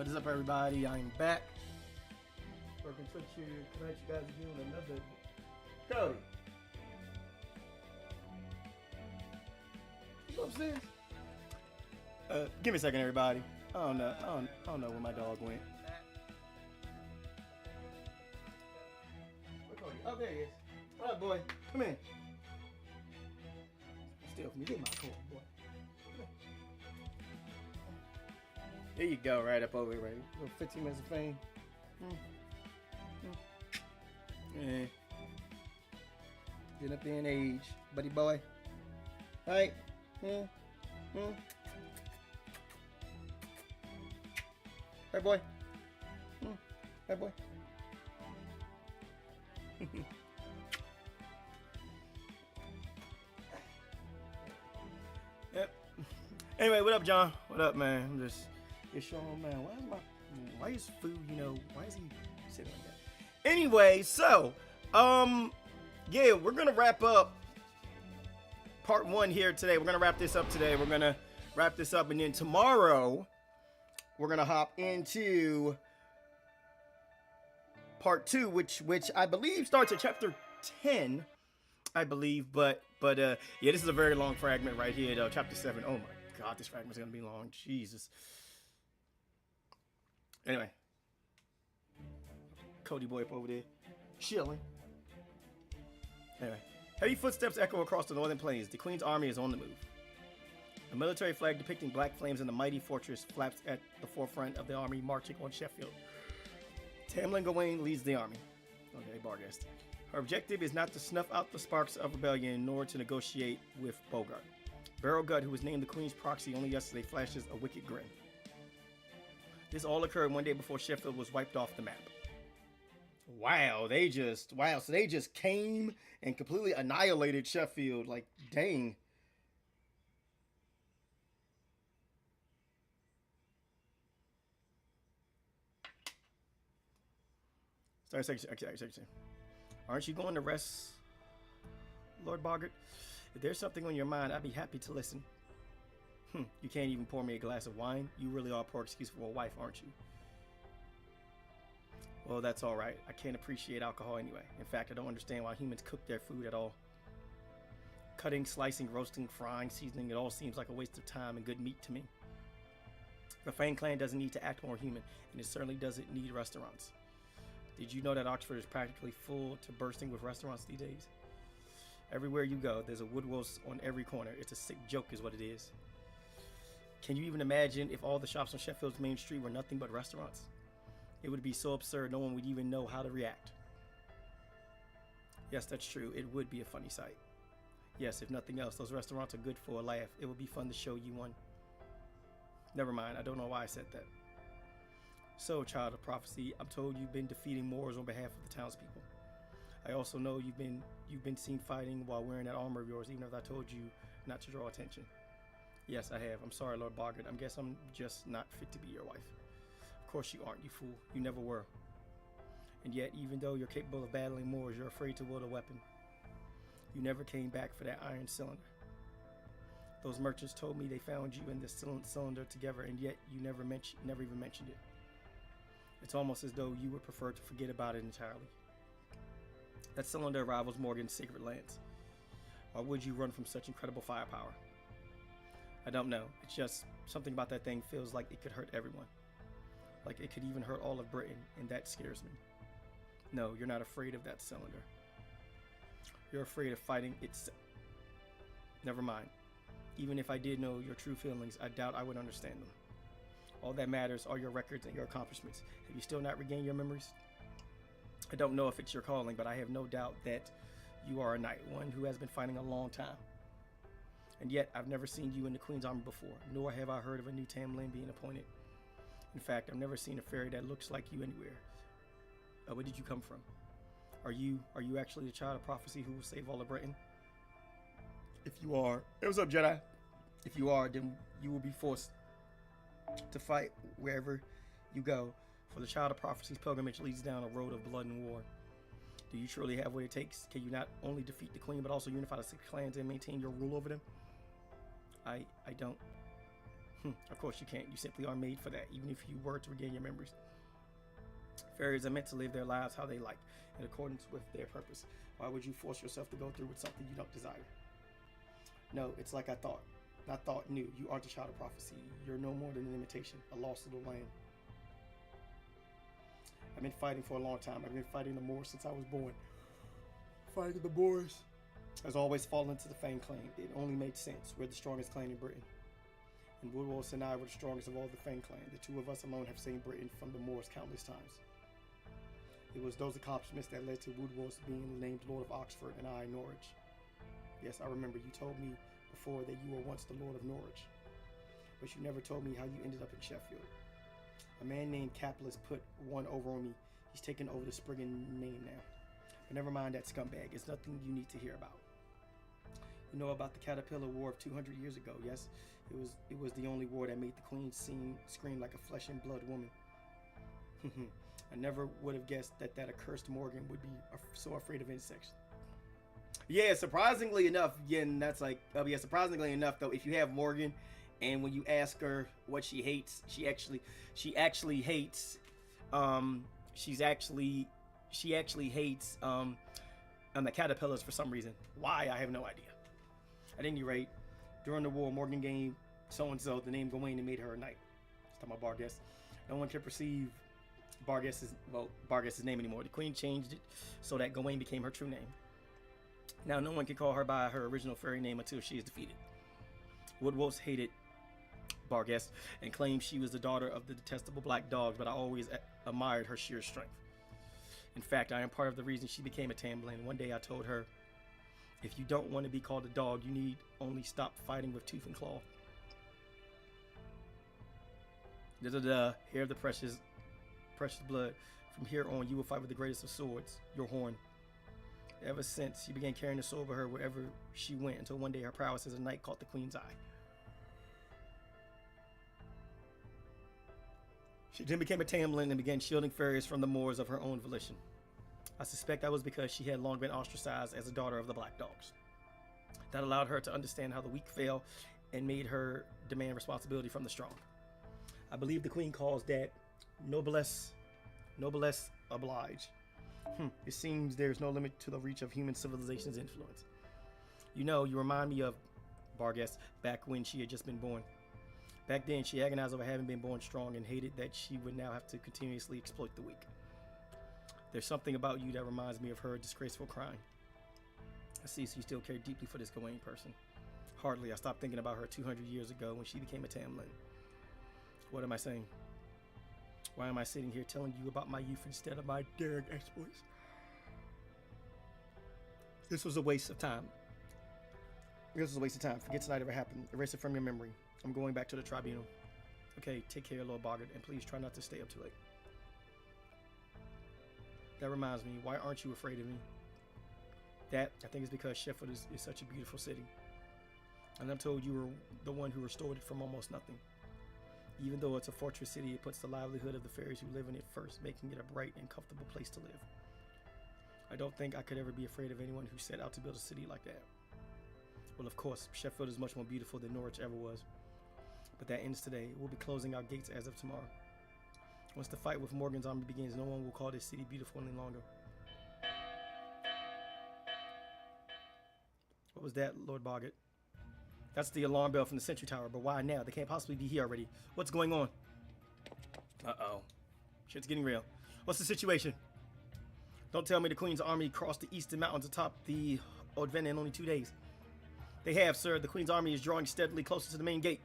What is up, everybody? I'm back. Working Twitch here. Tonight, you guys are doing another Cody. You go upstairs. Give me a second, everybody. I don't know where my dog went. Oh, there he is. What up, boy? Come in. Steal from me. Get my coat, boy. There you go, right up over here, right? 15 minutes of fame. Yeah. Getting up there in age, buddy boy. Right? Hey, boy. Hey, boy. Yep. Anyway, what up, John? What up, man? I'm just showing, man. Why is food, why is he sitting like that? Anyway, so, yeah, we're gonna wrap up part 1 here today. We're gonna wrap this up today. We're gonna wrap this up, and then tomorrow we're gonna hop into part 2, which I believe starts at chapter 10, I believe. But yeah, this is a very long fragment right here, though. Chapter 7. Oh my God, this fragment's gonna be long. Jesus. Anyway, Cody boy up over there, chilling. Anyway, heavy footsteps echo across the northern plains. The Queen's army is on the move. A military flag depicting black flames in the mighty fortress flaps at the forefront of the army marching on Sheffield. Tamlin Gawain leads the army. Okay, Barghest. Her objective is not to snuff out the sparks of rebellion, nor to negotiate with Bogart. Barrowgut, who was named the Queen's proxy only yesterday, flashes a wicked grin. This all occurred one day before Sheffield was wiped off the map. Wow, so they just came and completely annihilated Sheffield. Like, dang. Sorry. Aren't you going to rest, Lord Boggart? If there's something on your mind, I'd be happy to listen. You can't even pour me a glass of wine? You really are a poor excuse for a wife, aren't you? Well, that's all right. I can't appreciate alcohol anyway. In fact, I don't understand why humans cook their food at all. Cutting, slicing, roasting, frying, seasoning, it all seems like a waste of time and good meat to me. The Fang clan doesn't need to act more human, and it certainly doesn't need restaurants. Did you know that Oxford is practically full to bursting with restaurants these days? Everywhere you go, there's a wood roast on every corner. It's a sick joke is what it is. Can you even imagine if all the shops on Sheffield's main street were nothing but restaurants? It would be so absurd no one would even know how to react. Yes, that's true. It would be a funny sight. Yes, if nothing else, those restaurants are good for a laugh. It would be fun to show you one. Never mind, I don't know why I said that. So, child of prophecy, I'm told you've been defeating Moors on behalf of the townspeople. I also know you've been seen fighting while wearing that armor of yours, even if I told you not to draw attention. Yes, I have. I'm sorry, Lord Boggart. I guess I'm just not fit to be your wife. Of course you aren't, you fool. You never were. And yet, even though you're capable of battling Moors, you're afraid to wield a weapon. You never came back for that iron cylinder. Those merchants told me they found you and this cylinder together, and yet you never even mentioned it. It's almost as though you would prefer to forget about it entirely. That cylinder rivals Morgan's sacred lands. Why would you run from such incredible firepower? I don't know. It's just something about that thing feels like it could hurt everyone. Like it could even hurt all of Britain, and that scares me. No, you're not afraid of that cylinder. You're afraid of fighting its... Never mind. Even if I did know your true feelings, I doubt I would understand them. All that matters are your records and your accomplishments. Have you still not regained your memories? I don't know if it's your calling, but I have no doubt that you are a knight, one who has been fighting a long time. And yet, I've never seen you in the Queen's army before, nor have I heard of a new Tamlin being appointed. In fact, I've never seen a fairy that looks like you anywhere. Where did you come from? Are you actually the child of prophecy who will save all of Britain? If you are, hey, what's up, Jedi? If you are, then you will be forced to fight wherever you go, for the child of prophecy's pilgrimage leads down a road of blood and war. Do you truly have what it takes? Can you not only defeat the Queen, but also unify the 6 clans and maintain your rule over them? I don't. Of course you can't. You simply are made for that, even if you were to regain your memories. Fairies are meant to live their lives how they like, in accordance with their purpose. Why would you force yourself to go through with something you don't desire? No, it's like I thought. Not thought, knew. You aren't a child of prophecy. You're no more than an imitation, a lost little lamb. I've been fighting for a long time. I've been fighting the Moors since I was born. Fighting the Moors has always fallen to the Fang clan. It only made sense. We're the strongest clan in Britain. And Woodwolves and I were the strongest of all the Fang clan. The two of us alone have saved Britain from the Moors countless times. It was those accomplishments that led to Woodwolves being named Lord of Oxford and I, Norwich. Yes, I remember you told me before that you were once the Lord of Norwich. But you never told me how you ended up in Sheffield. A man named Capitalist put one over on me. He's taken over the Spriggan name now. But never mind that scumbag. It's nothing you need to hear about. You know about the Caterpillar War of 200 years ago, yes? It was the only war that made the Queen scream like a flesh and blood woman. I never would have guessed that accursed Morgan would be so afraid of insects. Yeah, surprisingly enough, and that's like, surprisingly enough though, if you have Morgan, and when you ask her what she hates, she actually hates, the caterpillars for some reason. Why, I have no idea. At any rate, during the war, Morgan gave so-and-so the name Gawain and made her a knight. It's talking about Barghest. No one can perceive Barghest's name anymore. The Queen changed it so that Gawain became her true name. Now no one can call her by her original fairy name until she is defeated. Woodwolves hated Barghest and claimed she was the daughter of the detestable black dogs, but I always admired her sheer strength. In fact, I am part of the reason she became a Tamblin. One day I told her, if you don't want to be called a dog, you need only stop fighting with tooth and claw. Hear the precious blood. From here on, you will fight with the greatest of swords, your horn. Ever since, she began carrying the sword with her wherever she went, until one day her prowess as a knight caught the Queen's eye. She then became a Tamlin and began shielding fairies from the Moors of her own volition. I suspect that was because she had long been ostracized as a daughter of the Black Dogs. That allowed her to understand how the weak fail and made her demand responsibility from the strong. I believe the Queen calls that noblesse oblige. It seems there's no limit to the reach of human civilization's influence. You know, you remind me of Barghest back when she had just been born. Back then, she agonized over having been born strong and hated that she would now have to continuously exploit the weak. There's something about you that reminds me of her disgraceful crime. I see, so you still care deeply for this Gawain person. Hardly. I stopped thinking about her 200 years ago when she became a Tamlin. What am I saying? Why am I sitting here telling you about my youth instead of my daring exploits? This was a waste of time. Forget tonight ever happened. Erase it from your memory. I'm going back to the tribunal. Okay, take care, Lord Boggart, and please try not to stay up too late. That reminds me, why aren't you afraid of me? That, I think, is because Sheffield is such a beautiful city. And I'm told you were the one who restored it from almost nothing. Even though it's a fortress city, it puts the livelihood of the fairies who live in it first, making it a bright and comfortable place to live. I don't think I could ever be afraid of anyone who set out to build a city like that. Well, of course, Sheffield is much more beautiful than Norwich ever was. But that ends today. We'll be closing our gates as of tomorrow. Once the fight with Morgan's army begins, no one will call this city beautiful any longer. What was that, Lord Boggart? That's the alarm bell from the Sentry Tower, but why now? They can't possibly be here already. What's going on? Uh-oh. Shit's getting real. What's the situation? Don't tell me the Queen's army crossed the eastern mountains atop the Odven in only 2 days. They have, sir. The Queen's army is drawing steadily closer to the main gate.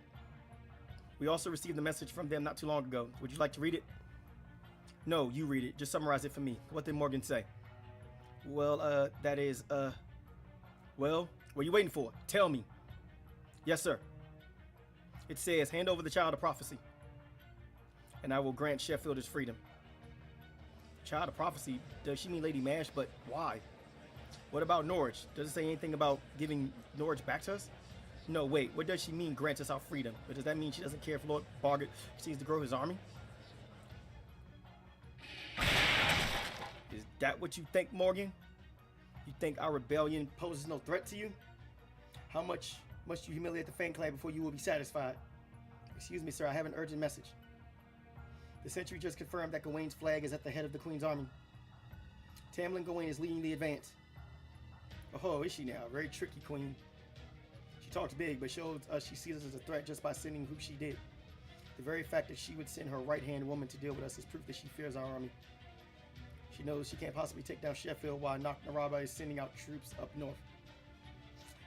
We also received a message from them not too long ago. Would you like to read it? No, you read it. Just summarize it for me. What did Morgan say? Well, that is, well, what are you waiting for? Tell me. Yes, sir. It says, hand over the child of prophecy, and I will grant Sheffield his freedom. Child of prophecy? Does she mean Lady Mash? But why? What about Norwich? Does it say anything about giving Norwich back to us? No, wait. What does she mean, grant us our freedom? But does that mean she doesn't care if Lord Boggart proceeds to grow his army? Is that what you think, Morgan? You think our rebellion poses no threat to you? How much must you humiliate the Fang clan before you will be satisfied? Excuse me, sir, I have an urgent message. The sentry just confirmed that Gawain's flag is at the head of the Queen's army. Tamlin Gawain is leading the advance. Oh, is she now? Very tricky, Queen. She talks big, but shows us she sees us as a threat just by sending who she did. The very fact that she would send her right-hand woman to deal with us is proof that she fears our army. She knows she can't possibly take down Sheffield while Knock-Naraba is sending out troops up north.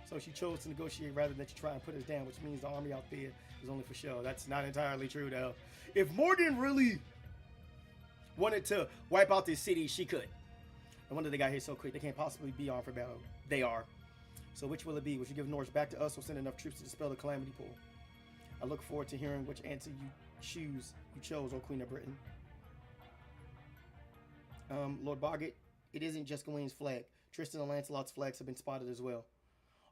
So she chose to negotiate rather than to try and put us down, which means the army out there is only for show. That's not entirely true, though. If Morgan really wanted to wipe out this city, she could. No wonder they got here so quick. They can't possibly be armed for battle. They are. So which will it be? Will you give Norse back to us or send enough troops to dispel the calamity pool? I look forward to hearing which answer you chose, O Queen of Britain. Lord Boggart, it isn't just Gawain's flag. Tristan and Lancelot's flags have been spotted as well.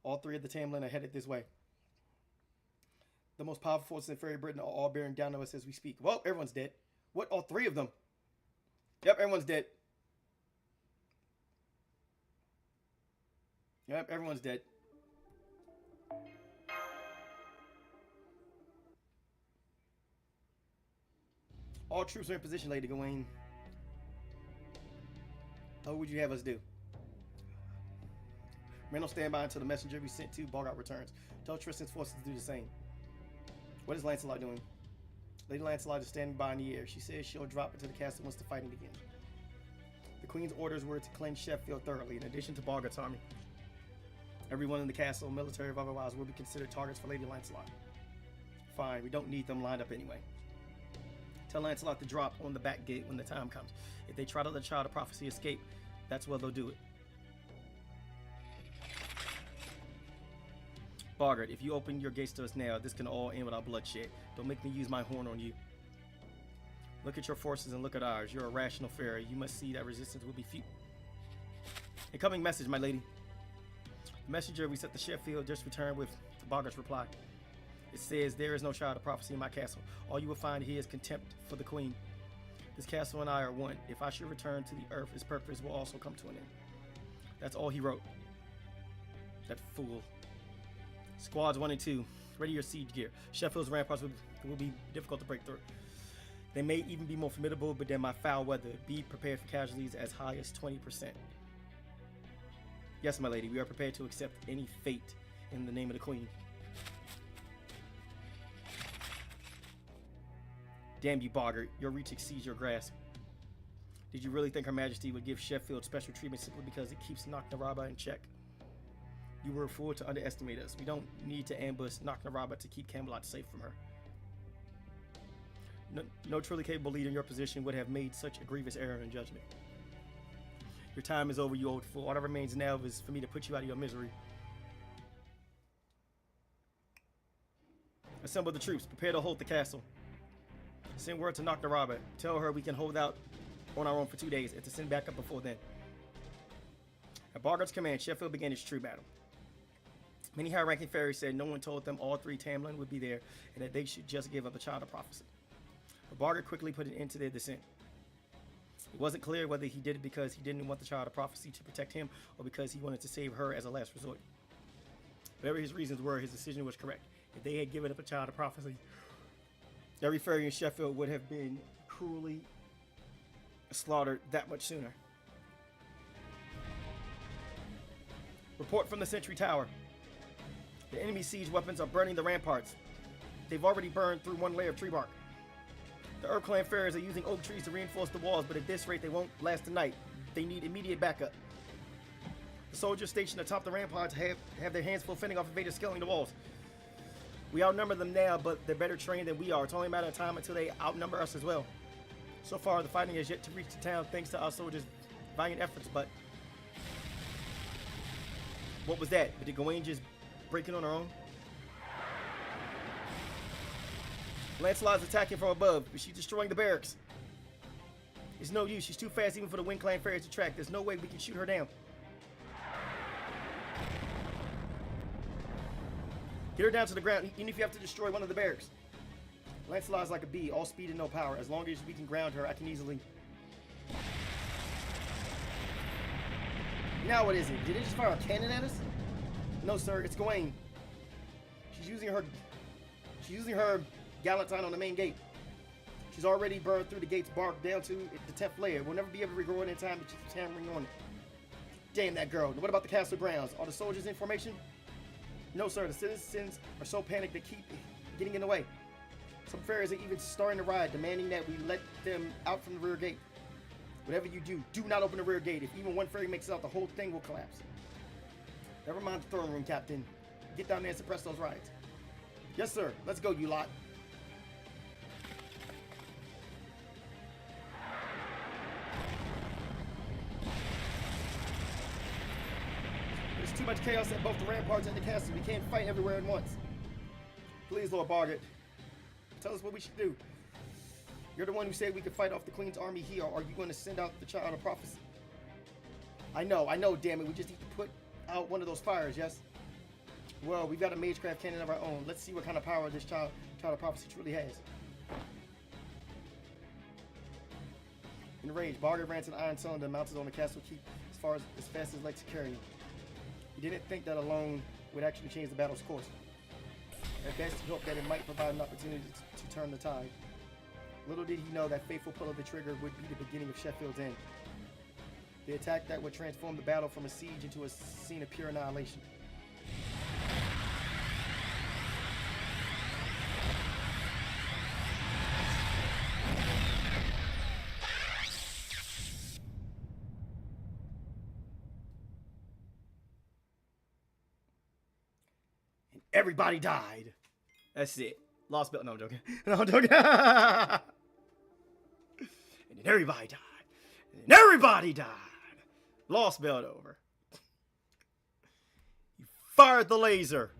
All three of the Tamlin are headed this way. The most powerful forces in Fairy Britain are all bearing down on us as we speak. Well, everyone's dead. What? All three of them? Yep, everyone's dead. Yep, everyone's dead. All troops are in position, Lady Gawain. What would you have us do? Men will stand by until the messenger we sent to Boggart returns. Tell Tristan's forces to do the same. What is Lancelot doing? Lady Lancelot is standing by in the air. She says she'll drop into the castle once the fighting begins. The Queen's orders were to cleanse Sheffield thoroughly, in addition to Boggart's army. Everyone in the castle, military or otherwise, will be considered targets for Lady Lancelot. Fine, we don't need them lined up anyway. Tell Lancelot to drop on the back gate when the time comes. If they try to let the Child of Prophecy escape, that's where they'll do it. Boggart, if you open your gates to us now, this can all end without bloodshed. Don't make me use my horn on you. Look at your forces and look at ours. You're a rational pharaoh. You must see that resistance will be few. Incoming message, my lady. The messenger we sent to Sheffield just returned with Boggart's reply. It says, there is no Child of Prophecy in my castle. All you will find here is contempt for the Queen. This castle and I are one. If I should return to the earth, his purpose will also come to an end. That's all he wrote. That fool. Squads 1 and 2, ready your siege gear. Sheffield's ramparts will be difficult to break through. They may even be more formidable, but then my foul weather. Be prepared for casualties as high as 20%. Yes, my lady, we are prepared to accept any fate in the name of the Queen. Damn you, Boggart. Your reach exceeds your grasp. Did you really think Her Majesty would give Sheffield special treatment simply because it keeps Knock-Naraba in check? You were a fool to underestimate us. We don't need to ambush Knock-Naraba to keep Camelot safe from her. No truly capable leader in your position would have made such a grievous error in judgment. Your time is over, you old fool. All that remains now is for me to put you out of your misery. Assemble the troops. Prepare to hold the castle. Send word to Knock-Naraba. Tell her we can hold out on our own for 2 days and to send back up before then. At Boggart's command, Sheffield began its true battle. Many high-ranking fairies said no one told them all three Tamlin would be there and that they should just give up the Child of Prophecy. But Boggart quickly put an end to their descent. It wasn't clear whether he did it because he didn't want the Child of Prophecy to protect him or because he wanted to save her as a last resort. Whatever his reasons were, his decision was correct. If they had given up a Child of Prophecy, every fairy in Sheffield would have been cruelly slaughtered that much sooner. Report from the Sentry Tower. The enemy siege weapons are burning the ramparts. They've already burned through one layer of tree bark. The Earth Clan fairies are using oak trees to reinforce the walls, but at this rate they won't last the night. They need immediate backup. The soldiers stationed atop the ramparts have their hands full fending off invaders scaling the walls. We outnumber them now, but they're better trained than we are. It's only a matter of time until they outnumber us as well. So far, the fighting has yet to reach the town thanks to our soldiers' valiant efforts, but... What was that? Did Gawain just break in on her own? Lancelot's attacking from above, but she's destroying the barracks. It's no use. She's too fast even for the Wind Clan fairies to track. There's no way we can shoot her down. Get her down to the ground, even if you have to destroy one of the barracks. Lancelot's like a bee, all speed and no power. As long as we can ground her, I can easily... Now what is it? Did it just fire a cannon at us? No, sir, it's Gawain. She's using her Galantine on the main gate. She's already burned through the gate's bark down to the 10th layer. We'll never be able to regrow it in time, but she's hammering on it. Damn that girl. What about the castle grounds? Are the soldiers in formation? No, sir. The citizens are so panicked they keep getting in the way. Some fairies are even starting to riot, demanding that we let them out from the rear gate. Whatever you do, do not open the rear gate. If even one fairy makes it out, the whole thing will collapse. Never mind the throne room, Captain. Get down there and suppress those riots. Yes, sir. Let's go, you lot. There's too much chaos at both the ramparts and the castle. We can't fight everywhere at once. Please, Lord Bargett, tell us what we should do. You're the one who said we could fight off the Queen's army here. Are you going to send out the Child of Prophecy? I know, damn it. We just need to put out one of those fires, yes? Well, we've got a magecraft cannon of our own. Let's see what kind of power this Child of Prophecy truly has. In range, Bargett ran to the iron cylinder mounted on the castle keep as fast as legs could carry him. He didn't think that alone would actually change the battle's course. At best, he hoped that it might provide an opportunity to turn the tide. Little did he know that fateful pull of the trigger would be the beginning of Sheffield's end. The attack that would transform the battle from a siege into a scene of pure annihilation. And everybody died. That's it. Lostbelt. No, I'm joking. No, I'm joking. And then everybody died. And then everybody died. Lostbelt over. You fired the laser.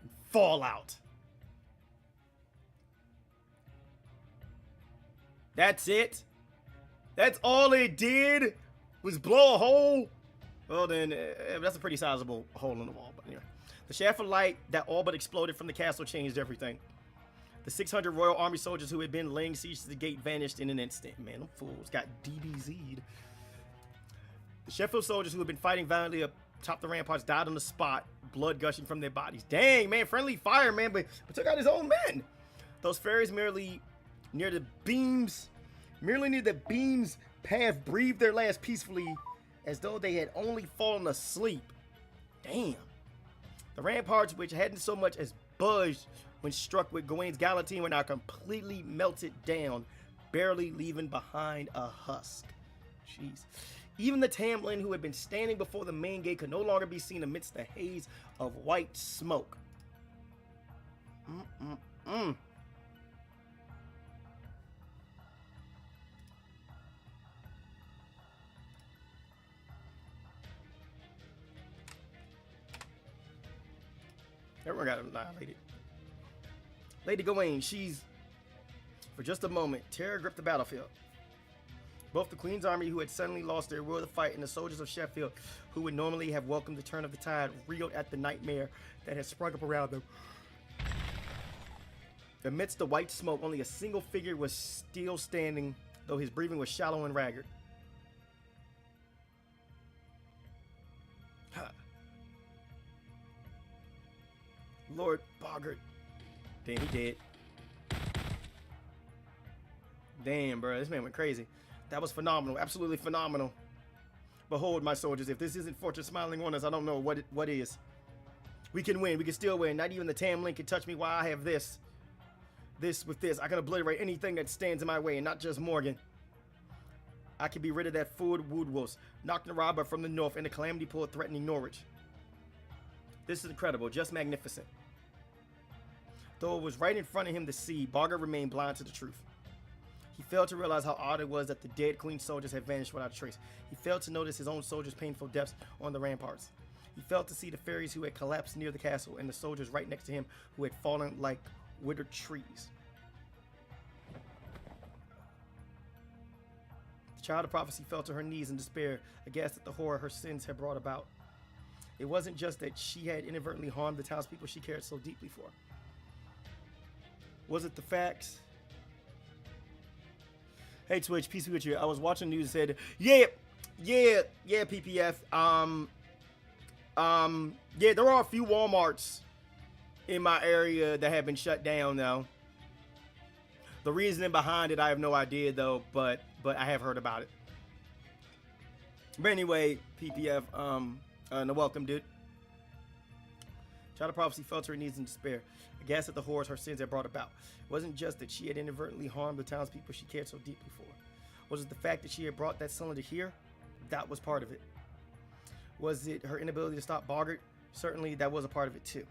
And Fallout. That's it. That's all it did was blow a hole. Well then, that's a pretty sizable hole in the wall. But anyway, the shaft of light that all but exploded from the castle changed everything. The 600 Royal Army soldiers who had been laying siege to the gate vanished in an instant. Man, them fools got DBZ'd. The Sheffield soldiers who had been fighting valiantly atop the ramparts died on the spot, blood gushing from their bodies. Dang, man, friendly fire, man, but took out his own men. Those fairies merely near the beams path breathed their last peacefully as though they had only fallen asleep. Damn. The ramparts, which hadn't so much as budged when struck with Gawain's Galantine, were now completely melted down, barely leaving behind a husk. Jeez. Even the Tamlin, who had been standing before the main gate, could no longer be seen amidst the haze of white smoke. Everyone got annihilated. Lady Gawain, she's... For just a moment, terror gripped the battlefield. Both the Queen's army, who had suddenly lost their will to fight, and the soldiers of Sheffield, who would normally have welcomed the turn of the tide, reeled at the nightmare that had sprung up around them. Amidst the white smoke, only a single figure was still standing, though his breathing was shallow and ragged. Lord Boggart. Damn, he dead. Damn, bro, this man went crazy. That was phenomenal, absolutely phenomenal. Behold, my soldiers, if this isn't fortune smiling on us, I don't know what is. We can win, we can still win. Not even the Tamlin can touch me while I have this. With this, I can obliterate anything that stands in my way, and not just Morgan. I can be rid of that fool Woodwolves, Knocknarabba from the north, and the Calamity Pool threatening Norwich. This is incredible, just magnificent. Though it was right in front of him to see, Boggart remained blind to the truth. He failed to realize how odd it was that the dead Queen's soldiers had vanished without a trace. He failed to notice his own soldiers' painful deaths on the ramparts. He failed to see the fairies who had collapsed near the castle and the soldiers right next to him who had fallen like withered trees. The Child of Prophecy fell to her knees in despair, aghast at the horror her sins had brought about. It wasn't just that she had inadvertently harmed the townspeople she cared so deeply for. Was it the facts? Hey Twitch, peace be with you. I was watching news that said, yeah, PPF. Yeah, there are a few Walmarts in my area that have been shut down now. The reasoning behind it, I have no idea though, but I have heard about it. But anyway, PPF, no welcome, dude. Child of Prophecy felt her needs in despair, aghast at the horrors her sins had brought about. It wasn't just that she had inadvertently harmed the townspeople she cared so deeply for. Was it the fact that she had brought that cylinder here? That was part of it. Was it her inability to stop Bogart? Certainly, that was a part of it too.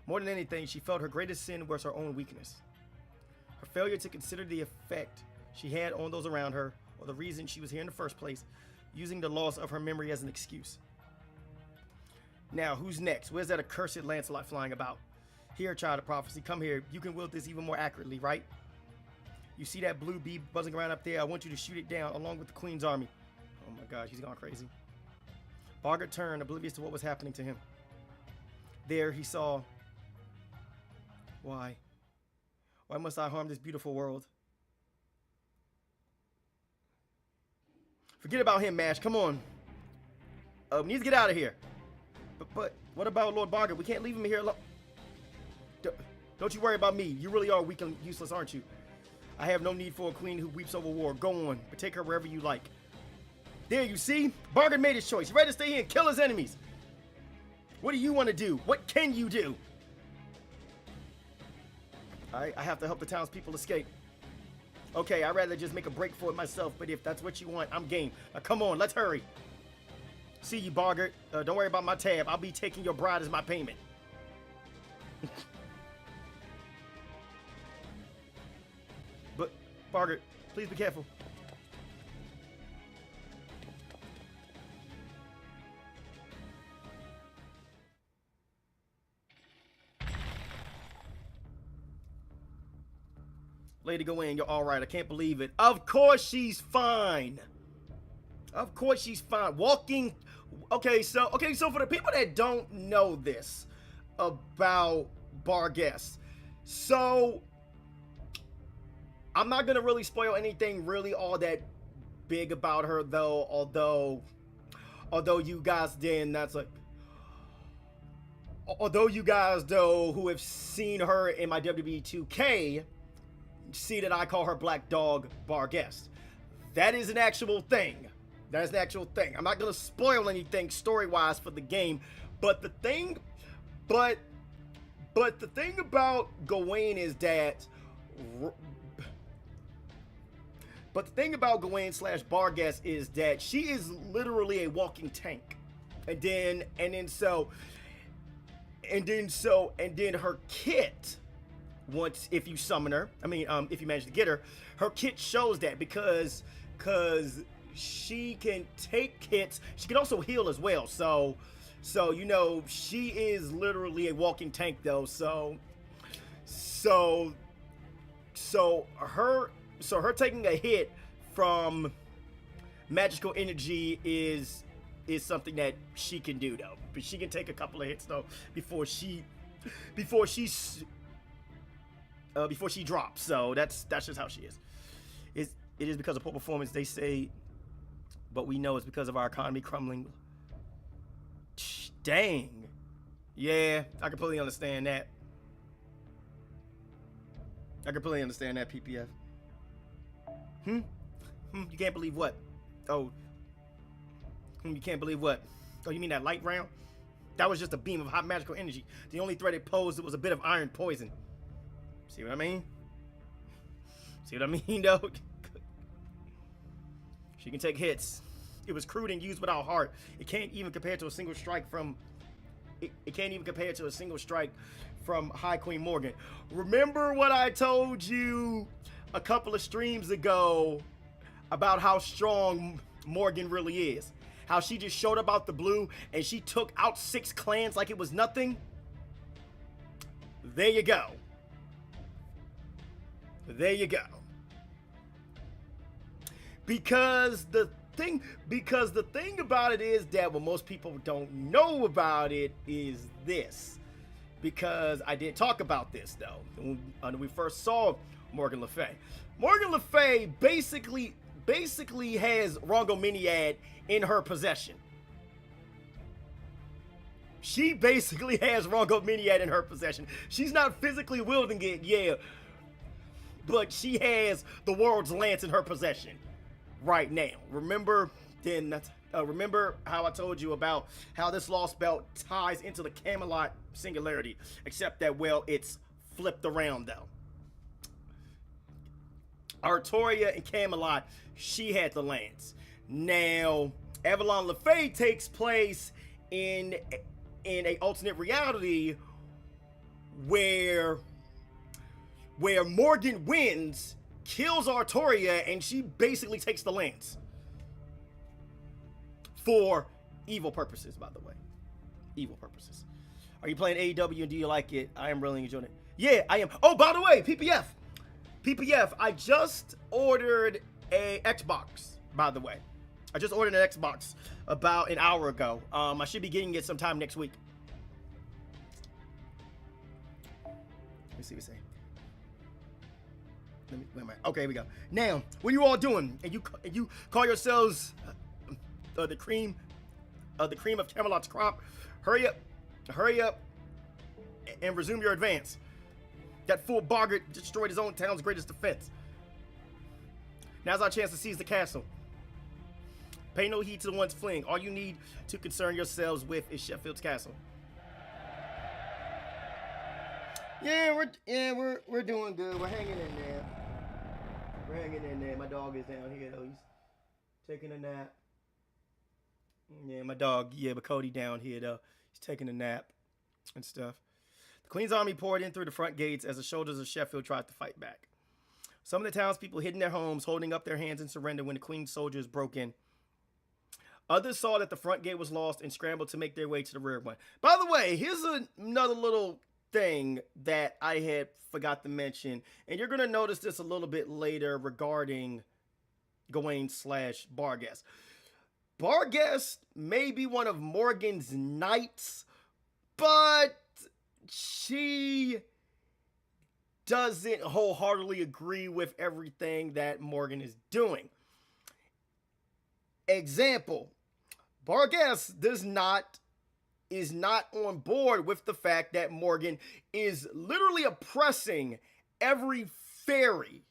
More than anything, she felt her greatest sin was her own weakness. Her failure to consider the effect she had on those around her, or the reason she was here in the first place, using the loss of her memory as an excuse. Now, who's next? Where's that accursed Lancelot flying about? Here, Child of Prophecy, come here. You can wield this even more accurately, right? You see that blue bee buzzing around up there? I want you to shoot it down along with the Queen's army. Oh my God, he's gone crazy. Bogart turned, oblivious to what was happening to him. There he saw... Why? Why must I harm this beautiful world? Forget about him, Mash. Come on. We need to get out of here. But what about Lord Bogart? We can't leave him here alone. Don't you worry about me. You really are weak and useless, aren't you? I have no need for a queen who weeps over war. Go on, but take her wherever you like. There, you see? Bogart made his choice. He's ready to stay here and kill his enemies. What do you want to do? What can you do? I have to help the townspeople escape. Okay, I'd rather just make a break for it myself, but if that's what you want, I'm game. Now, come on, let's hurry. See you, Bogart. Don't worry about my tab. I'll be taking your bride as my payment. But, Bogart, please be careful. Lady Gawain, you're all right. I can't believe it. Of course she's fine. Of course she's fine. Walking. Okay, so for the people that don't know this about Barghest, so I'm not gonna really spoil anything really all that big about her though. Although you guys although you guys though who have seen her in my WWE 2K see that I call her Black Dog Barghest. That is an actual thing. That is an actual thing. I'm not gonna spoil anything story-wise for the game, but the thing about Gawain is that Gawain/Barghest is that she is literally a walking tank. And then her kit, once if you summon her, if you manage to get her, her kit shows that because she can take hits. She can also heal as well. So you know, she is literally a walking tank though. So her taking a hit from magical energy is something that she can do though. But she can take a couple of hits though before she drops. So that's just how she is. It is because of poor performance, they say, but we know it's because of our economy crumbling. Dang. Yeah, I completely understand that. PPF. You can't believe what? Oh. You can't believe what? Oh, you mean that light round? That was just a beam of hot magical energy. The only threat it posed was a bit of iron poison. See what I mean? Though? She can take hits. It was crude and used without heart. It can't even compare to a single strike from... It can't even compare to a single strike from High Queen Morgan. Remember what I told you a couple of streams ago about how strong Morgan really is? How she just showed up out the blue and she took out 6 clans like it was nothing? There you go. Because the thing about it is that what most people don't know about it is this. Because I did talk about this though when we first saw Morgan Le Fay. Morgan Le Fay basically has Rongominiad in her possession. She basically has Rongominiad in her possession. She's not physically wielding it, yeah. but she has the world's lance in her possession right now. Remember how I told you about how this lost belt ties into the Camelot singularity, except that, well, it's flipped around though. Artoria and Camelot, she had the lance. Now, Avalon LaFay takes place in a alternate reality where Morgan wins, kills Artoria, and she basically takes the lance. For evil purposes, by the way. Evil purposes. Are you playing AEW and do you like it? I am really enjoying it. Yeah, I am. Oh, by the way, PPF, I just ordered a Xbox, by the way. I just ordered an Xbox about an hour ago. I should be getting it sometime next week. Let me see what they say. Wait a minute. Okay, here we go. Now, what are you all doing? And you call yourselves the cream of Camelot's crop? Hurry up, and resume your advance. That fool Bogart destroyed his own town's greatest defense. Now's our chance to seize the castle. Pay no heed to the ones fleeing. All you need to concern yourselves with is Sheffield's castle. Yeah, we're doing good. We're hanging in there. My dog is down here though. He's taking a nap. Yeah, my dog. Yeah, but Cody down here though. He's taking a nap and stuff. The Queen's army poured in through the front gates as the soldiers of Sheffield tried to fight back. Some of the townspeople hid in their homes, holding up their hands in surrender when the Queen's soldiers broke in. Others saw that the front gate was lost and scrambled to make their way to the rear one. By the way, here's another little thing that I had forgot to mention, and you're going to notice this a little bit later regarding Gawain/Barghest. Barghest may be one of Morgan's knights, but she doesn't wholeheartedly agree with everything that Morgan is doing. Example, Barghest is not on board with the fact that Morgan is literally oppressing every fairy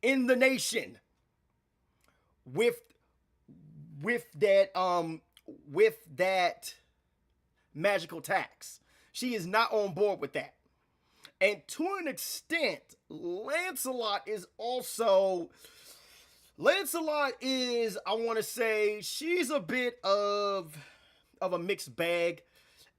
in the nation with that magical tax. She is not on board with that. And to an extent, Lancelot is, I want to say, she's a bit of a mixed bag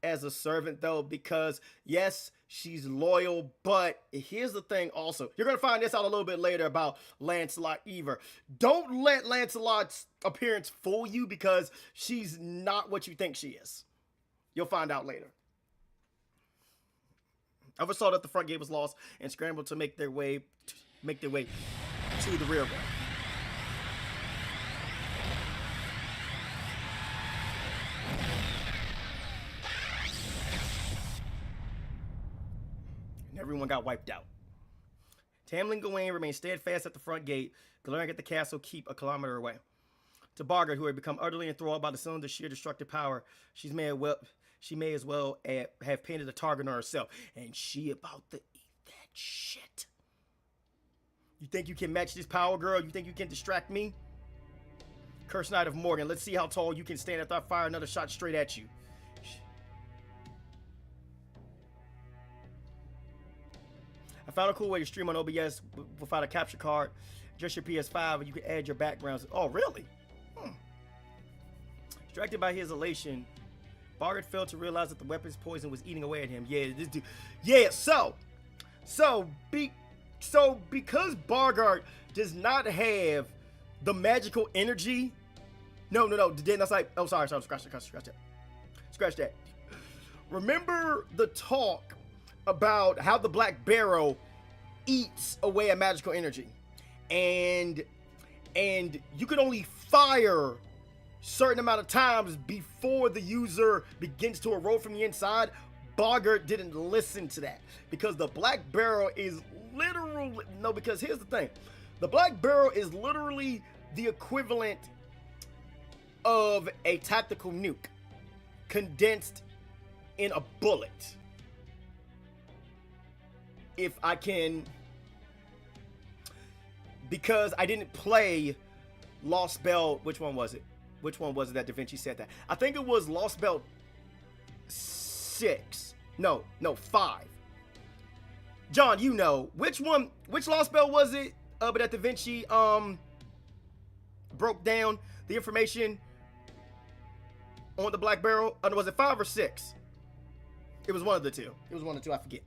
as a servant, though, because, yes, she's loyal, but here's the thing also. You're going to find this out a little bit later about Lancelot Ever. Don't let Lancelot's appearance fool you, because she's not what you think she is. You'll find out later. Others saw that the front gate was lost and scrambled to make their way to the rear one. And everyone got wiped out. Tamlin Gawain remained steadfast at the front gate, glaring at the castle keep a kilometer away. To Bogart, who had become utterly enthralled by the cylinder's sheer destructive power, she may as well have painted a target on herself. And she about to eat that shit. You think you can match this power, girl? You think you can distract me? Curse Knight of Morgan, let's see how tall you can stand after I fire another shot straight at you. I found a cool way to stream on OBS without a capture card. Just your PS5, and you can add your backgrounds. Oh, really? Distracted by his elation, Bogart failed to realize that the weapon's poison was eating away at him. Yeah, this dude. Yeah, so because Bogart does not have the magical energy. No. That's like. Oh, sorry. Scratch that. Remember the talk about how the Black Barrow eats away at magical energy, and you can only fire certain amount of times before the user begins to erode from the inside. Bogart didn't listen to that because the Black Barrow is literally because here's the thing, the Black Barrow is literally the equivalent of a tactical nuke condensed in a bullet. If I can because I didn't play Lostbelt. Which one was it? Which one was it that Da Vinci said that? I think it was Lostbelt 6. No, 5. John, you know which one? Which Lostbelt was it? But that Da Vinci broke down the information on the Black Barrel. Was it 5 or 6? It was one of the two. It was one of the two. I forget.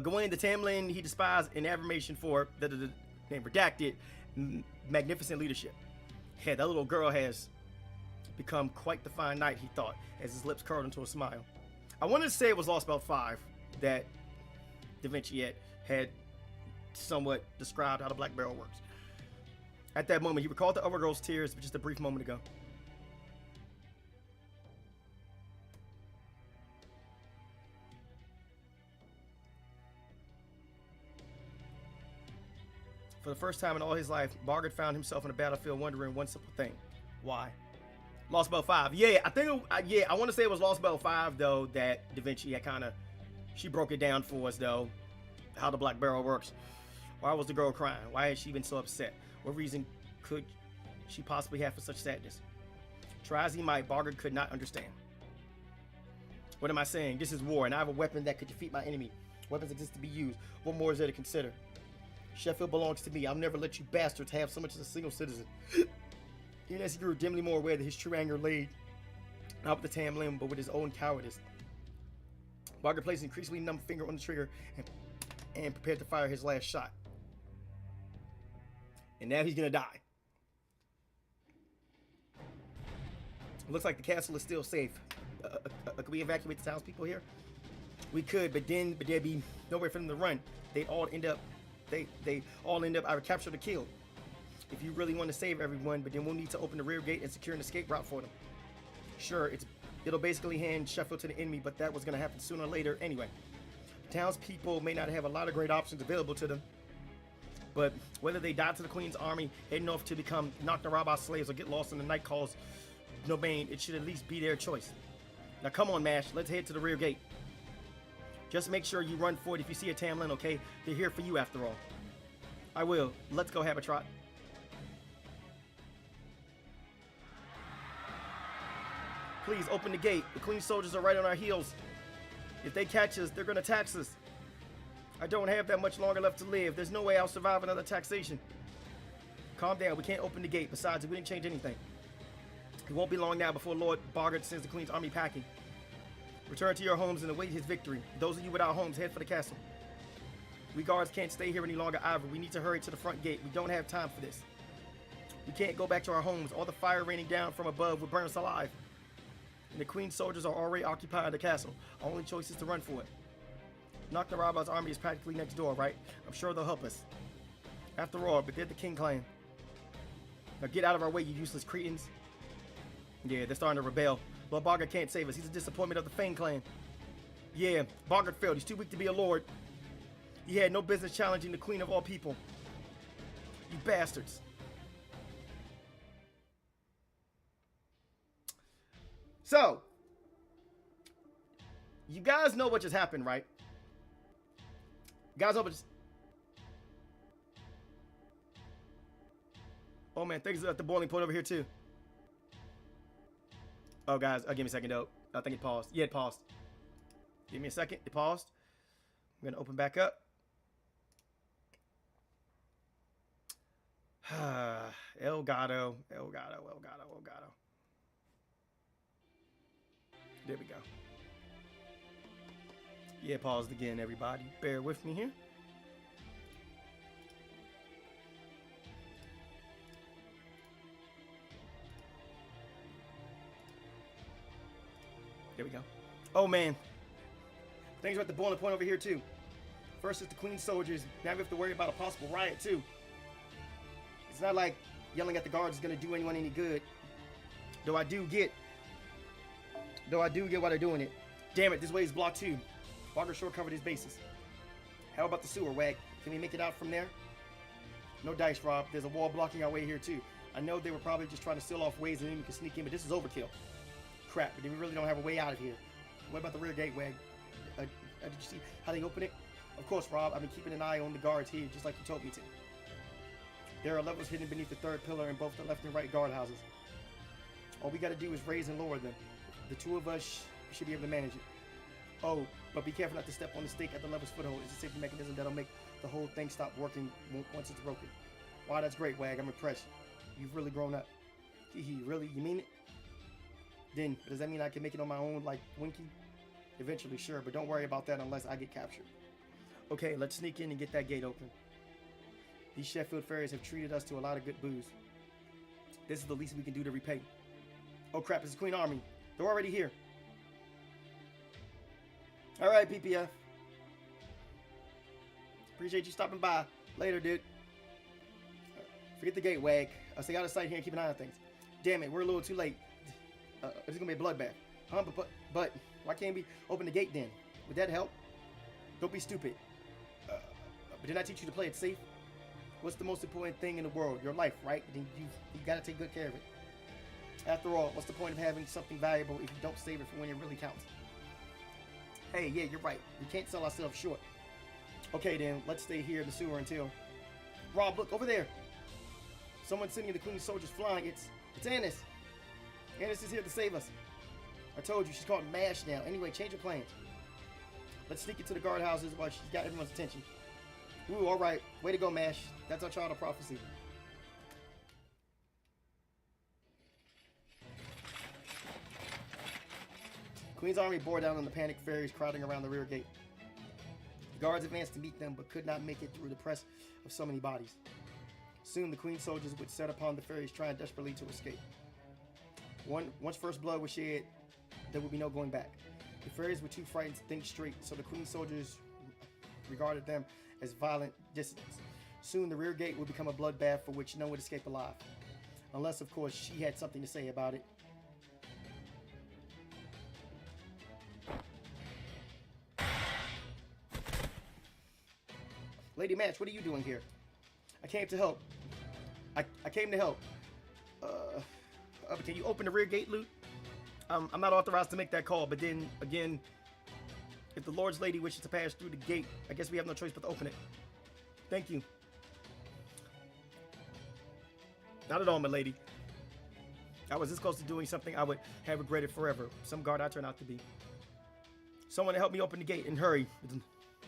Gawain the Tamlin, he despised an affirmation for the name redacted magnificent leadership. Yeah, that little girl has become quite the fine knight, he thought, as his lips curled into a smile. I wanted to say it was Lostbelt 5 that Da Vinci had somewhat described how the Black Barrel works. At that moment, he recalled the other girl's tears just a brief moment ago. For the first time in all his life, Bargard found himself on a battlefield wondering one simple thing. Why? Lostbelt 5. Yeah, I think, I want to say it was Lostbelt 5, though, that Da Vinci had she broke it down for us, though, how the Black Barrel works. Why was the girl crying? Why had she been so upset? What reason could she possibly have for such sadness? Try as he might, Bargard could not understand. What am I saying? This is war, and I have a weapon that could defeat my enemy. Weapons exist to be used. What more is there to consider? Sheffield belongs to me. I'll never let you bastards have so much as a single citizen. Even as he grew dimly more aware that his true anger laid not with the Tamlin, but with his own cowardice. Bargard placed an increasingly numb finger on the trigger and prepared to fire his last shot. And now he's gonna die. Looks like the castle is still safe. Could we evacuate the townspeople here? We could, but there'd be nowhere for them to run. They'd all end up either captured or killed. If you really want to save everyone, but then we'll need to open the rear gate and secure an escape route for them. Sure, it'll basically hand Sheffield to the enemy, but that was going to happen sooner or later anyway. Townspeople may not have a lot of great options available to them, but whether they die to the Queen's army, heading off to become Knock-the-Rabba slaves, or get lost in the Night Call's domain, it should at least be their choice. Now come on, Mash, let's head to the rear gate. Just make sure you run for it if you see a Tamlin, okay? They're here for you after all. I will. Let's go, Habitrot. Please, open the gate. The Queen's soldiers are right on our heels. If they catch us, they're gonna tax us. I don't have that much longer left to live. There's no way I'll survive another taxation. Calm down, we can't open the gate. Besides, we didn't change anything. It won't be long now before Lord Bargard sends the Queen's army packing. Return to your homes and await his victory. Those of you without homes, head for the castle. We guards can't stay here any longer either. We need to hurry to the front gate. We don't have time for this. We can't go back to our homes. All the fire raining down from above will burn us alive. And the Queen's soldiers are already occupying the castle. Our only choice is to run for it. Knock-the-Rabba's army is practically next door, right? I'm sure they'll help us. After all, but they're the King clan. Now get out of our way, you useless cretins. Yeah, they're starting to rebel. Lord Bargard can't save us. He's a disappointment of the Fane clan. Yeah, Bargard failed. He's too weak to be a lord. He had no business challenging the Queen of all people. You bastards. So, you guys know what just happened, right? You guys know what just... Oh man, things are at the boiling point over here too. Oh, guys, give me a second, though. I think it paused. Yeah, it paused. Give me a second. It paused. I'm going to open back up. Elgato. There we go. Yeah, paused again, everybody. Bear with me here. There we go. Oh, man. Things are at the boiling point over here, too. First, it's the Queen's soldiers. Now we have to worry about a possible riot, too. It's not like yelling at the guards is going to do anyone any good. Though I do get why they're doing it. Damn it, this way is blocked, too. Bargard sure covered his bases. How about the sewer, Wag? Can we make it out from there? No dice, Rob. There's a wall blocking our way here, too. I know they were probably just trying to seal off ways and then we can sneak in, but this is overkill. Crap, but we really don't have a way out of here. What about the rear gate, Wag? Did you see how they open it? Of course, Rob, I've been keeping an eye on the guards here, just like you told me to. There are levels hidden beneath the third pillar in both the left and right guard houses. All we gotta do is raise and lower them. The two of us should be able to manage it. Oh, but be careful not to step on the stake at the level's foothold. It's a safety mechanism that'll make the whole thing stop working once it's broken. Wow, that's great, Wag. I'm impressed. You've really grown up. Hee, really? You mean it? Then, does that mean I can make it on my own like Winky? Eventually, sure, but don't worry about that unless I get captured. Okay, let's sneak in and get that gate open. These Sheffield fairies have treated us to a lot of good booze. This is the least we can do to repay. Oh crap, it's the Queen Army. They're already here. Alright, PPF. Appreciate you stopping by. Later, dude. Forget the gate, Wag. I'll stay out of sight here and keep an eye on things. Damn it, we're a little too late. This is gonna be a bloodbath. Huh? But why can't we open the gate then? Would that help? Don't be stupid. But didn't I teach you to play it safe? What's the most important thing in the world? Your life, right? Then you gotta take good care of it. After all, what's the point of having something valuable if you don't save it for when it really counts? Hey, yeah, you're right. We can't sell ourselves short. Okay, then, let's stay here in the sewer until... Rob, look, over there. Someone's sending the Queen's soldiers flying. It's Annis. Annis is here to save us. I told you, she's called MASH now. Anyway, change your plans. Let's sneak into the guardhouses while she's got everyone's attention. Ooh, all right. Way to go, MASH. That's our child of prophecy. Queen's army bore down on the panicked fairies crowding around the rear gate. The guards advanced to meet them, but could not make it through the press of so many bodies. Soon, the Queen's soldiers would set upon the fairies, trying desperately to escape. Once first blood was shed, there would be no going back. The fairies were too frightened to think straight, so the Queen's soldiers regarded them as violent dissidents. Soon, the rear gate would become a bloodbath for which no one would escape alive. Unless, of course, she had something to say about it. Lady Match, what are you doing here? I came to help. I came to help. Can you open the rear gate, Luke? I'm not authorized to make that call, but then, again, if the Lord's Lady wishes to pass through the gate, I guess we have no choice but to open it. Thank you. Not at all, my lady. I was this close to doing something I would have regretted forever. Some guard I turned out to be. Someone to help me open the gate, and hurry.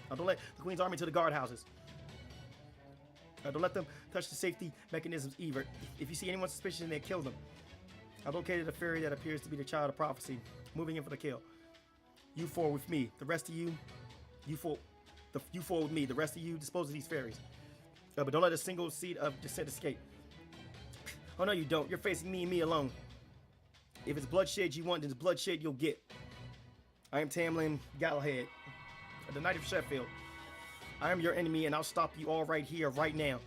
Don't let the Queen's army to the guardhouses. Don't let them touch the safety mechanisms either. If you see anyone suspicious in there, kill them. I've located a fairy that appears to be the child of prophecy, moving in for the kill. You four with me. The rest of you four with me. The rest of you dispose of these fairies. But don't let a single seed of dissent escape. Oh no, you don't. You're facing me and me alone. If it's bloodshed you want, then it's bloodshed you'll get. I am Tamlin Galahad, the Knight of Sheffield. I am your enemy, and I'll stop you all right here, right now.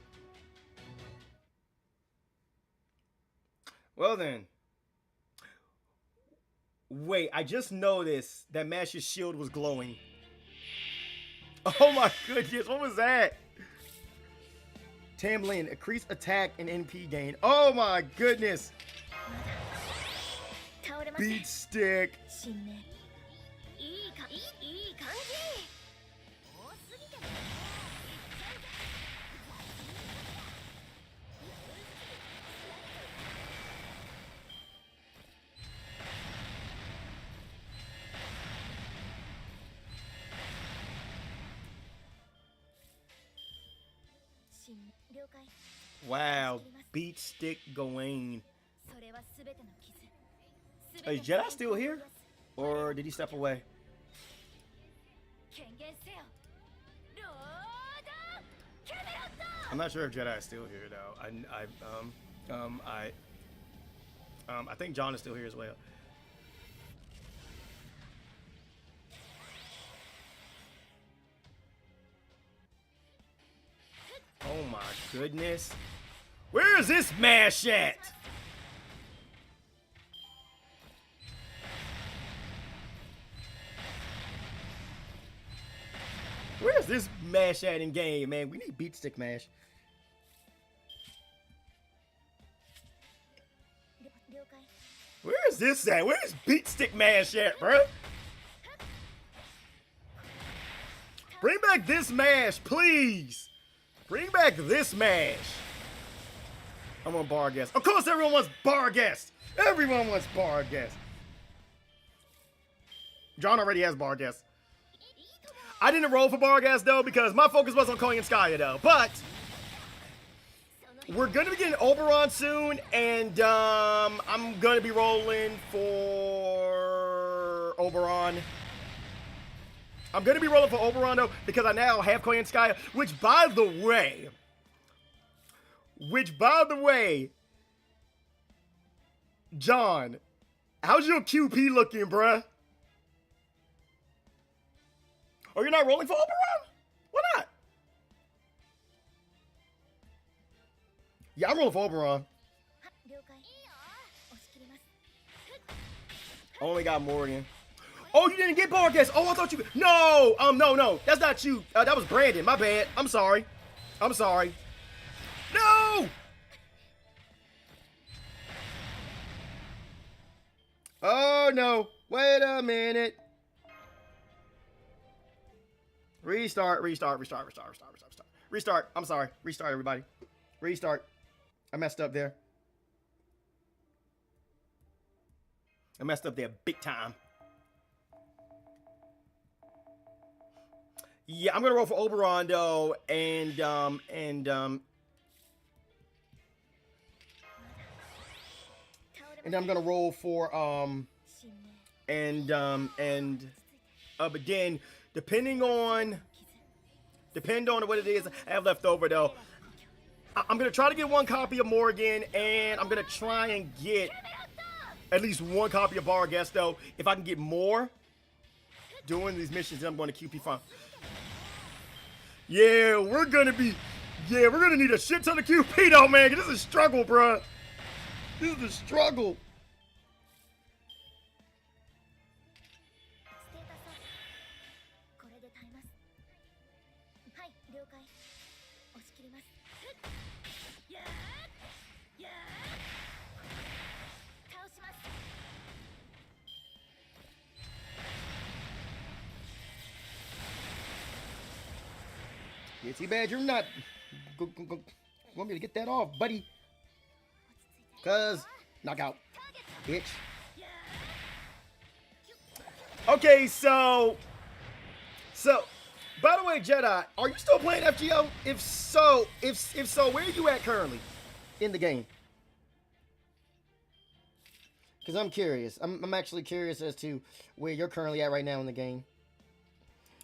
Well then. Wait, I just noticed that Mash's shield was glowing. Oh my goodness, what was that? Tamlin, increase attack and NP gain. Oh my goodness. Beat stick. Wow, beat stick Gawain. Is Jedi still here? Or did he step away? I'm not sure if Jedi is still here though. I think John is still here as well. Oh my goodness. Where is this mash at? Where's this mash at in game, man? We need beat stick mash. Where is this at? Where's beat stick mash at, bro? Bring back this mash, please. Bring back this mash. I want bar guest. Of course everyone wants bar guest. Everyone wants bar guest. John already has bar guest. I didn't roll for bar guest though because my focus was on Koyan Skya though. But we're gonna be getting Oberon soon, and I'm gonna be rolling for Oberon. I'm gonna be rolling for Oberon though because I now have Koyan Skya, which by the way, John, how's your QP looking, bruh? Oh, you're not rolling for Oberon? Why not? Yeah, I'm rolling for Oberon. I only got Morgan. Oh, you didn't get bar guest. Oh, I thought you. No, no, that's not you. That was Brandon. My bad. I'm sorry. No. Oh no. Wait a minute. Restart. I'm sorry. Restart, everybody. Restart. I messed up there. Big time. Yeah, I'm gonna roll for Oberon though, and I'm gonna roll for but then depending on what it is I have left over though, I'm gonna try to get one copy of Morgan, and I'm gonna try and get at least one copy of Bar Guest though. If I can get more doing these missions, then I'm going to QP Farm. Yeah, we're gonna need a shit ton of QP though, man. This is a struggle, bruh. This is a struggle. Yeah, too bad you're not want me to get that off, buddy. Cause knockout, bitch. Okay, so by the way, Jedi, are you still playing FGO? If so, where are you at currently in the game? Because I'm curious. I'm actually curious as to where you're currently at right now in the game.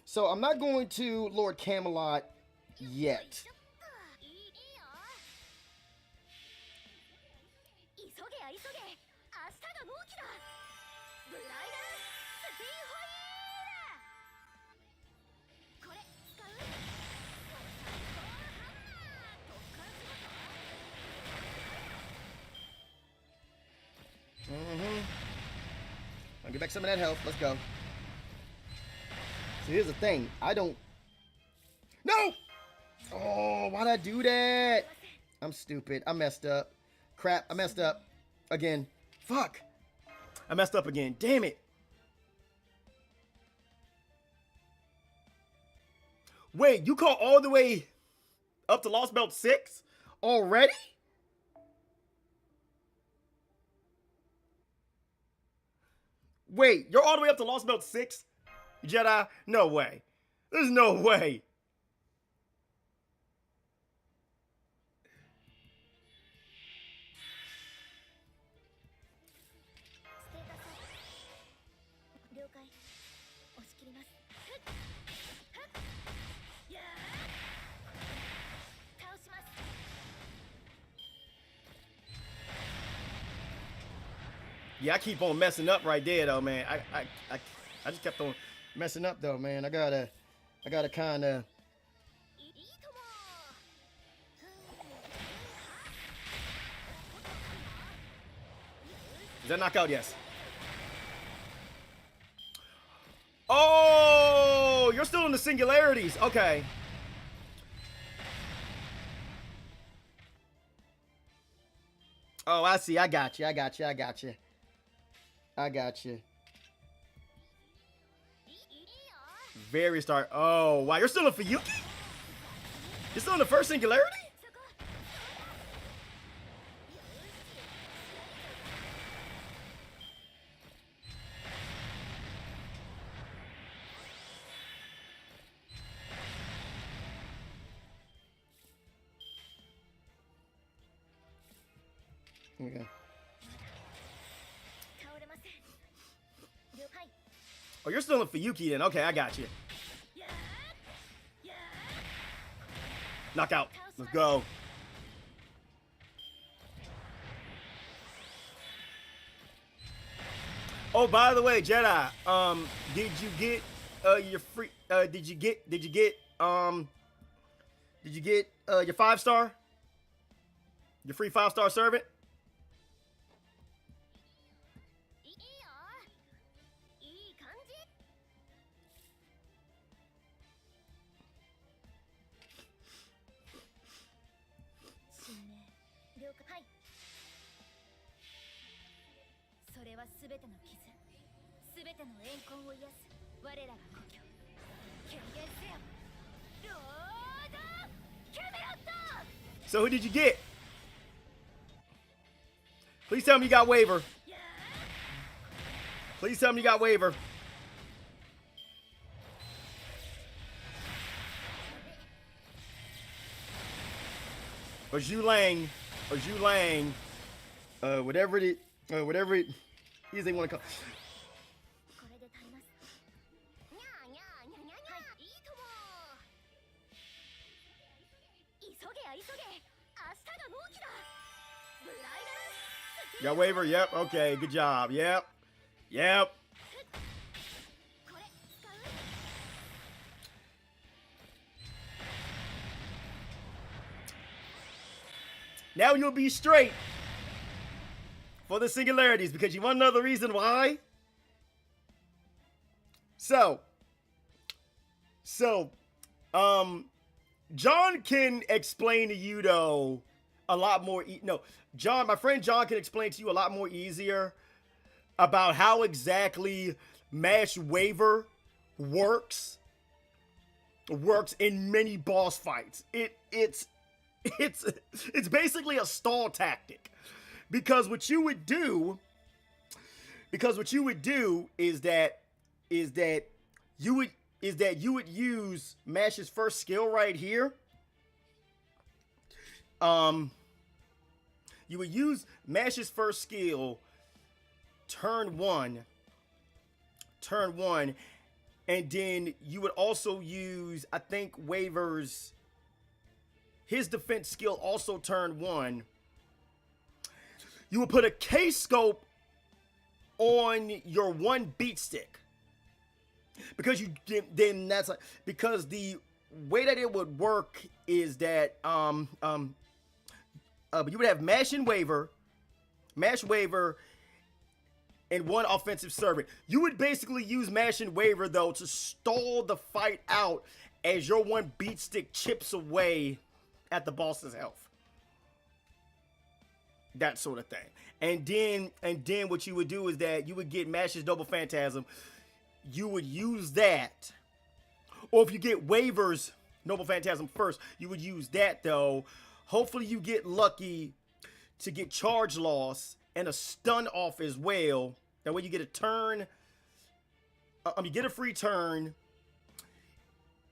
So I'm not going to Lord Camelot yet. I'll get back some of that health. Let's go. So here's the thing. I don't... No! Oh, why'd I do that? I'm stupid. I messed up. Crap, I messed up. Again. Fuck. I messed up again. Damn it. Wait, you caught all the way up to Lostbelt 6? Already? Wait, you're all the way up to Lostbelt 6? Jedi? No way. There's no way. Yeah, I keep on messing up right there, though, man. I just kept on messing up, though, man. I gotta kind of... Is that knockout? Yes. Oh, you're still in the singularities. Okay. Oh, I see. I got you. Very start. Oh, wow. You're still in Fuyuki? You're still in the first singularity? Okay. Oh, you're still in Fuyuki then. Okay, I got you. Knockout. Let's go. Oh, by the way, Jedi, did you get your free did you get your 5-star? Your free 5-star servant? So who did you get? Please tell me you got waiver. Please tell me you got waiver. Or Zhu Lang, whatever it is they want to call. Got waiver? Yep. Okay. Good job. Yep. Yep. Now you'll be straight for the singularities, because you want another reason why? So, John can explain to you though a lot more. My friend John can explain to you a lot more easier about how exactly Mash Waiver works in many boss fights. It's basically a stall tactic, because what you would do is that you would use Mash's first skill right here. You would use Mash's first skill turn one, and then you would also use, I think, Waver's his defense skill also turn 1. You would put a K-scope on your one beat stick, because because the way that it would work is that you would have Mash Waiver, and one offensive servant. You would basically use Mash and Waiver though to stall the fight out as your one beat stick chips away at the boss's health. That sort of thing. And then what you would do is that you would get Mash's Double Phantasm. You would use that. Or if you get Waver's Noble Phantasm first, you would use that though. Hopefully you get lucky to get charge loss and a stun off as well. That way you get a turn. You get a free turn.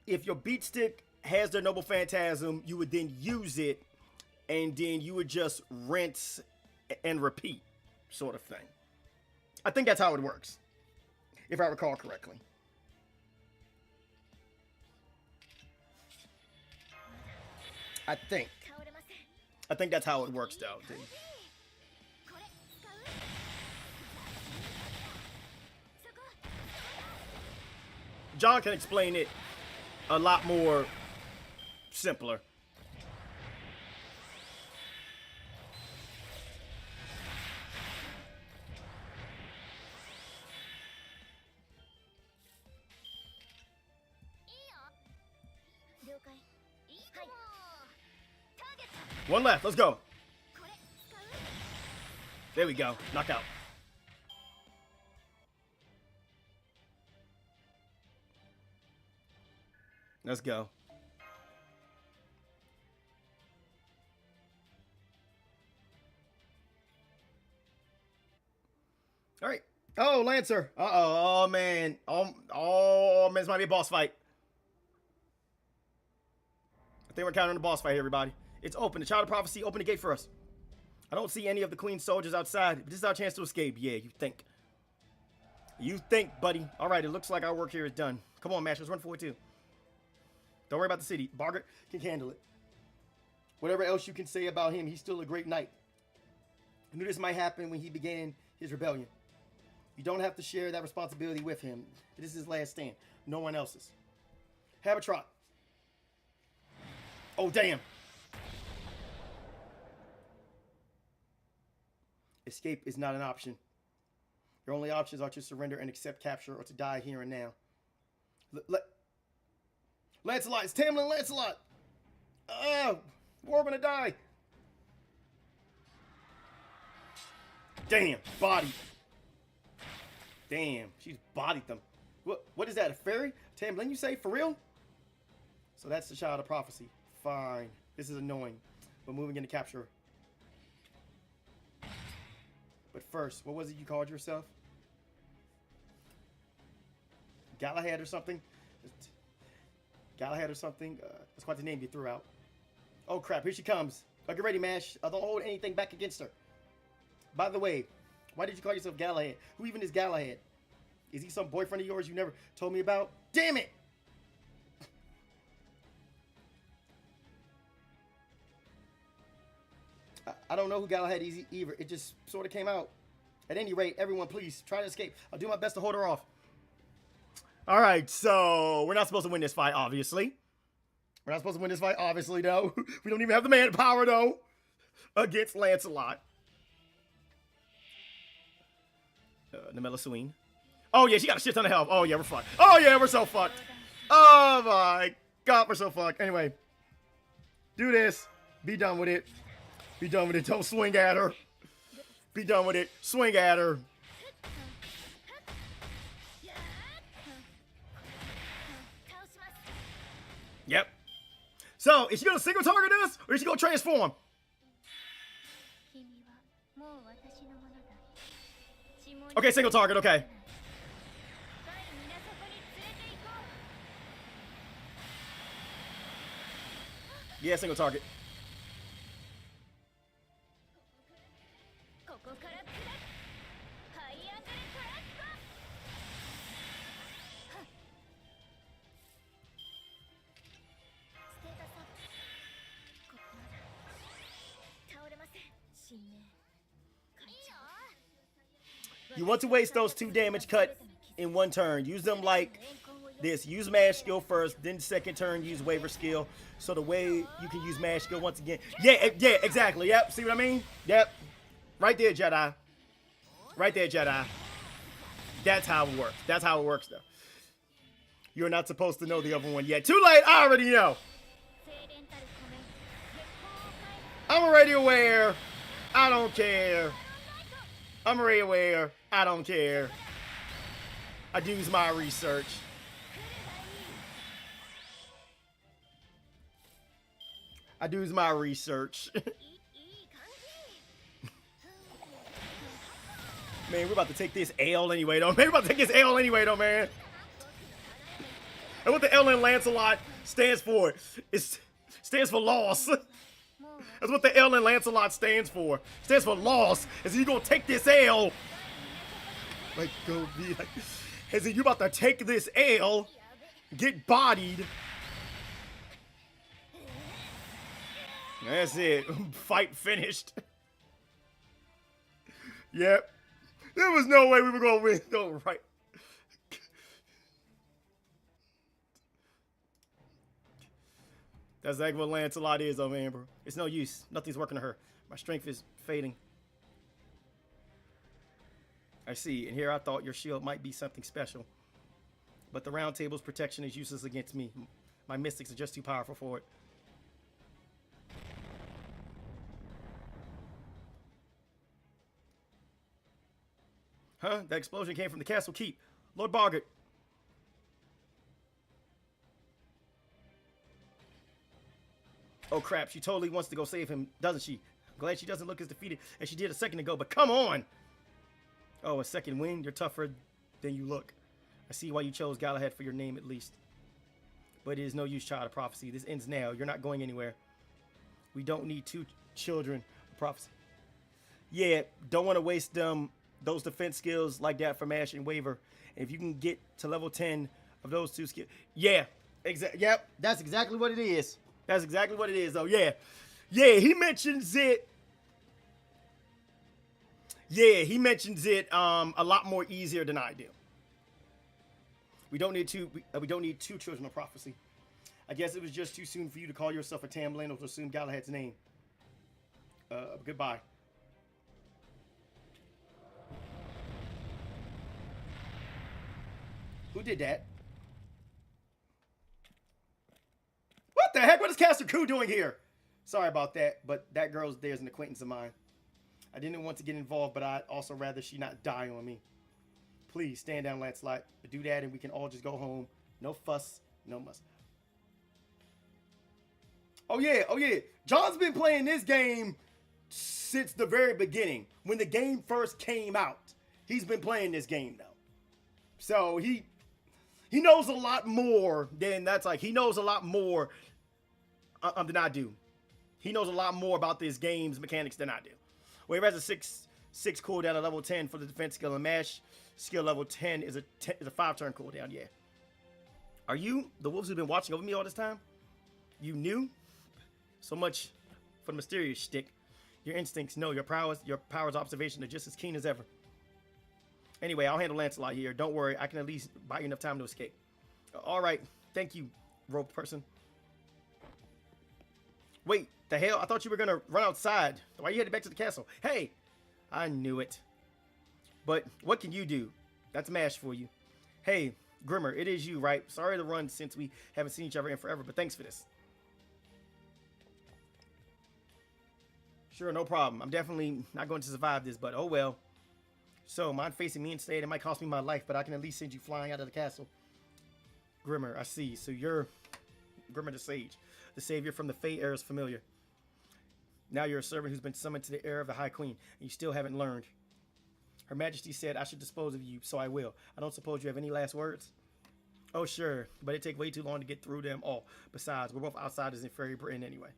If your beat stick has their Noble Phantasm, you would then use it, and then you would just rinse and repeat, sort of thing. I think that's how it works, if I recall correctly. I think that's how it works, though. John can explain it a lot more simpler. One left. Let's go. There we go. Knockout. Let's go. All right. Oh, Lancer. Uh-oh. Oh, man. Oh, man. This might be a boss fight. I think we're counting the boss fight here, everybody. It's open. The Child of Prophecy, open the gate for us. I don't see any of the Queen's soldiers outside. But this is our chance to escape. Yeah, you think. You think, buddy. All right, it looks like our work here is done. Come on, Mash. Let's run forward, too. Don't worry about the city. Bargert can handle it. Whatever else you can say about him, he's still a great knight. I knew this might happen when he began his rebellion. You don't have to share that responsibility with him. This is his last stand. No one else's. Have a trot. Oh, damn. Escape is not an option. Your only options are to surrender and accept capture or to die here and now. Lancelot, it's Tamlin Lancelot! We're gonna die! Damn, body. Damn, she's bodied them. What is that, a fairy? Tamlin, you say, for real? So that's the Child of Prophecy. Fine. This is annoying. We're moving into capture. But first, what was it you called yourself? Galahad or something? Galahad or something? That's quite the name you threw out. Oh crap, here she comes. Get ready, Mash. Don't hold anything back against her. By the way, why did you call yourself Galahad? Who even is Galahad? Is he some boyfriend of yours you never told me about? Damn it! I don't know who Galahad is either. It just sort of came out. At any rate, everyone, please try to escape. I'll do my best to hold her off. All right, so we're not supposed to win this fight, obviously. We're not supposed to win this fight, obviously, though. We don't even have the manpower, though, against Lancelot. Namella Sween. Oh, yeah, she got a shit ton of health. Oh, yeah, we're fucked. Oh, yeah, we're so fucked. Oh, my God, we're so fucked. Anyway, do this. Be done with it. Be done with it. Don't swing at her. Be done with it. Swing at her. Yep. So, is she going to single target us, or is she going to transform? Okay, single target, okay. Yeah, single target. You want to waste those 2 damage cut in one turn. Use them like this. Use mash skill first, then second turn use waiver skill. So the way you can use mash skill once again. Yeah, exactly. Yep. See what I mean? Yep. Right there, Jedi. Right there, Jedi. That's how it works. That's how it works, though. You're not supposed to know the other one yet. Too late. I already know. I'm already aware. I don't care. I'm already aware. I don't care. I do my research. I do my research. Man, we're about to take this L anyway, though. Man, we're about to take this L anyway, though, man. And what the L in Lancelot stands for, it stands for loss. That's what the L in Lancelot stands for. It stands for loss. And so you're going to take this L. Like, go be like, as if you're about to take this L, get bodied. That's it. Fight finished. Yep. There was no way we were going to win. No, right. That's exactly what Lancelot is, oh man, bro. It's no use. Nothing's working to her. My strength is fading. I see. And here I thought your shield might be something special. But the round table's protection is useless against me. My mystics are just too powerful for it. Huh? That explosion came from the castle keep. Lord Bargert. Oh crap, she totally wants to go save him, doesn't she? I'm glad she doesn't look as defeated as she did a second ago, but come on! Oh, a second wind? You're tougher than you look. I see why you chose Galahad for your name at least. But it is no use, child of prophecy. This ends now. You're not going anywhere. We don't need two children of prophecy. Yeah, don't want to waste those defense skills like that for Mash and Waver. And if you can get to level 10 of those two skills. Yeah, yep, that's exactly what it is. That's exactly what it is, though. Yeah. Yeah, he mentions it. Yeah, he mentions it a lot more easier than I do. We don't need two children of prophecy. I guess it was just too soon for you to call yourself a Tamlin or to assume Galahad's name. Goodbye. Who did that? What the heck? What is Caster Coup doing here? Sorry about that, but that girl's there's an acquaintance of mine. I didn't want to get involved, but I'd also rather she not die on me. Please, stand down, Lancelot. Do that and we can all just go home. No fuss, no muss. Oh yeah. John's been playing this game since the very beginning. When the game first came out, he's been playing this game though. So he knows a lot more than he knows a lot more than I do. He knows a lot more about this game's mechanics than I do. Where he has a 6 cooldown at level 10 for the defense skill, and Mash skill level 10 is a 5-turn cooldown. Yeah. Are you the wolves who've been watching over me all this time? You knew? So much for the mysterious shtick. Your instincts know your powers observation are just as keen as ever. Anyway, I'll handle Lancelot here. Don't worry, I can at least buy you enough time to escape. All right, thank you, rope person. Wait, the hell? I thought you were gonna run outside. Why are you headed back to the castle? Hey, I knew it. But what can you do? That's Mash for you. Hey, Grimmer, it is you, right? Sorry to run since we haven't seen each other in forever, but thanks for this. Sure, no problem. I'm definitely not going to survive this, but oh well. So, mind facing me instead? It might cost me my life, but I can at least send you flying out of the castle. Grimmer, I see. So you're Grimmer the Sage. The savior from the Fey era is familiar. Now you're a servant who's been summoned to the heir of the High Queen, and you still haven't learned. Her Majesty said I should dispose of you, so I will. I don't suppose you have any last words? Oh, sure, but it'd take way too long to get through them all. Besides, we're both outsiders in Fairy Britain anyway.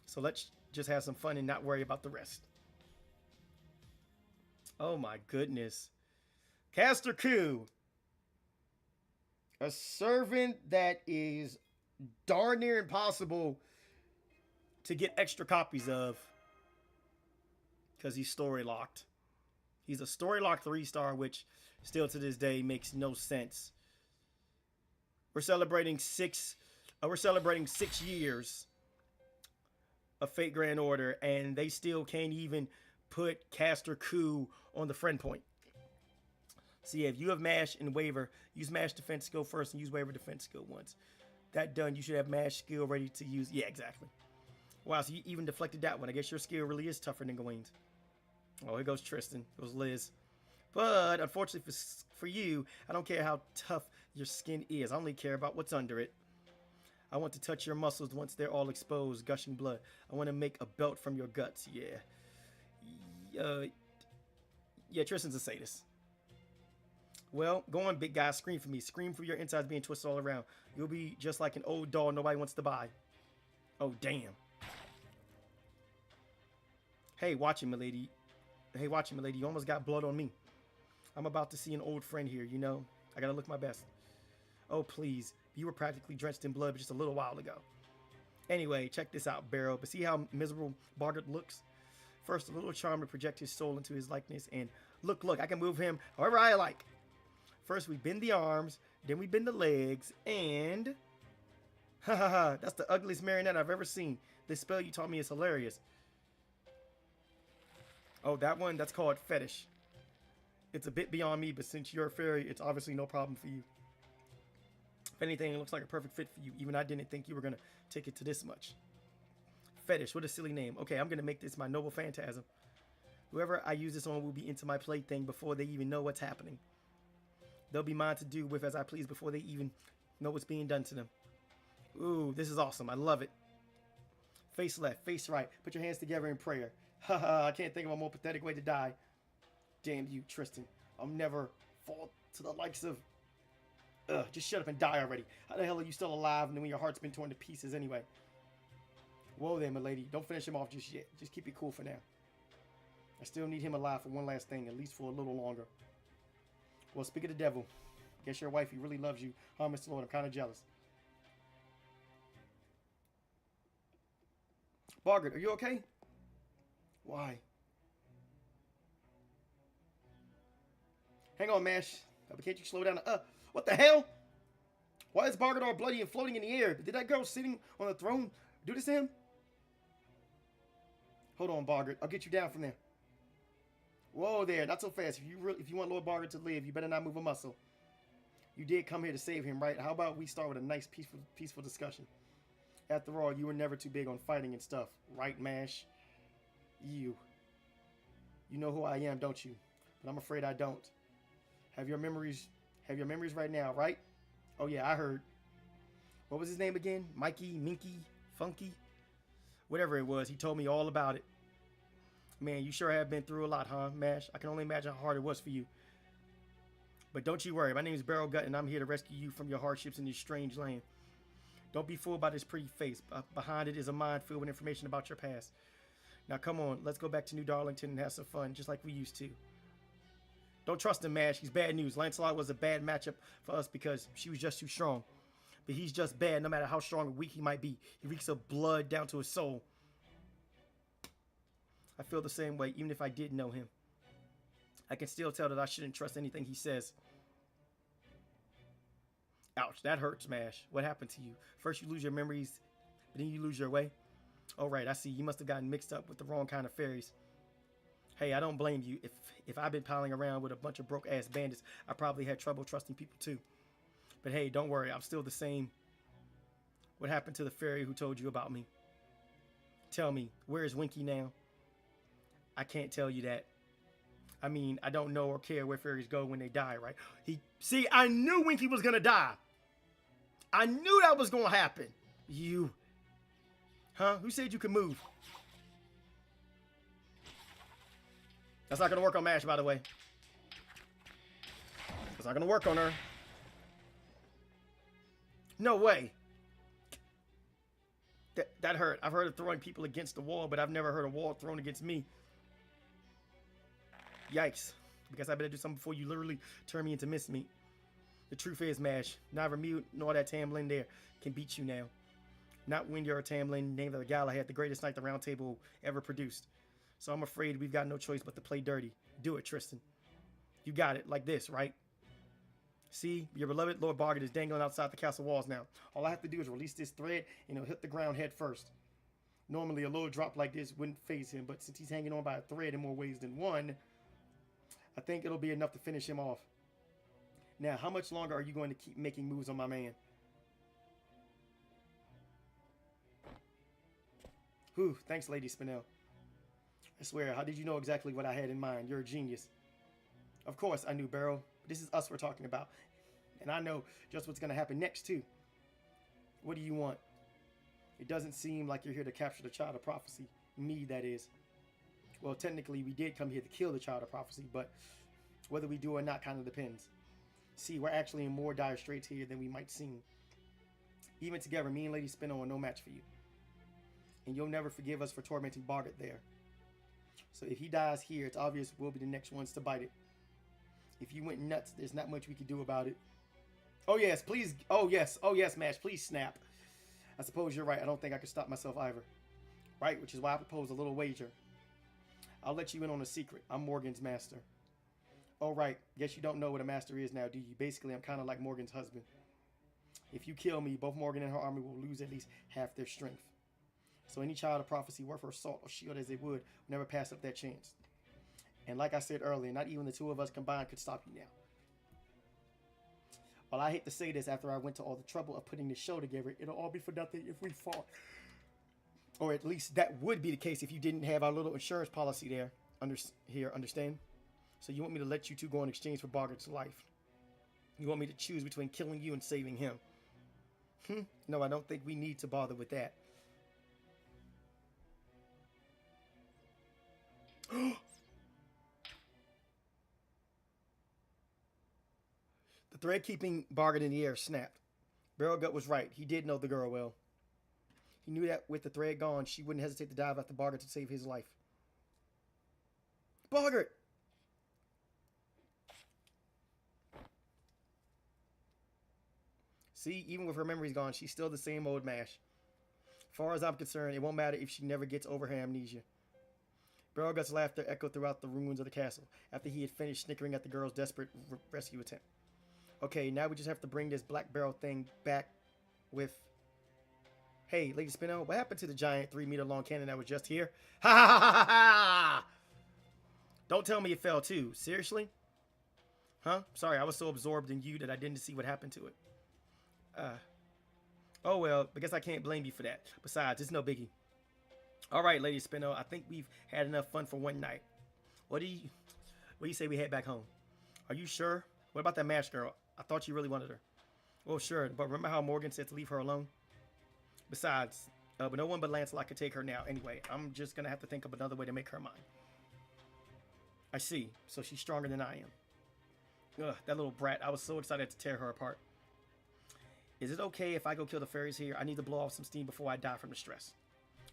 So let's just have some fun and not worry about the rest. Oh my goodness. Caster Coup. A servant that is darn near impossible to get extra copies of because he's story locked. He's a story locked 3-star, which still to this day makes no sense. We're celebrating 6 years of Fate Grand Order, and they still can't even put Caster Coup on the friend point. So yeah, if you have Mash and Waver, use Mash defense skill first and use Waver defense skill once. That done, you should have Mash skill ready to use. Yeah, exactly. Wow, so you even deflected that one. I guess your skill really is tougher than Gawain's. Oh, here goes Tristan. It was Liz. But unfortunately for you, I don't care how tough your skin is. I only care about what's under it. I want to touch your muscles once they're all exposed, gushing blood. I want to make a belt from your guts. Yeah. Yeah, Tristan's a sadist. Well, go on, big guy. Scream for me. Scream for your insides being twisted all around. You'll be just like an old doll nobody wants to buy. Oh, damn. Hey, watch it, milady. Hey, watch it, milady. You almost got blood on me. I'm about to see an old friend here, you know. I gotta look my best. Oh, please. You were practically drenched in blood just a little while ago. Anyway, check this out, Barrow. But see how miserable Bogart looks? First, a little charm to project his soul into his likeness. And look, I can move him however I like. First, we bend the arms. Then we bend the legs. And... ha ha ha. That's the ugliest marionette I've ever seen. This spell you taught me is hilarious. Oh, that one? That's called fetish. It's a bit beyond me, but since you're a fairy, it's obviously no problem for you. If anything, it looks like a perfect fit for you. Even I didn't think you were going to take it to this much. Fetish, what a silly name. Okay, I'm going to make this my noble phantasm. Whoever I use this on will be into my plaything before they even know what's happening. They'll be mine to do with as I please before they even know what's being done to them. Ooh, this is awesome. I love it. Face left, face right. Put your hands together in prayer. Haha, I can't think of a more pathetic way to die. Damn you, Tristan. I'll never fall to the likes of... just shut up and die already. How the hell are you still alive when your heart's been torn to pieces anyway? Whoa there, milady. Don't finish him off just yet. Just keep it cool for now. I still need him alive for one last thing, at least for a little longer. Well, speak of the devil. Guess your wifey really loves you. Huh, Mr. Lord? I'm kind of jealous. Margaret, are you okay? Why? Hang on, Mash. Can't you slow down? What the hell? Why is Margaret all bloody and floating in the air? Did that girl sitting on the throne do this to him? Hold on, Margaret. I'll get you down from there. Whoa there, not so fast. If you want Lord Margaret to live, you better not move a muscle. You did come here to save him, right? How about we start with a nice, peaceful discussion? After all, you were never too big on fighting and stuff, right, Mash? You know who I am, don't you? But I'm afraid I don't. Have your memories right now, right? Oh yeah, I heard. What was his name again? Mikey, Minky, Funky? Whatever it was, he told me all about it. Man, you sure have been through a lot, huh, Mash? I can only imagine how hard it was for you. But don't you worry, my name is Barrel Gut, and I'm here to rescue you from your hardships in this strange land. Don't be fooled by this pretty face. Behind it is a mind filled with information about your past. Now come on, let's go back to New Darlington and have some fun, just like we used to. Don't trust him, Mash. He's bad news. Lancelot was a bad matchup for us because she was just too strong. But he's just bad no matter how strong or weak he might be. He reeks of blood down to his soul. I feel the same way, even if I did know him. I can still tell that I shouldn't trust anything he says. Ouch, that hurts, Mash. What happened to you? First you lose your memories, but then you lose your way? Oh, right, I see. You must have gotten mixed up with the wrong kind of fairies. Hey, I don't blame you. If I've been piling around with a bunch of broke-ass bandits, I probably had trouble trusting people too. But hey, don't worry, I'm still the same. What happened to the fairy who told you about me? Tell me, where is Winky now? I can't tell you that. I mean, I don't know or care where fairies go when they die, right? See, I knew Winky was gonna die. I knew that was gonna happen. You. Huh? Who said you could move? That's not gonna work on Mash, by the way. It's not gonna work on her. No way. That hurt. I've heard of throwing people against the wall, but I've never heard a wall thrown against me. Yikes. Because I better do something before you literally turn me into mincemeat. The truth is, Mash, neither me nor that Tamlin there can beat you now. Not when you're a Tamlin named the Galahad, the greatest knight the Round Table ever produced. So I'm afraid we've got no choice but to play dirty. Do it, Tristan. You got it, like this, right? See, your beloved Lord Margaret is dangling outside the castle walls now. All I have to do is release this thread and it'll hit the ground head first. Normally a little drop like this wouldn't faze him, but since he's hanging on by a thread in more ways than one, I think it'll be enough to finish him off. Now, how much longer are you going to keep making moves on my man? Whew, thanks, Lady Spinell. I swear, how did you know exactly what I had in mind? You're a genius. Of course, I knew, Barrow. This is us we're talking about. And I know just what's going to happen next, too. What do you want? It doesn't seem like you're here to capture the Child of Prophecy. Me, that is. Well, technically, we did come here to kill the Child of Prophecy, but whether we do or not kind of depends. See, we're actually in more dire straits here than we might seem. Even together, me and Lady Spinell are no match for you. And you'll never forgive us for tormenting Margaret there. So if he dies here, it's obvious we'll be the next ones to bite it. If you went nuts, there's not much we could do about it. Oh yes, please. Oh yes, Mash, please snap. I suppose you're right. I don't think I could stop myself either. Right, which is why I propose a little wager. I'll let you in on a secret. I'm Morgan's master. Oh right, guess you don't know what a master is now, do you? Basically, I'm kind of like Morgan's husband. If you kill me, both Morgan and her army will lose at least half their strength. So any Child of Prophecy worth her salt or shield as they would never pass up that chance. And like I said earlier, not even the two of us combined could stop you now. Well, I hate to say this after I went to all the trouble of putting this show together. It'll all be for nothing if we fought. Or at least that would be the case if you didn't have our little insurance policy there. Understand? So you want me to let you two go in exchange for Margaret's life. You want me to choose between killing you and saving him. No, I don't think we need to bother with that. The thread keeping Bargain in the air snapped. Barrelgut was right. He did know the girl well. He knew that with the thread gone, she wouldn't hesitate to dive after Bargert to save his life. Bargert! See, even with her memories gone, she's still the same old Mash. As far as I'm concerned, it won't matter if she never gets over her amnesia. Barrelgut's laughter echoed throughout the ruins of the castle after he had finished snickering at the girl's desperate rescue attempt. Okay, now we just have to bring this black barrel thing back with... Hey, Lady Spino, what happened to the giant 3-meter-long cannon that was just here? Ha ha ha ha ha! Don't tell me it fell too. Seriously? Huh? Sorry, I was so absorbed in you that I didn't see what happened to it. Oh well, I guess I can't blame you for that. Besides, it's no biggie. Alright, Lady Spino, I think we've had enough fun for one night. What do you say we head back home? Are you sure? What about that Mash girl? I thought you really wanted her. Well, sure, but remember how Morgan said to leave her alone? Besides, but no one but Lancelot could take her now. Anyway, I'm just gonna have to think of another way to make her mine. I see. So she's stronger than I am. Ugh, that little brat. I was so excited to tear her apart. Is it okay if I go kill the fairies here? I need to blow off some steam before I die from the stress.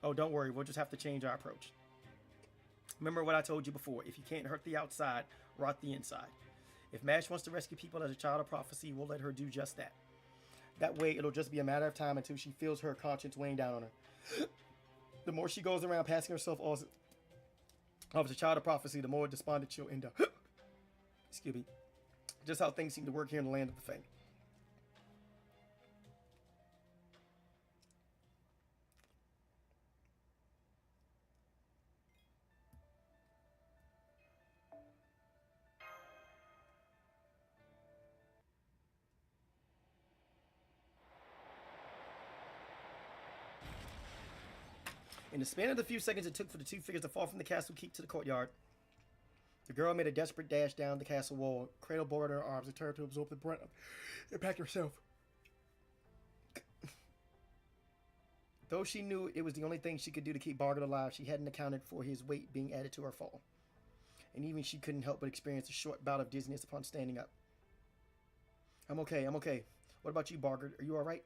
Oh, don't worry. We'll just have to change our approach. Remember what I told you before. If you can't hurt the outside, rot the inside. If Mash wants to rescue people as a child of prophecy, we'll let her do just that. That way, it'll just be a matter of time until she feels her conscience weighing down on her. The more she goes around passing herself off as a child of prophecy, the more despondent she'll end up. Excuse me. Just how things seem to work here in the land of the Fae. In the span of the few seconds it took for the two figures to fall from the castle keep to the courtyard, the girl made a desperate dash down the castle wall, cradle bore in her arms, and turned to absorb the brunt of impact herself. Though she knew it was the only thing she could do to keep Bargett alive, she hadn't accounted for his weight being added to her fall. And even she couldn't help but experience a short bout of dizziness upon standing up. I'm okay. What about you, Bargett? Are you alright?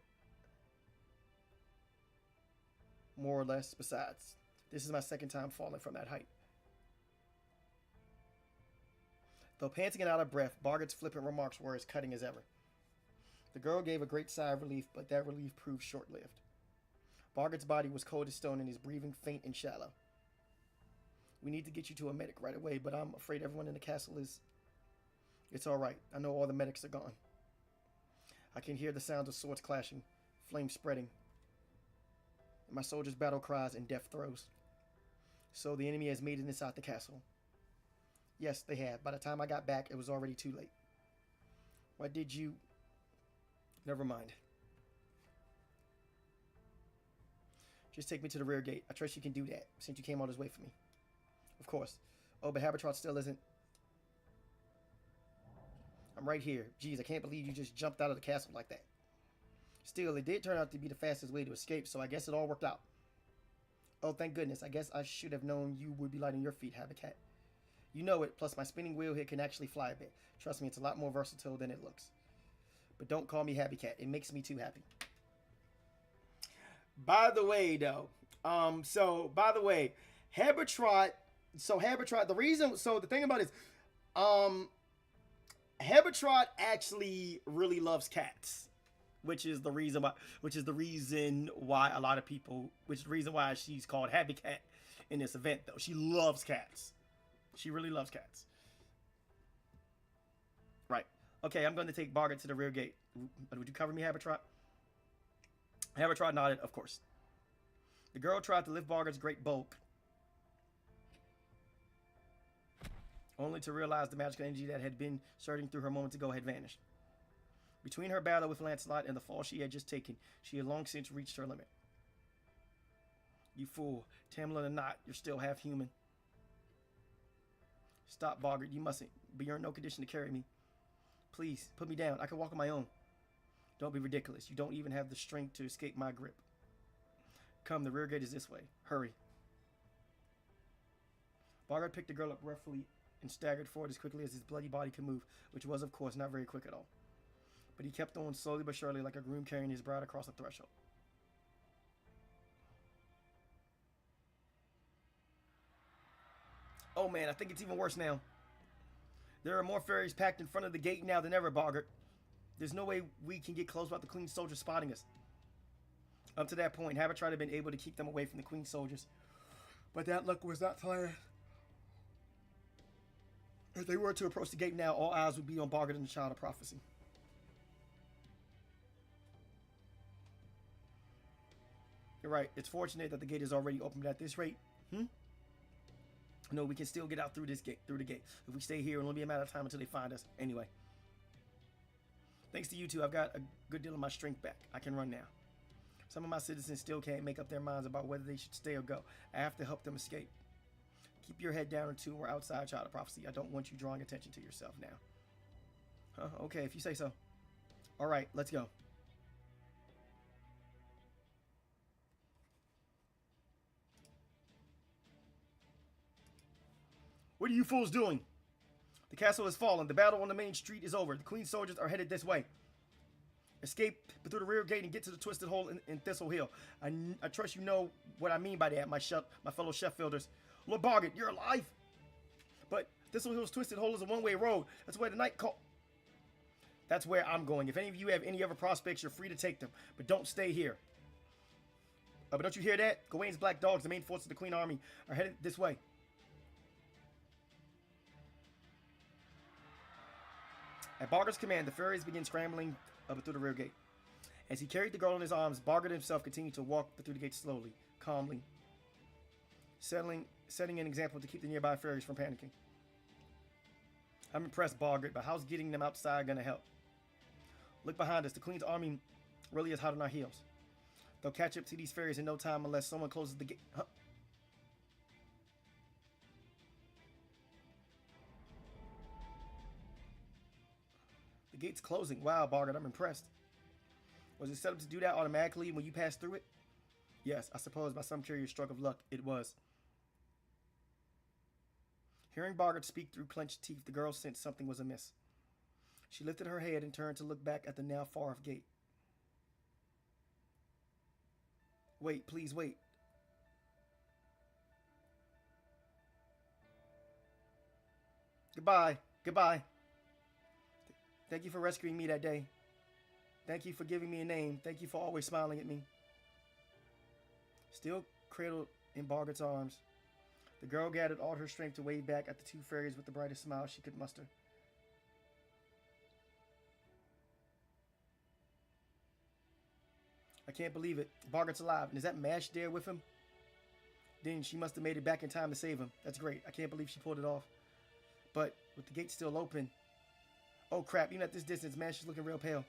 More or less. Besides, this is my second time falling from that height. Though panting and out of breath, Bargett's flippant remarks were as cutting as ever. The girl gave a great sigh of relief, but that relief proved short-lived. Bargett's body was cold as stone and his breathing faint and shallow. We need to get you to a medic right away, but I'm afraid everyone in the castle is... It's alright. I know all the medics are gone. I can hear the sounds of swords clashing, flames spreading, and my soldiers' battle cries and death throes. So the enemy has made it inside the castle. Yes, they have. By the time I got back, it was already too late. Why did you... Never mind. Just take me to the rear gate. I trust you can do that, since you came all this way for me. Of course. Oh, but Habertrot still isn't... I'm right here. Jeez, I can't believe you just jumped out of the castle like that. Still, it did turn out to be the fastest way to escape, so I guess it all worked out. Oh, thank goodness. I guess I should have known you would be light on your feet, Habitat. You know it, plus my spinning wheel here can actually fly a bit. Trust me, it's a lot more versatile than it looks. But don't call me Habitat. It makes me too happy. By the way, though, Habertrot, the thing about it is, Habertrot actually really loves cats, which is the reason why she's called Habitat in this event, though. She loves cats. She really loves cats. Right. Okay, I'm going to take Bargett to the rear gate. Would you cover me, Habertrot? Habertrot nodded, of course. The girl tried to lift Bargett's great bulk, only to realize the magical energy that had been surging through her moments ago had vanished. Between her battle with Lancelot and the fall she had just taken, she had long since reached her limit. You fool. Tamlin or not, you're still half human. Stop, Bargett. You mustn't. But you're in no condition to carry me. Please, put me down. I can walk on my own. Don't be ridiculous. You don't even have the strength to escape my grip. Come, the rear gate is this way. Hurry. Bargard picked the girl up roughly and staggered forward as quickly as his bloody body could move, which was, of course, not very quick at all. But he kept on slowly but surely like a groom carrying his bride across the threshold. Oh man, I think it's even worse now. There are more fairies packed in front of the gate now than ever, Bargard. There's no way we can get close without the Queen's soldiers spotting us. Up to that point, Havertide had been able to keep them away from the Queen's soldiers. But that luck was not to last. If they were to approach the gate now, all eyes would be on Bargard and the Child of Prophecy. You're right. It's fortunate that the gate is already opened at this rate. No, we can still get out through the gate. If we stay here, it'll only be a matter of time until they find us. Anyway. Thanks to you two, I've got a good deal of my strength back. I can run now. Some of my citizens still can't make up their minds about whether they should stay or go. I have to help them escape. Keep your head down until we're outside, Child of Prophecy. I don't want you drawing attention to yourself now. Huh? Okay, if you say so. Alright, let's go. What are you fools doing? The castle has fallen. The battle on the main street is over. The Queen's soldiers are headed this way. Escape through the rear gate and get to the twisted hole in Thistle Hill. I trust you know what I mean by that, my fellow Sheffielders. Lord Bargard, you're alive? But Thistle Hill's twisted hole is a one-way road. That's where the night call... That's where I'm going. If any of you have any other prospects, you're free to take them. But don't stay here. But don't you hear that? Gawain's Black Dogs, the main force of the Queen Army, are headed this way. At Bargard's command, the fairies began scrambling up through the rear gate. As he carried the girl in his arms, Bargard himself continued to walk through the gate slowly, calmly, setting an example to keep the nearby fairies from panicking. I'm impressed, Bargard, but how's getting them outside gonna help? Look behind us. The Queen's army really is hot on our heels. They'll catch up to these fairies in no time unless someone closes the gate. Huh? The gate's closing. Wow, Bargard, I'm impressed. Was it set up to do that automatically when you passed through it? Yes, I suppose by some curious stroke of luck, it was. Hearing Bargard speak through clenched teeth, the girl sensed something was amiss. She lifted her head and turned to look back at the now far-off gate. Wait, please wait. Goodbye. Goodbye. Thank you for rescuing me that day. Thank you for giving me a name. Thank you for always smiling at me. Still cradled in Bargard's arms, the girl gathered all her strength to wave back at the two fairies with the brightest smile she could muster. I can't believe it. Bargard's alive. And is that Mash there with him? Then she must have made it back in time to save him. That's great. I can't believe she pulled it off. But with the gate still open... Oh crap, even at this distance, Mash is looking real pale.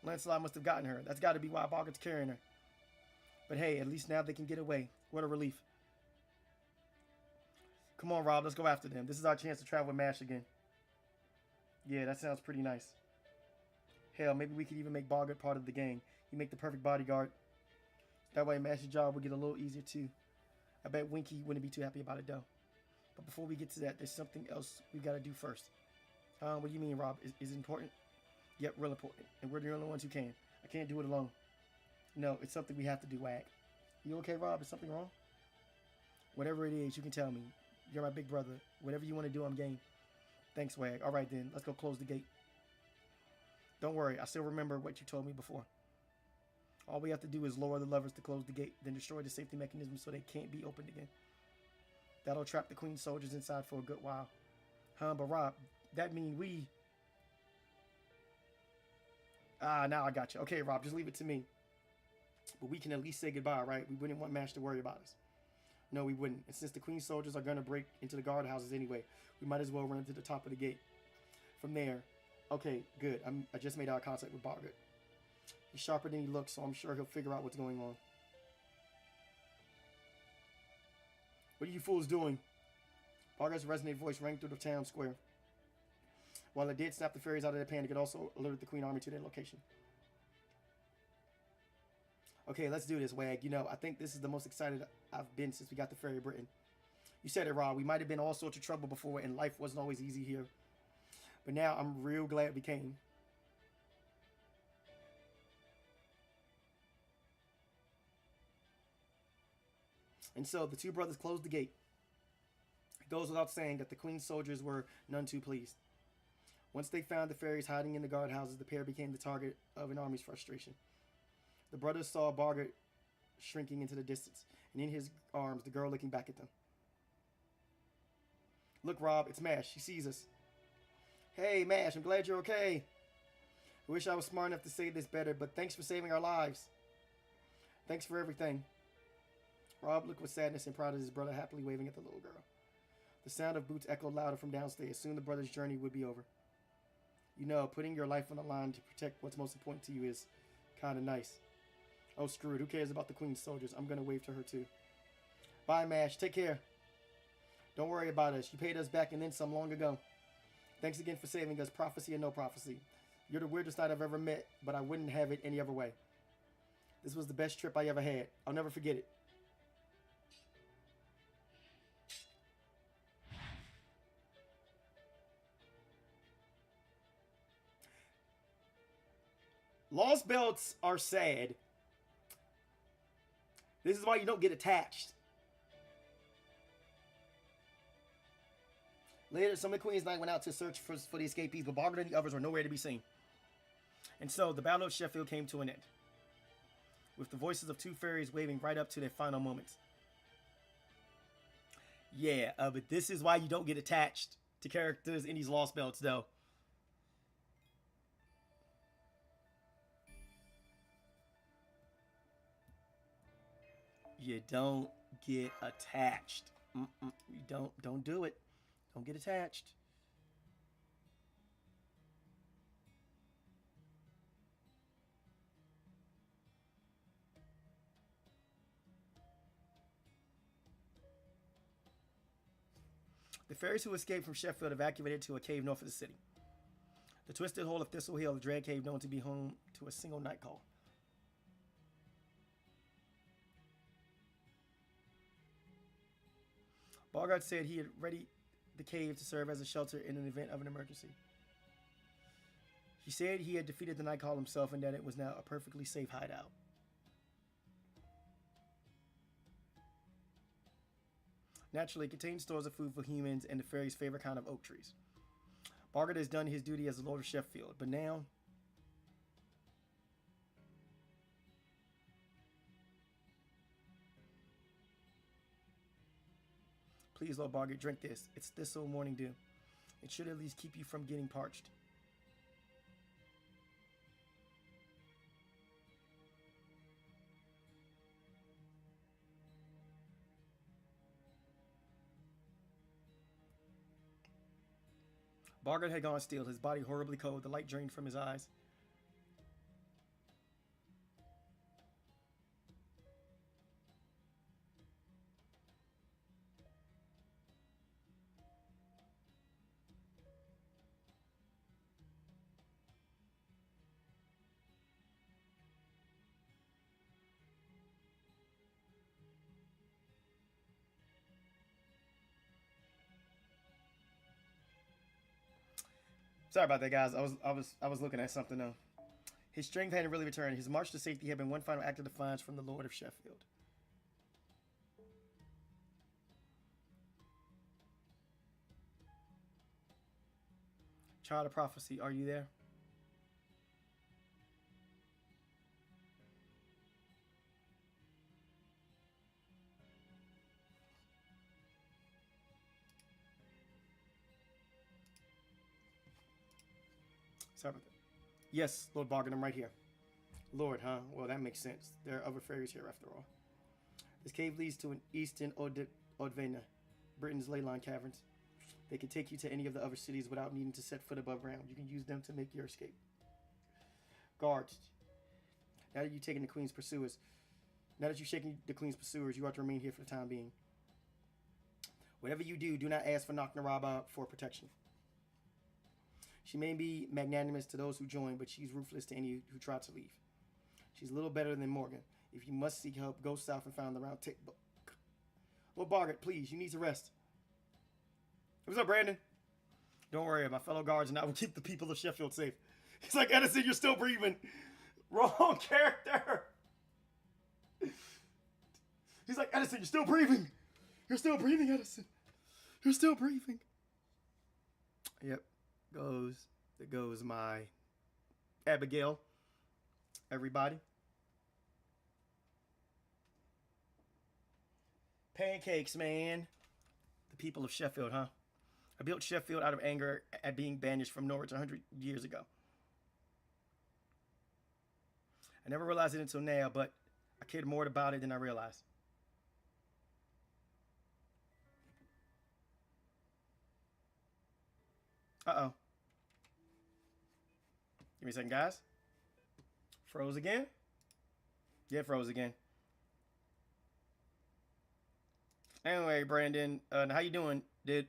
Lancelot must have gotten her. That's got to be why Bargard's carrying her. But hey, at least now they can get away. What a relief. Come on, Rob, let's go after them. This is our chance to travel with Mash again. Yeah, that sounds pretty nice. Hell, maybe we could even make Bargard part of the gang. He'd make the perfect bodyguard. That way Mash's job would get a little easier too. I bet Winky wouldn't be too happy about it though. But before we get to that, there's something else we gotta do first. What do you mean, Rob? Is it important? Yep, real important. And we're the only ones who can. I can't do it alone. No, it's something we have to do, Wag. You okay, Rob? Is something wrong? Whatever it is, you can tell me. You're my big brother. Whatever you want to do, I'm game. Thanks, Wag. All right, then. Let's go close the gate. Don't worry. I still remember what you told me before. All we have to do is lower the levers to close the gate, then destroy the safety mechanism so they can't be opened again. That'll trap the Queen's soldiers inside for a good while. But Rob, that mean we... now I got you. Okay, Rob, just leave it to me. But we can at least say goodbye, right? We wouldn't want Mash to worry about us. No, we wouldn't. And since the Queen's soldiers are going to break into the guardhouses anyway, we might as well run to the top of the gate. From there, okay, good. I just made eye contact with Bargard. He's sharper than he looks, so I'm sure he'll figure out what's going on. What are you fools doing? Bargard's resonant voice rang through the town square. While it did snap the fairies out of their panic, it also alerted the Queen Army to their location. Okay, let's do this, Wag. You know, I think this is the most excited I've been since we got the Fairy Britain. You said it, Rob. We might have been all sorts of trouble before, and life wasn't always easy here. But now I'm real glad we came. And so the two brothers closed the gate. It goes without saying that the Queen's soldiers were none too pleased. Once they found the fairies hiding in the guardhouses, the pair became the target of an army's frustration. The brothers saw Bargurt shrinking into the distance, and in his arms, the girl looking back at them. Look, Rob, it's Mash. She sees us. Hey, Mash, I'm glad you're okay. I wish I was smart enough to say this better, but thanks for saving our lives. Thanks for everything. Rob looked with sadness and pride at his brother, happily waving at the little girl. The sound of boots echoed louder from downstairs. Soon the brothers' journey would be over. You know, putting your life on the line to protect what's most important to you is kind of nice. Oh, screw it. Who cares about the Queen's soldiers? I'm going to wave to her, too. Bye, Mash. Take care. Don't worry about us. You paid us back and then some long ago. Thanks again for saving us, prophecy or no prophecy. You're the weirdest knight I've ever met, but I wouldn't have it any other way. This was the best trip I ever had. I'll never forget it. Lost belts are sad. This is why you don't get attached. Later, some of the Queen's Knight went out to search for the escapees, but Bargurt and the others were nowhere to be seen. And so, the Battle of Sheffield came to an end, with the voices of two fairies waving right up to their final moments. Yeah, but this is why you don't get attached to characters in these Lost Belts, though. You don't get attached. You don't do it. Don't get attached. The fairies who escaped from Sheffield evacuated to a cave north of the city. The twisted hole of Thistle Hill, a dread cave known to be home to a single night call. Bargurt said he had readied the cave to serve as a shelter in an event of an emergency. He said he had defeated the Nightcall himself and that it was now a perfectly safe hideout. Naturally, it contained stores of food for humans and the fairies' favorite kind of oak trees. Bargurt has done his duty as the Lord of Sheffield, but now please, Lord Bargurt, drink this. It's thistle morning dew. It should at least keep you from getting parched. Bargurt had gone still, his body horribly cold, the light drained from his eyes. Sorry about that, guys. I was looking at something though. His strength hadn't really returned. His march to safety had been one final act of defiance from the Lord of Sheffield. Child of Prophecy, are you there? Sorry about that. Yes, Lord Bargurt, I'm right here. Lord, huh? Well, that makes sense. There are other fairies here after all. This cave leads to an eastern Odvena, Britain's leyline caverns. They can take you to any of the other cities without needing to set foot above ground. You can use them to make your escape. Guards, now that you've shaken the Queen's pursuers, you are to remain here for the time being. Whatever you do, do not ask for Knocknaraba for protection. She may be magnanimous to those who join, but she's ruthless to any who try to leave. She's a little better than Morgan. If you must seek help, go south and find the round tick book. Lord Bargurt, please, you need to rest. What's up, Brandon? Don't worry, my fellow guards and I will keep the people of Sheffield safe. He's like, Edison, you're still breathing. Wrong character. He's like, Edison, you're still breathing. You're still breathing, Edison. You're still breathing. Yep. There goes my Abigail. Everybody. Pancakes, man. The people of Sheffield, huh? I built Sheffield out of anger at being banished from Norwich 100 years ago. I never realized it until now, but I cared more about it than I realized. Uh-oh. Give me a second, guys. Froze again? Yeah, froze again. Anyway, Brandon, how you doing, dude?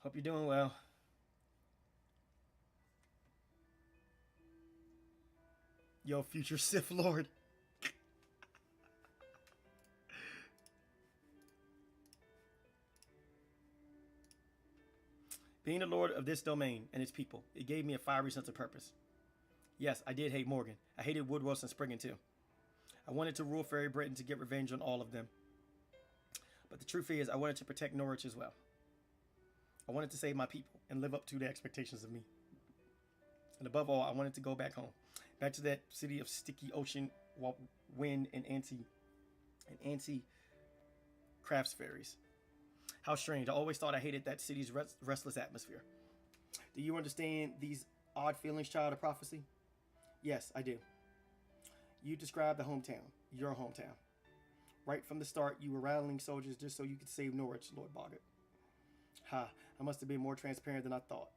Hope you're doing well. Yo, future Sith Lord. Being the lord of this domain and its people, it gave me a fiery sense of purpose. Yes, I did hate Morgan. I hated Woodwell and Spriggan too. I wanted to rule Fairy Britain to get revenge on all of them. But the truth is, I wanted to protect Norwich as well. I wanted to save my people and live up to the expectations of me. And above all, I wanted to go back home. Back to that city of sticky ocean, wind, and anti-crafts fairies. How strange. I always thought I hated that city's restless atmosphere. Do you understand these odd feelings, child of prophecy? Yes, I do. You described the hometown, your hometown. Right from the start, you were rattling soldiers just so you could save Norwich, Lord Boggart. Ha, I must have been more transparent than I thought.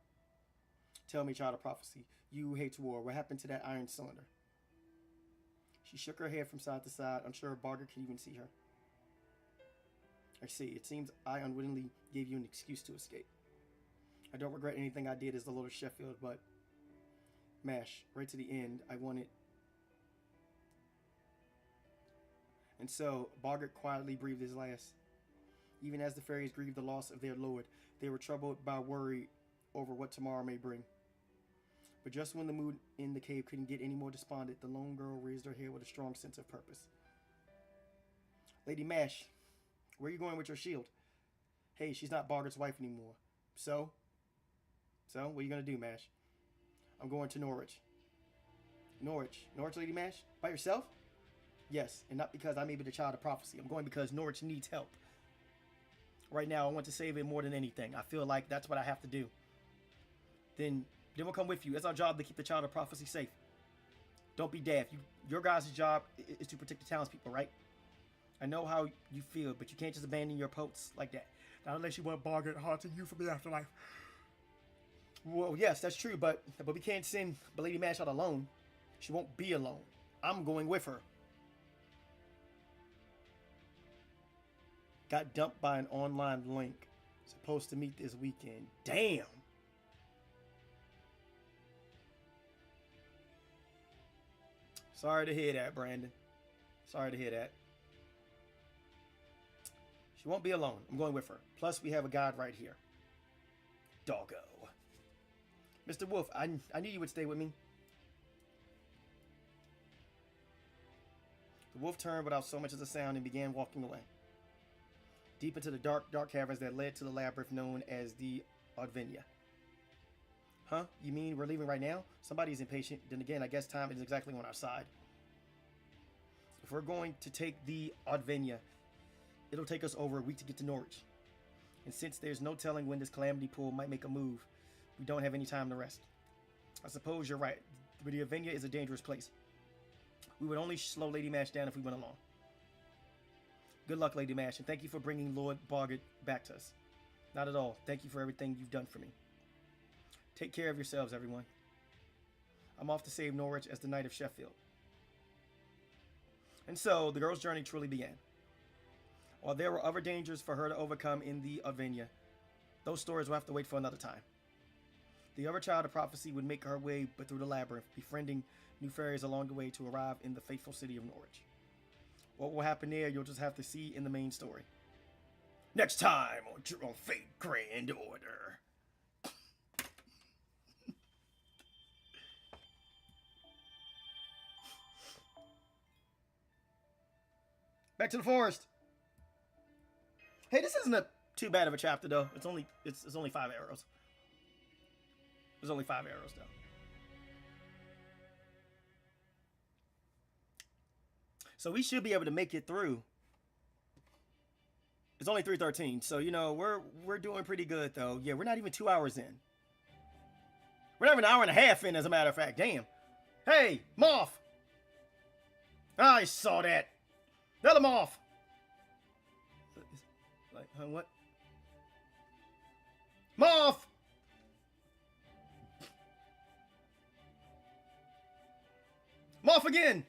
Tell me, child of prophecy, you who hates war, what happened to that iron cylinder? She shook her head from side to side, unsure if Boggart could even see her. I see, it seems I unwittingly gave you an excuse to escape. I don't regret anything I did as the Lord of Sheffield, but... Mash, right to the end, I wanted... And so, Boggart quietly breathed his last. Even as the fairies grieved the loss of their lord, they were troubled by worry over what tomorrow may bring. But just when the mood in the cave couldn't get any more despondent, the lone girl raised her head with a strong sense of purpose. Lady Mash, where are you going with your shield? Hey, she's not Boggart's wife anymore. So, what are you going to do, Mash? I'm going to Norwich. Norwich, Lady Mash? By yourself? Yes, and not because I may be the child of prophecy. I'm going because Norwich needs help. Right now, I want to save it more than anything. I feel like that's what I have to do. Then we'll come with you. It's our job to keep the child of prophecy safe. Don't be daft. Your guys' job is to protect the townspeople, right? I know how you feel, but you can't just abandon your posts like that. Not unless you want Boggart haunting you from the afterlife. Well, yes, that's true, but we can't send Lady Mash out alone. She won't be alone. I'm going with her. Got dumped by an online link. Supposed to meet this weekend. Damn. Sorry to hear that, Brandon. Sorry to hear that. She won't be alone. I'm going with her. Plus, we have a guide right here. Doggo. Mr. Wolf, I knew you would stay with me. The wolf turned without so much as a sound and began walking away. Deep into the dark caverns that led to the labyrinth known as the Odvinia. Huh? You mean we're leaving right now? Somebody's impatient. Then again, I guess time is exactly on our side. If we're going to take the Odvinia, it'll take us over a week to get to Norwich. And since there's no telling when this calamity pool might make a move, we don't have any time to rest. I suppose you're right, but the Odvinia is a dangerous place. We would only slow Lady Mash down if we went along. Good luck, Lady Mash, and thank you for bringing Lord Boggart back to us. Not at all. Thank you for everything you've done for me. Take care of yourselves, everyone. I'm off to save Norwich as the Knight of Sheffield. And so, the girl's journey truly began. While there were other dangers for her to overcome in the Odvinia, those stories will have to wait for another time. The other child of prophecy would make her way through the labyrinth, befriending new fairies along the way to arrive in the faithful city of Norwich. What will happen there, you'll just have to see in the main story. Next time on Fate Grand Order. Back to the forest. Hey, this isn't too bad of a chapter though. It's only 5 arrows. There's only 5 arrows though. So we should be able to make it through. It's only 3:13, so you know we're doing pretty good though. Yeah, we're not even 2 hours in. We're not even an hour and a half in, as a matter of fact. Damn. Hey, moth. I saw that. Another moth. Like, huh, what? Moth. Moth again.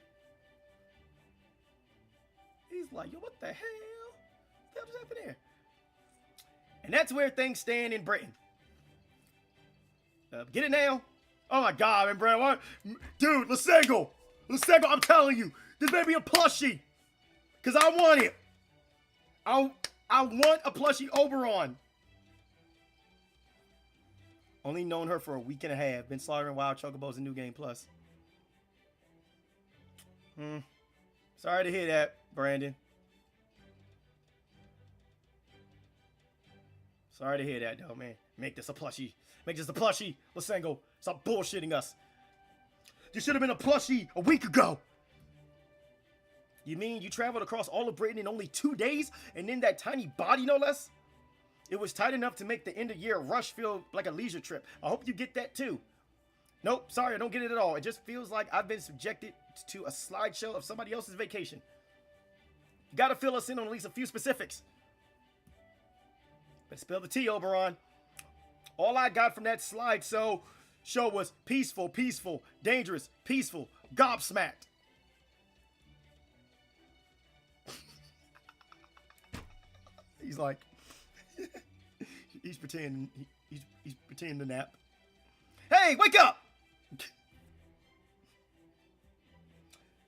He's like, yo, what the hell? What just happened there? And that's where things stand in Britain. Get it now? Oh my God, man, bro. What? Dude, Lasego, I'm telling you, this may be a plushie. Because I want it. I want a plushie Oberon. Only known her for a week and a half. Been slaughtering wild chocobos in New Game Plus. Sorry to hear that, Brandon. Sorry to hear that, though, man. Make this a plushie. Make this a plushie. Lasengo, stop bullshitting us. You should have been a plushie a week ago. You mean you traveled across all of Britain in only 2 days? And in that tiny body, no less? It was tight enough to make the end of year rush feel like a leisure trip. I hope you get that, too. Nope, sorry, I don't get it at all. It just feels like I've been subjected to a slideshow of somebody else's vacation. You gotta fill us in on at least a few specifics. But spill the tea, Oberon. All I got from that slideshow was peaceful, dangerous, peaceful, gobsmacked. He's like, he's pretending to nap. Hey, wake up!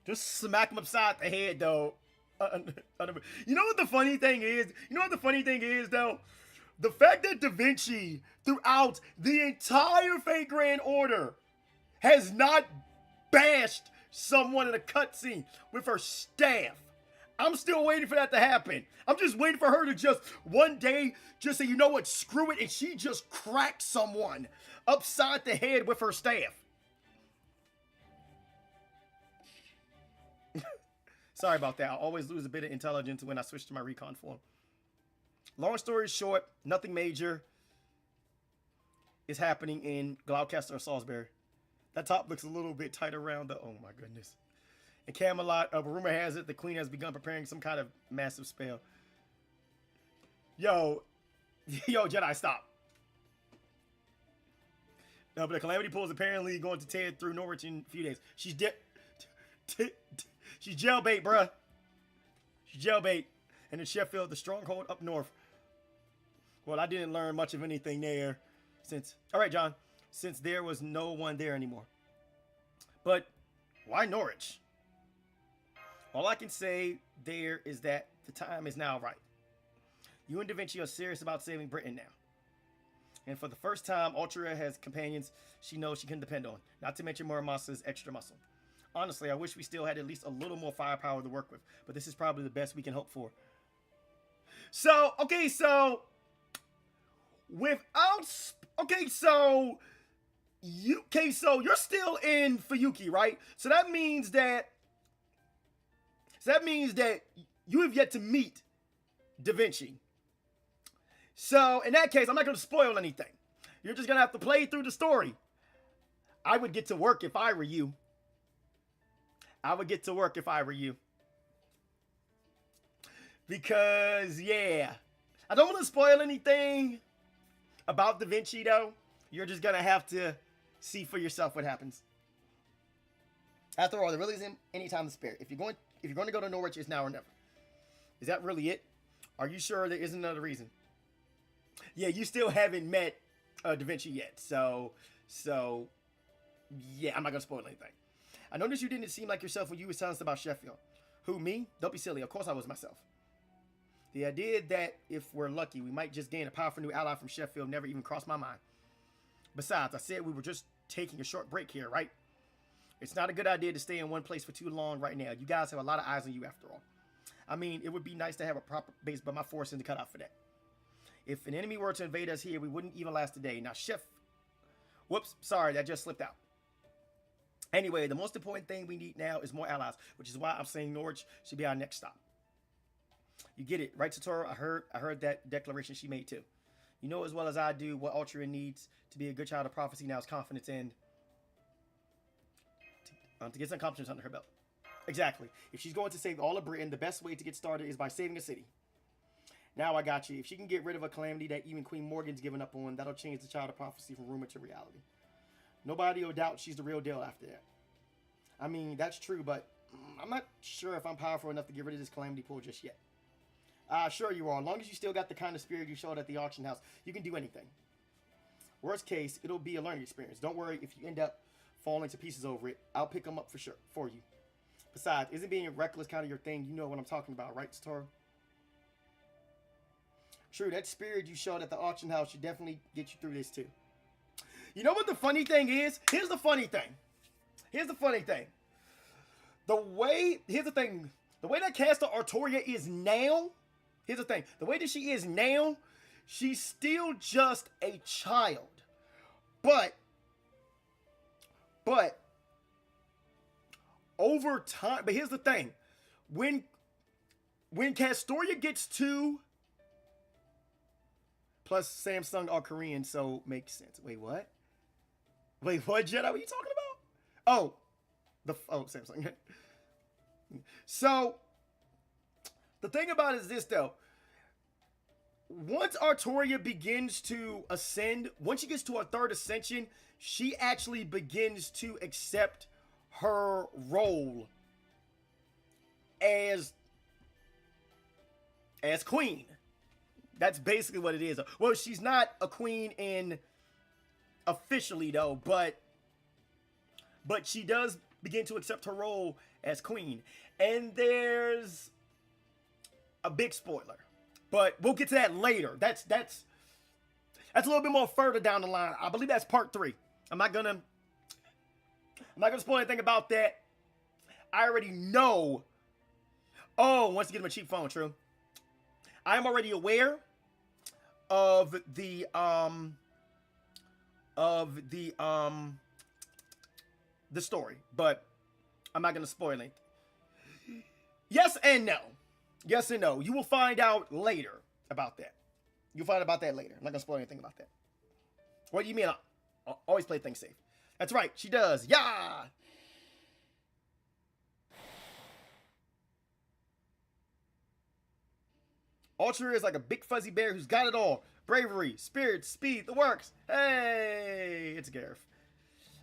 Just smack him upside the head, though. You know what the funny thing is? Though? The fact that Da Vinci, throughout the entire Fate Grand Order, has not bashed someone in a cutscene with her staff. I'm still waiting for that to happen. I'm just waiting for her to just one day just say, you know what, screw it, and she just cracks someone upside the head with her staff. Sorry about that. I always lose a bit of intelligence when I switch to my recon form. Long story short, nothing major is happening in Gloucester or Salisbury. That top looks a little bit tight around the... Oh my goodness. In Camelot, rumor has it the queen has begun preparing some kind of massive spell. Yo, Jedi, stop. No, but the Calamity Pool is apparently going to tear through Norwich in a few days. She's she's jailbait, bruh. She's jailbait. And in Sheffield, the stronghold up north. Well, I didn't learn much of anything there since... All right, John. Since there was no one there anymore. But why Norwich? All I can say there is that the time is now right. You and Da Vinci are serious about saving Britain now. And for the first time, Ultra has companions she knows she can depend on. Not to mention Muramas's extra muscle. Honestly, I wish we still had at least a little more firepower to work with. But this is probably the best we can hope for. So, okay, so... So you're still in Fuyuki, right? So that means that you have yet to meet Da Vinci. So in that case, I'm not going to spoil anything. You're just going to have to play through the story. I would get to work if I were you. Because, yeah. I don't want to spoil anything about Da Vinci, though. You're just going to have to see for yourself what happens. After all, there really isn't any time to spare. If you're going to go to Norwich, it's now or never. Is that really it? Are you sure there isn't another reason? Yeah, you still haven't met Da Vinci yet. So, yeah, I'm not going to spoil anything. I noticed you didn't seem like yourself when you were telling us about Sheffield. Who, me? Don't be silly. Of course I was myself. The idea that if we're lucky, we might just gain a powerful new ally from Sheffield never even crossed my mind. Besides, I said we were just taking a short break here, right? It's not a good idea to stay in one place for too long right now. You guys have a lot of eyes on you after all. I mean, it would be nice to have a proper base, but my force isn't cut out for that. If an enemy were to invade us here, we wouldn't even last a day. Now, whoops, sorry, that just slipped out. Anyway, the most important thing we need now is more allies, which is why I'm saying Norwich should be our next stop. You get it, right, Satoru? I heard that declaration she made too. You know as well as I do what Altria needs to be a good child of prophecy now is confidence in to get some accomplishments under her belt. Exactly. If she's going to save all of Britain, the best way to get started is by saving a city. Now I got you. If she can get rid of a calamity that even Queen Morgan's given up on, that'll change the child of prophecy from rumor to reality. Nobody will doubt she's the real deal after that. I mean, that's true, but I'm not sure if I'm powerful enough to get rid of this calamity pool just yet. Sure you are. As long as you still got the kind of spirit you showed at the auction house, you can do anything. Worst case, it'll be a learning experience. Don't worry if you end up falling to pieces over it. I'll pick them up for sure for you. Besides, isn't being reckless kind of your thing? You know what I'm talking about, right, Satoru? True, that spirit you showed at the auction house should definitely get you through this too. You know what the funny thing is? Here's the funny thing. Here's the funny thing. Here's the thing. The way that Caster Artoria is now, here's the thing. The way that she is now, she's still just a child. But over time, but here's the thing. When Castoria gets to, plus Samsung are Korean, so makes sense. Wait, what? Wait, what, Jedi? What are you talking about? Oh, Samsung. So, the thing about it is this, though. Once Artoria begins to ascend, once she gets to her third ascension, she actually begins to accept her role as queen. That's basically what it is. Well, she's not a queen in officially though, but she does begin to accept her role as queen. And there's a big spoiler, but we'll get to that later. That's a little bit more further down the line. I believe that's part 3. I'm not gonna spoil anything about that. I already know. Oh, once you get him a cheap phone, true. I am already aware of the story, but I'm not gonna spoil it. Yes and no. Yes and no. You will find out later about that. You'll find out about that later. I'm not gonna spoil anything about that. What do you mean? I always play things safe. That's right. She does. Yeah. Ultra is like a big fuzzy bear who's got it all. Bravery, spirit, speed, the works. Hey, it's Gareth.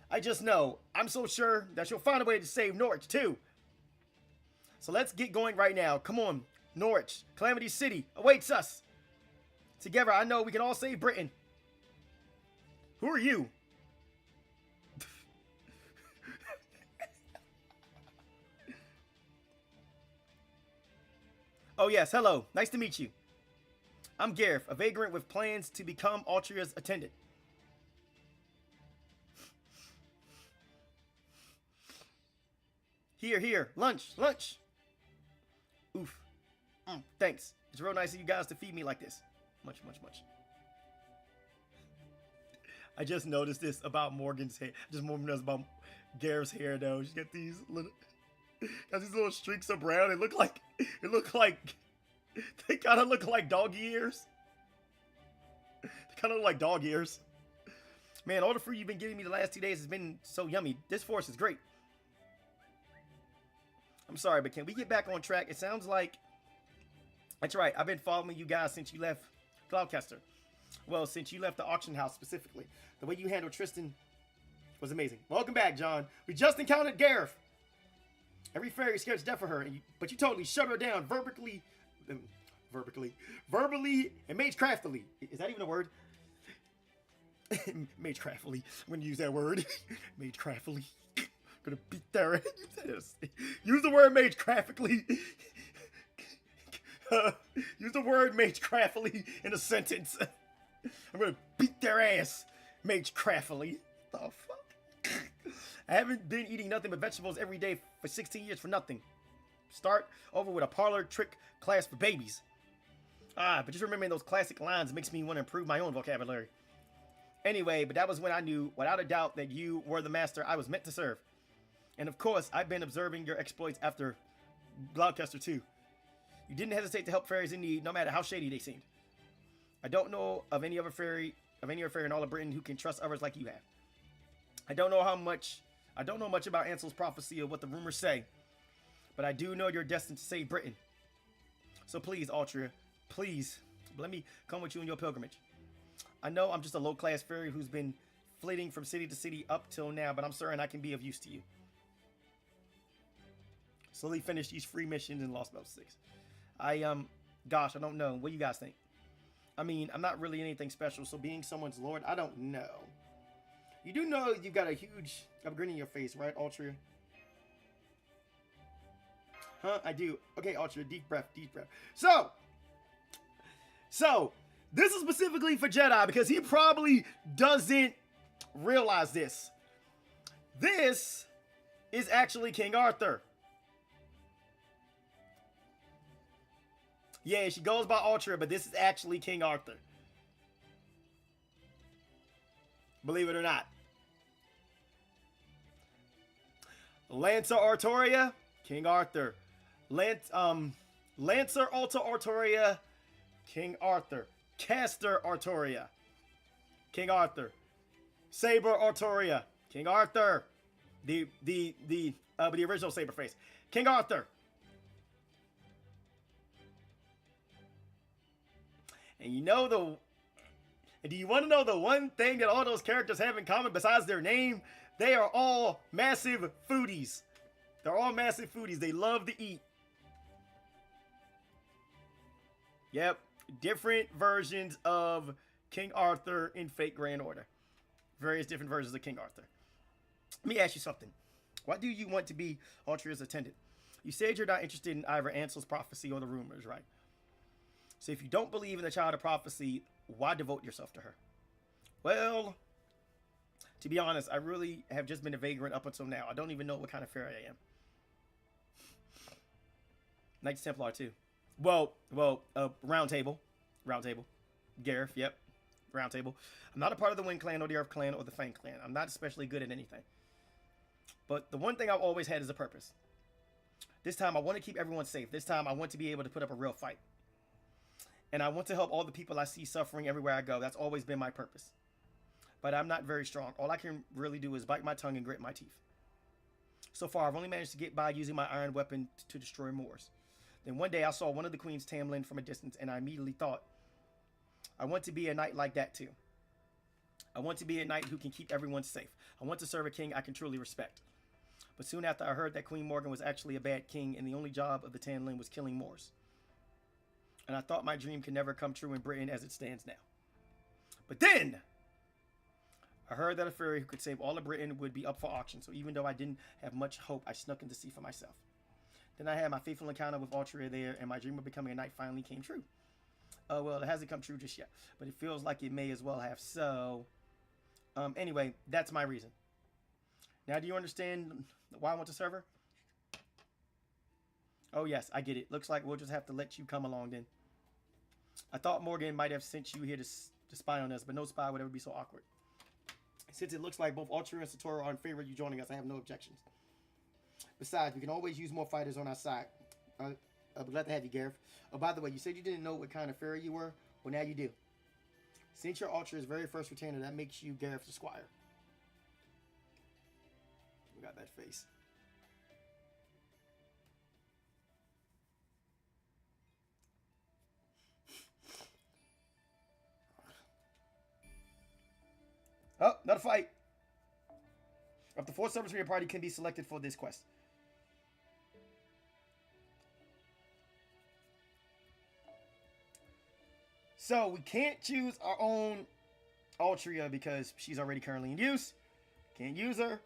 I just know. I'm so sure that she'll find a way to save Norwich too. So let's get going right now. Come on. Norwich, Calamity City awaits us. Together, I know we can all save Britain. Who are you? Oh yes, hello. Nice to meet you. I'm Gareth, a vagrant with plans to become Altria's attendant. Here. Lunch. Oof. Thanks. It's real nice of you guys to feed me like this. Much. I just noticed this about Morgan's hair. Just more noticed about Gareth's hair though. She's got these little streaks of brown. They kind of look like dog ears. They kind of look like dog ears. Man, all the fruit you've been giving me the last 2 days has been so yummy. This force is great. I'm sorry, but can we get back on track? It sounds like... That's right. I've been following you guys since you left Cloudcaster. Well, since you left the auction house specifically. The way you handled Tristan was amazing. Welcome back, John. We just encountered Gareth. Every fairy is scared to death for her, but you totally shut her down verbally, and magecraftily. Is that even a word? Magecraftily. I'm going to use that word. Magecraftily. I'm going to beat their... Use the word magecraftily. Use the word magecraftily in a sentence. I'm gonna beat their ass magecraftily. The fuck? I haven't been eating nothing but vegetables every day for 16 years for nothing. Start over with a parlor trick class for babies. But just remembering those classic lines makes me want to improve my own vocabulary. Anyway, but that was when I knew, without a doubt, that you were the master I was meant to serve. And of course, I've been observing your exploits after Gloucester too. You didn't hesitate to help fairies in need, no matter how shady they seemed. I don't know of any other fairy in all of Britain who can trust others like you have. I don't know much about Ansel's prophecy or what the rumors say, but I do know you're destined to save Britain. So please, Altria, please, let me come with you on your pilgrimage. I know I'm just a low-class fairy who's been flitting from city to city up till now, but I'm certain I can be of use to you. Slowly finish these free missions in Lostbelt 6. Gosh, I don't know. What do you guys think? I mean, I'm not really anything special, so being someone's lord, I don't know. You do know you've got a huge grin in your face, right, Altria? Huh? I do. Okay, Altria, deep breath, deep breath. So, this is specifically for Jedi because he probably doesn't realize this. This is actually King Arthur. Yeah, she goes by Altria, but this is actually King Arthur. Believe it or not. Lancer Artoria, King Arthur. Lancer Alta Artoria, King Arthur. Caster Artoria, King Arthur. Saber Artoria, King Arthur. The original Saber face, King Arthur. And you know do you want to know the one thing that all those characters have in common besides their name? They are all massive foodies. They're all massive foodies. They love to eat. Yep. Different versions of King Arthur in Fate Grand Order. Various different versions of King Arthur. Let me ask you something. Why do you want to be Altria's attendant? You said you're not interested in either Ansel's prophecy or the rumors, right? So if you don't believe in the child of prophecy, why devote yourself to her? Well, to be honest, I really have just been a vagrant up until now. I don't even know what kind of fairy I am. Knights Templar too. Well, Round Table. Gareth, yep. Round Table. I'm not a part of the Wind Clan or the Earth Clan or the Fang Clan. I'm not especially good at anything. But the one thing I've always had is a purpose. This time I want to keep everyone safe. This time I want to be able to put up a real fight. And I want to help all the people I see suffering everywhere I go. That's always been my purpose. But I'm not very strong. All I can really do is bite my tongue and grit my teeth. So far, I've only managed to get by using my iron weapon to destroy Moors. Then one day I saw one of the queens Tamlin from a distance, and I immediately thought, I want to be a knight like that too. I want to be a knight who can keep everyone safe. I want to serve a king I can truly respect. But soon after, I heard that Queen Morgan was actually a bad king, and the only job of the Tamlin was killing Moors. And I thought my dream could never come true in Britain as it stands now. But then, I heard that a fairy who could save all of Britain would be up for auction. So even though I didn't have much hope, I snuck in to see for myself. Then I had my faithful encounter with Altria there, and my dream of becoming a knight finally came true. Well, it hasn't come true just yet, but it feels like it may as well have. So, anyway, that's my reason. Now, do you understand why I want to serve her? Oh, yes, I get it. Looks like we'll just have to let you come along then. I thought Morgan might have sent you here to spy on us, but no spy would ever be so awkward. Since it looks like both Altria and Satora are in favor of you joining us, I have no objections. Besides, we can always use more fighters on our side. I'm glad to have you, Gareth. Oh, by the way, you said you didn't know what kind of fairy you were. Well, now you do. Since you're Altria's very first retainer, that makes you Gareth the Squire. We got that face. Oh, another fight. Up to 4 servants from your party can be selected for this quest. So we can't choose our own Altria because she's already currently in use. Can't use her.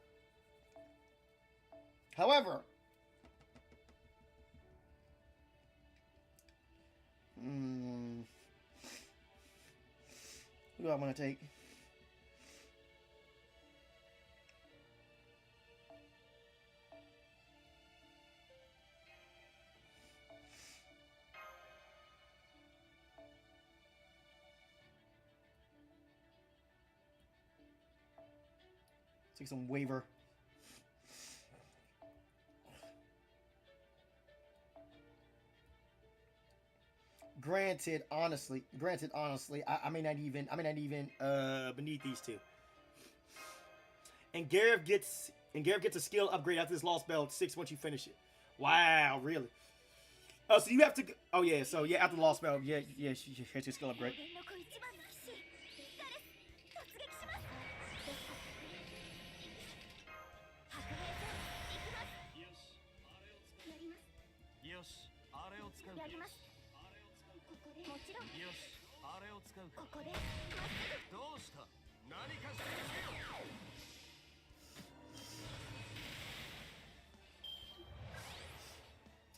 However, Who do I want to take? Take some waiver. Granted, honestly, I may not even beneath these two. And Gareth gets a skill upgrade after this Lost Belt 6 once you finish it. Wow, really? Oh, so you have to. Oh yeah, so yeah, after the Lost Belt, yeah, she gets your skill upgrade.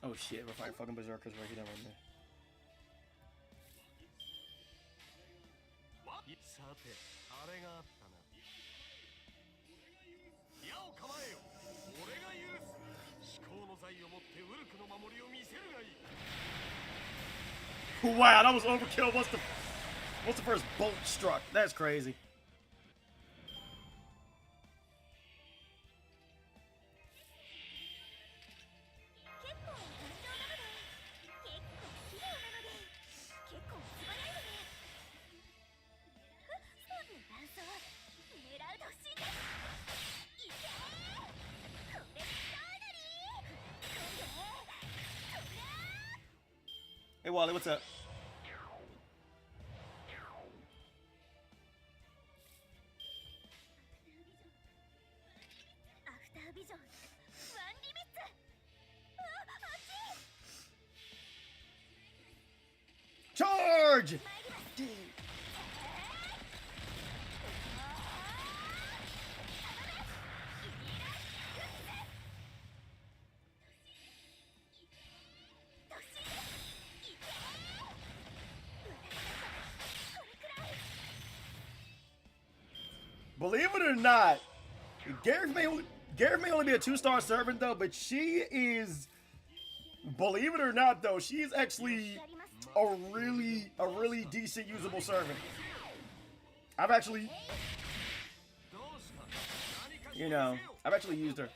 Oh shit, we're fighting fucking berserkers right here, right there. Wow, that was overkill. What's the first bolt struck? That's crazy. Hey Wally, what's up? Charge! Believe it or not, Gareth may only be a 2-star servant though, but she is, believe it or not though, she is actually a really decent usable servant. I've actually, I've actually used her.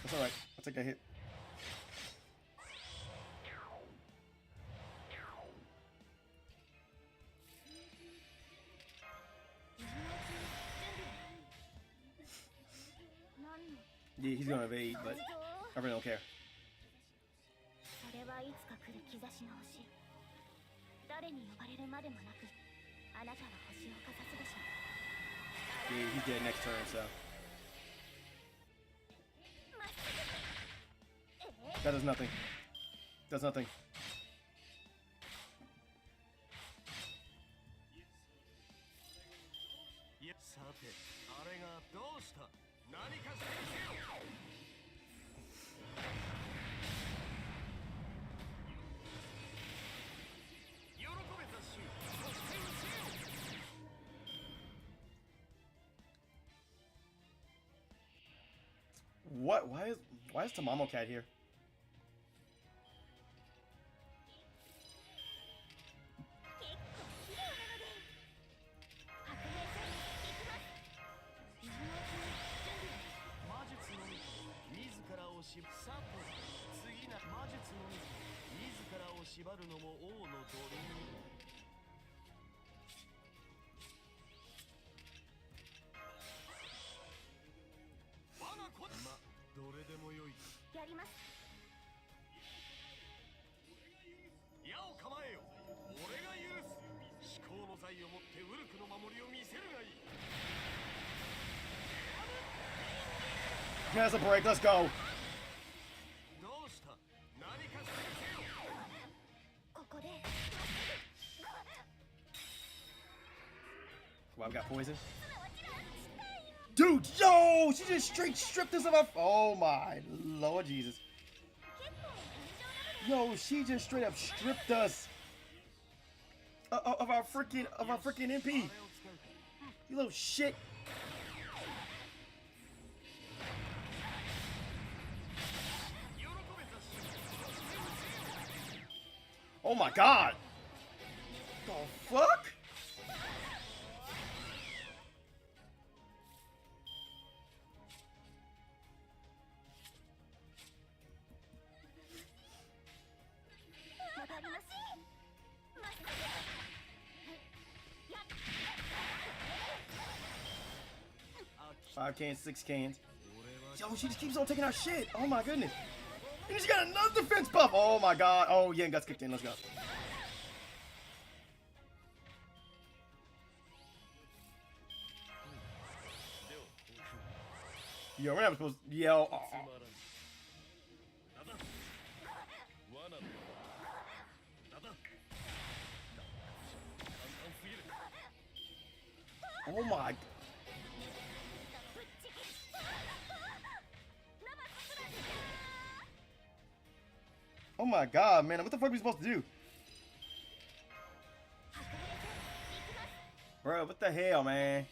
That's alright. I'll take a hit. Yeah, he's gonna evade, but I really don't care. Yeah, he's dead next turn, so. That does nothing. Does nothing. What? Why is Tamamo Cat here? There's a break, let's go. Why we got poison? Dude, yo! She just straight stripped us of our... Oh my Lord Jesus. Yo, she just straight up stripped us of our freaking MP. You little shit. Oh my God. The fuck? Five cans, 6 cans. Yo, she just keeps on taking our shit. Oh my goodness. And she got another defense buff. Oh my God. Oh yeah, and guts kicked in. Let's go. Yo, we're not supposed to yell. Oh my. Oh my God, man. What the fuck are we supposed to do? Bro, what the hell, man?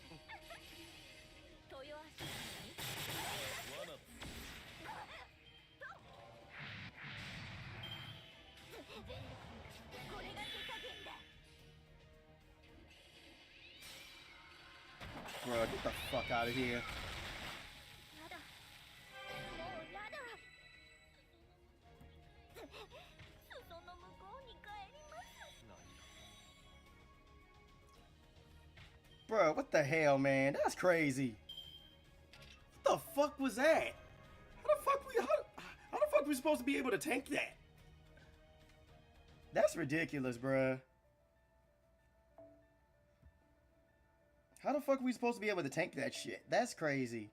Bro, get the fuck out of here. Bro, what the hell, man? That's crazy. What the fuck was that? How the fuck we supposed to be able to tank that? That's ridiculous, bro. How the fuck are we supposed to be able to tank that shit? That's crazy.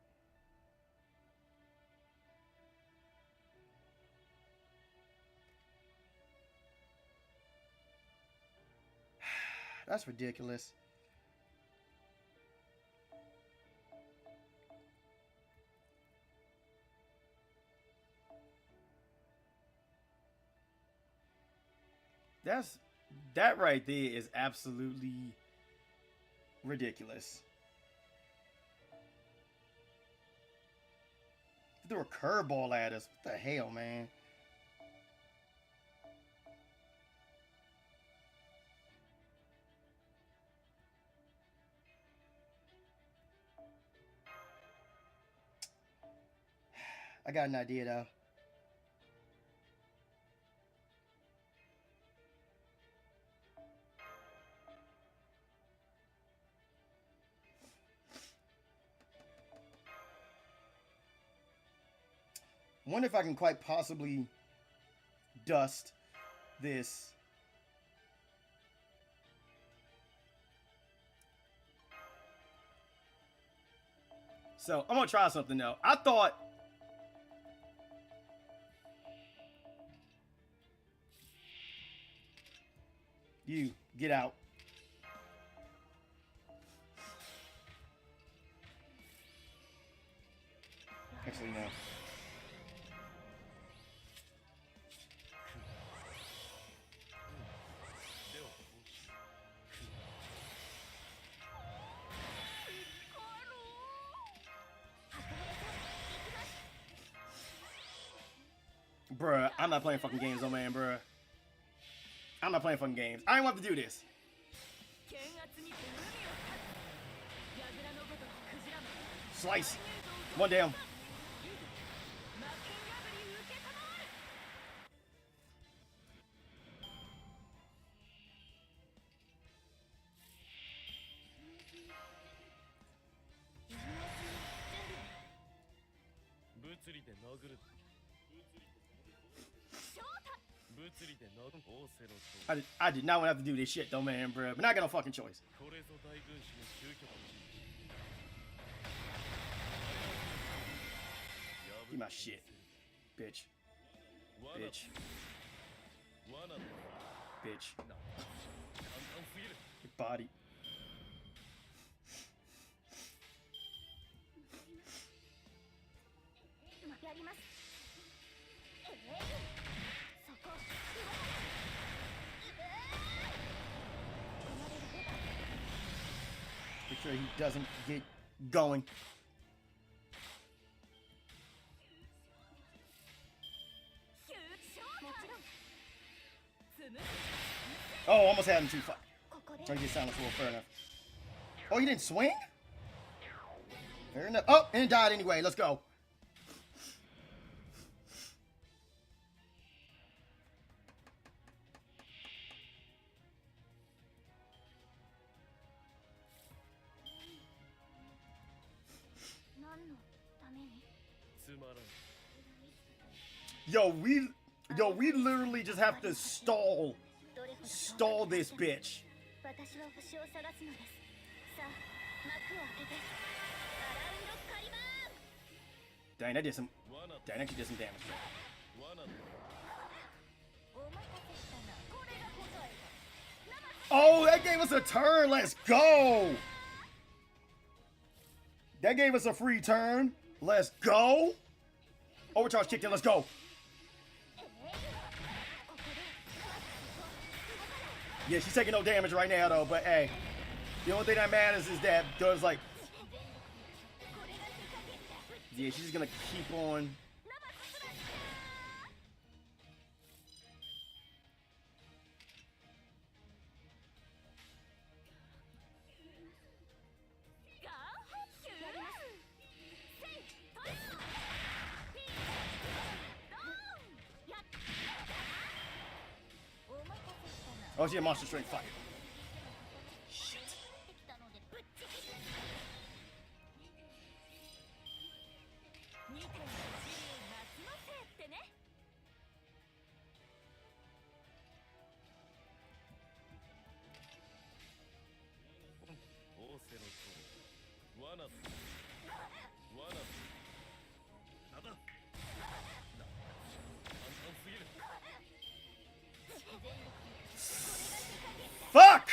That's ridiculous. That right there is absolutely ridiculous. Threw a curveball at us. What the hell, man? I got an idea though. I wonder if I can quite possibly dust this. So I'm gonna try something though. I thought you get out. Actually, no. Bruh, I'm not playing fucking games, oh man, bruh. I'm not playing fucking games. I didn't want to do this. Slice. One down. I did not want to have to do this shit though, man, bro. But not got no fucking choice. Give my shit, bitch. Bitch. Bitch. Your body. Make sure he doesn't get going. Oh, almost had him too far. Trying to get silence for fair enough. Oh, he didn't swing? Fair enough. Oh, and it died anyway. Let's go. Yo, we literally just have to stall this bitch. Dang, that actually did some damage. Oh, that gave us a turn. Let's go. That gave us a free turn. Let's go. Overcharge kicked in. Let's go. Yeah, she's taking no damage right now, though. But, hey, the only thing that matters is that does, like... Yeah, she's just going to keep on... Oh, she had monster strength. Fuck. Shit. Fuck!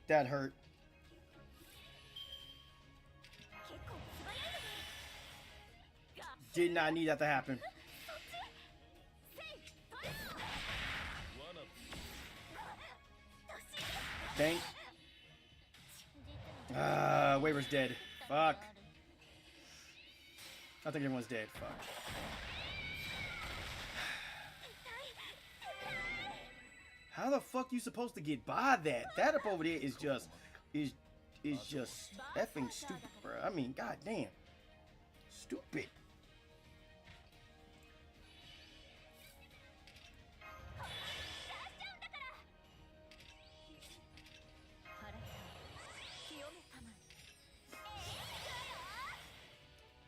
That hurt. Did not need that to happen. Dang. Waver's dead. Fuck. I think everyone's dead. Fuck. How the fuck you supposed to get by that? That up over there is just effing stupid, bro. I mean, goddamn, stupid.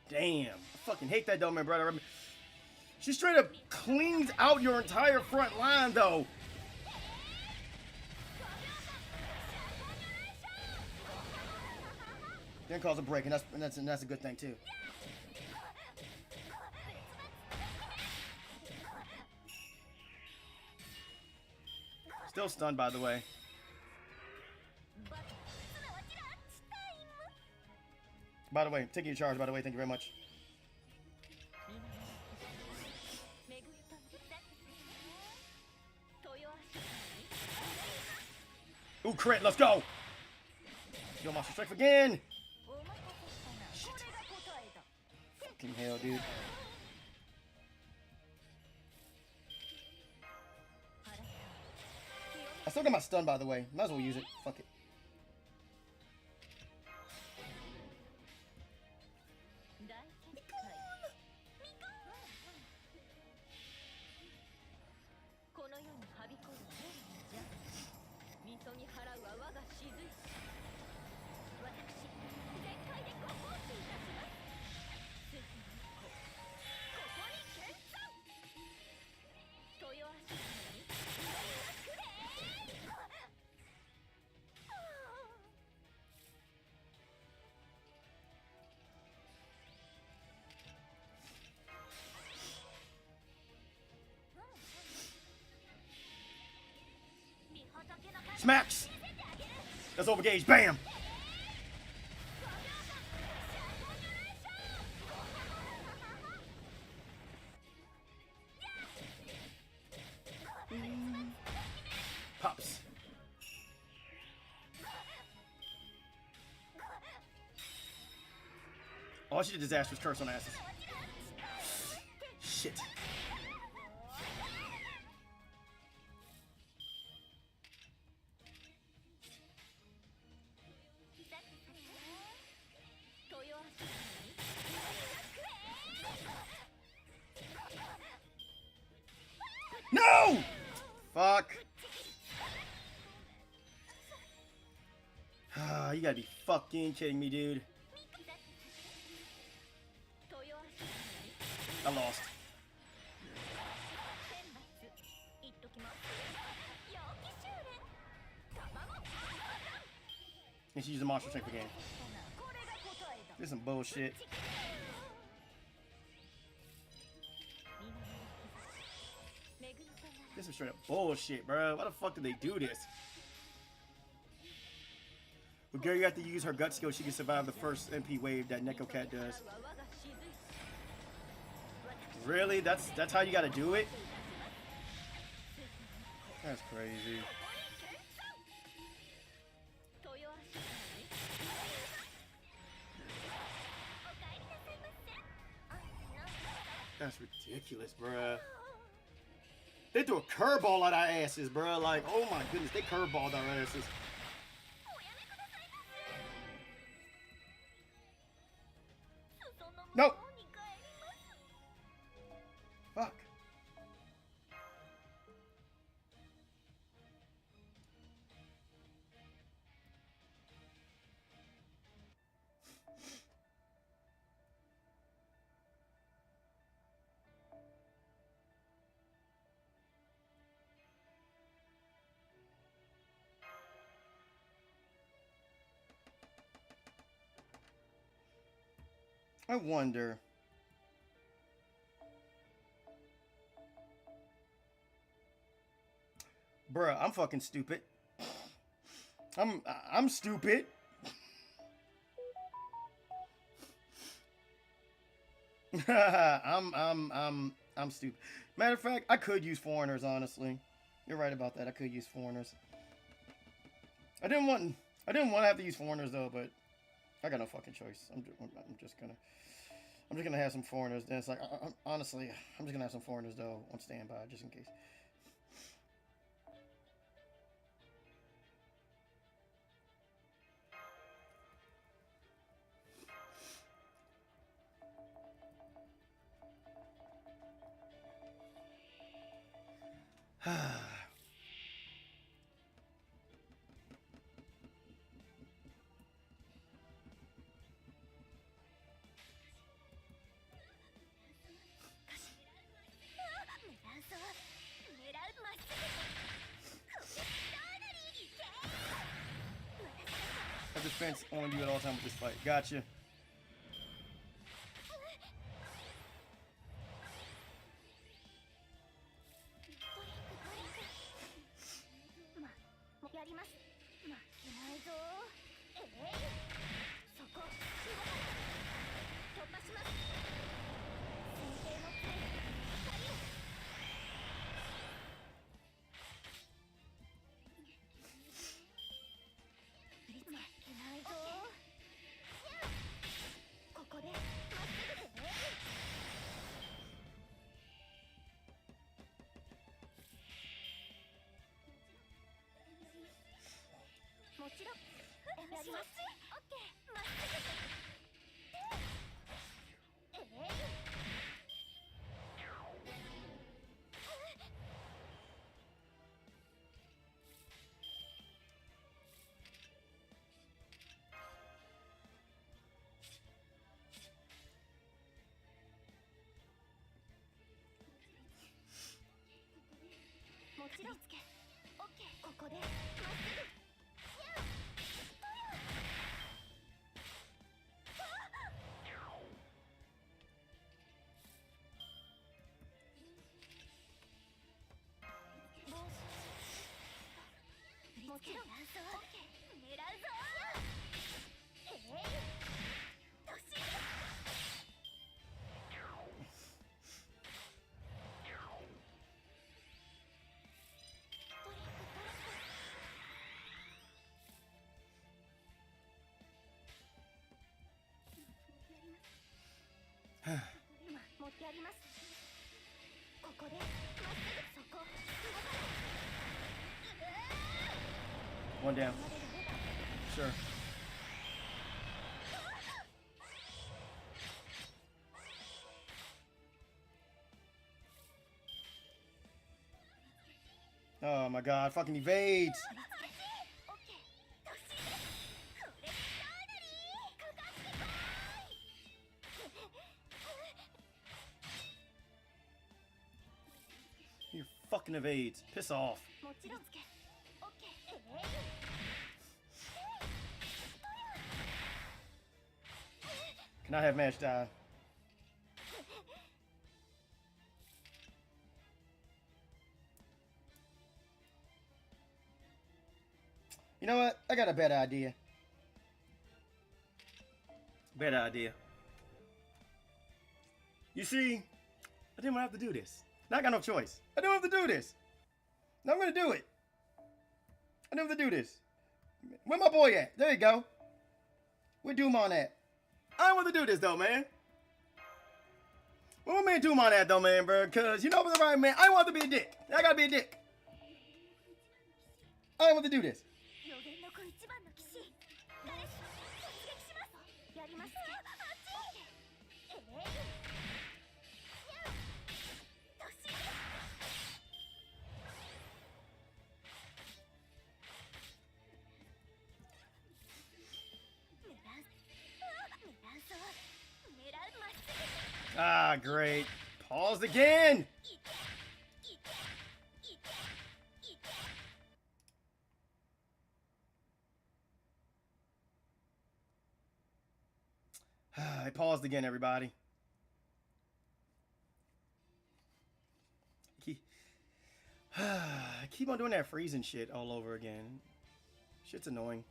Damn, I fucking hate that though, man, brother. I mean, she straight up cleans out your entire front line, though. Then cause a break, and that's a good thing too. Still stunned, by the way. By the way, taking your charge. By the way, thank you very much. Ooh, crit! Let's go. Yo, monster strike again. Fucking hell, dude. I still got my stun, by the way. Might as well use it. Fuck it. Smacks! That's overgage. Bam! Oh, she did disastrous curse on asses. Shit. No! Fuck. You gotta be fucking kidding me, dude. I lost. And she used a monster strength again. This is some bullshit. This is straight up bullshit, bro. Why the fuck did they do this? Well, Gary, you have to use her gut skill. She can survive the first MP wave that Neko Cat does. Really? That's how you gotta do it? That's crazy. That's ridiculous, bruh. They threw a curveball at our asses, bruh. Like, oh my goodness, they curveballed our asses. Nope. Fuck. I wonder. Bruh, I'm fucking stupid. I'm stupid. I'm stupid. Matter of fact, I could use foreigners, honestly. You're right about that. I could use foreigners. I didn't want to have to use foreigners though, but I got no fucking choice. I'm just gonna have some foreigners. Then it's like, honestly, I'm just gonna have some foreigners though on standby just in case. Defense on you at all times with this fight. Gotcha. One down. Sure. Oh my god, fucking evades. You fucking evades. Piss off. Can I have match die? You know what? I got a better idea. Better idea. You see, I didn't have to do this. Now I got no choice. I don't have to do this. Now I'm gonna do it. I don't have to do this. Where my boy at? There you go. Where Dumont at? I don't want to do this though, man. Where my man Dumont at though, man, bro? Cause you know what, right, man? I don't want to be a dick. I gotta be a dick. I don't want to do this. Ah, great. Paused again. I paused again, everybody. I keep on doing that freezing shit all over again. Shit's annoying.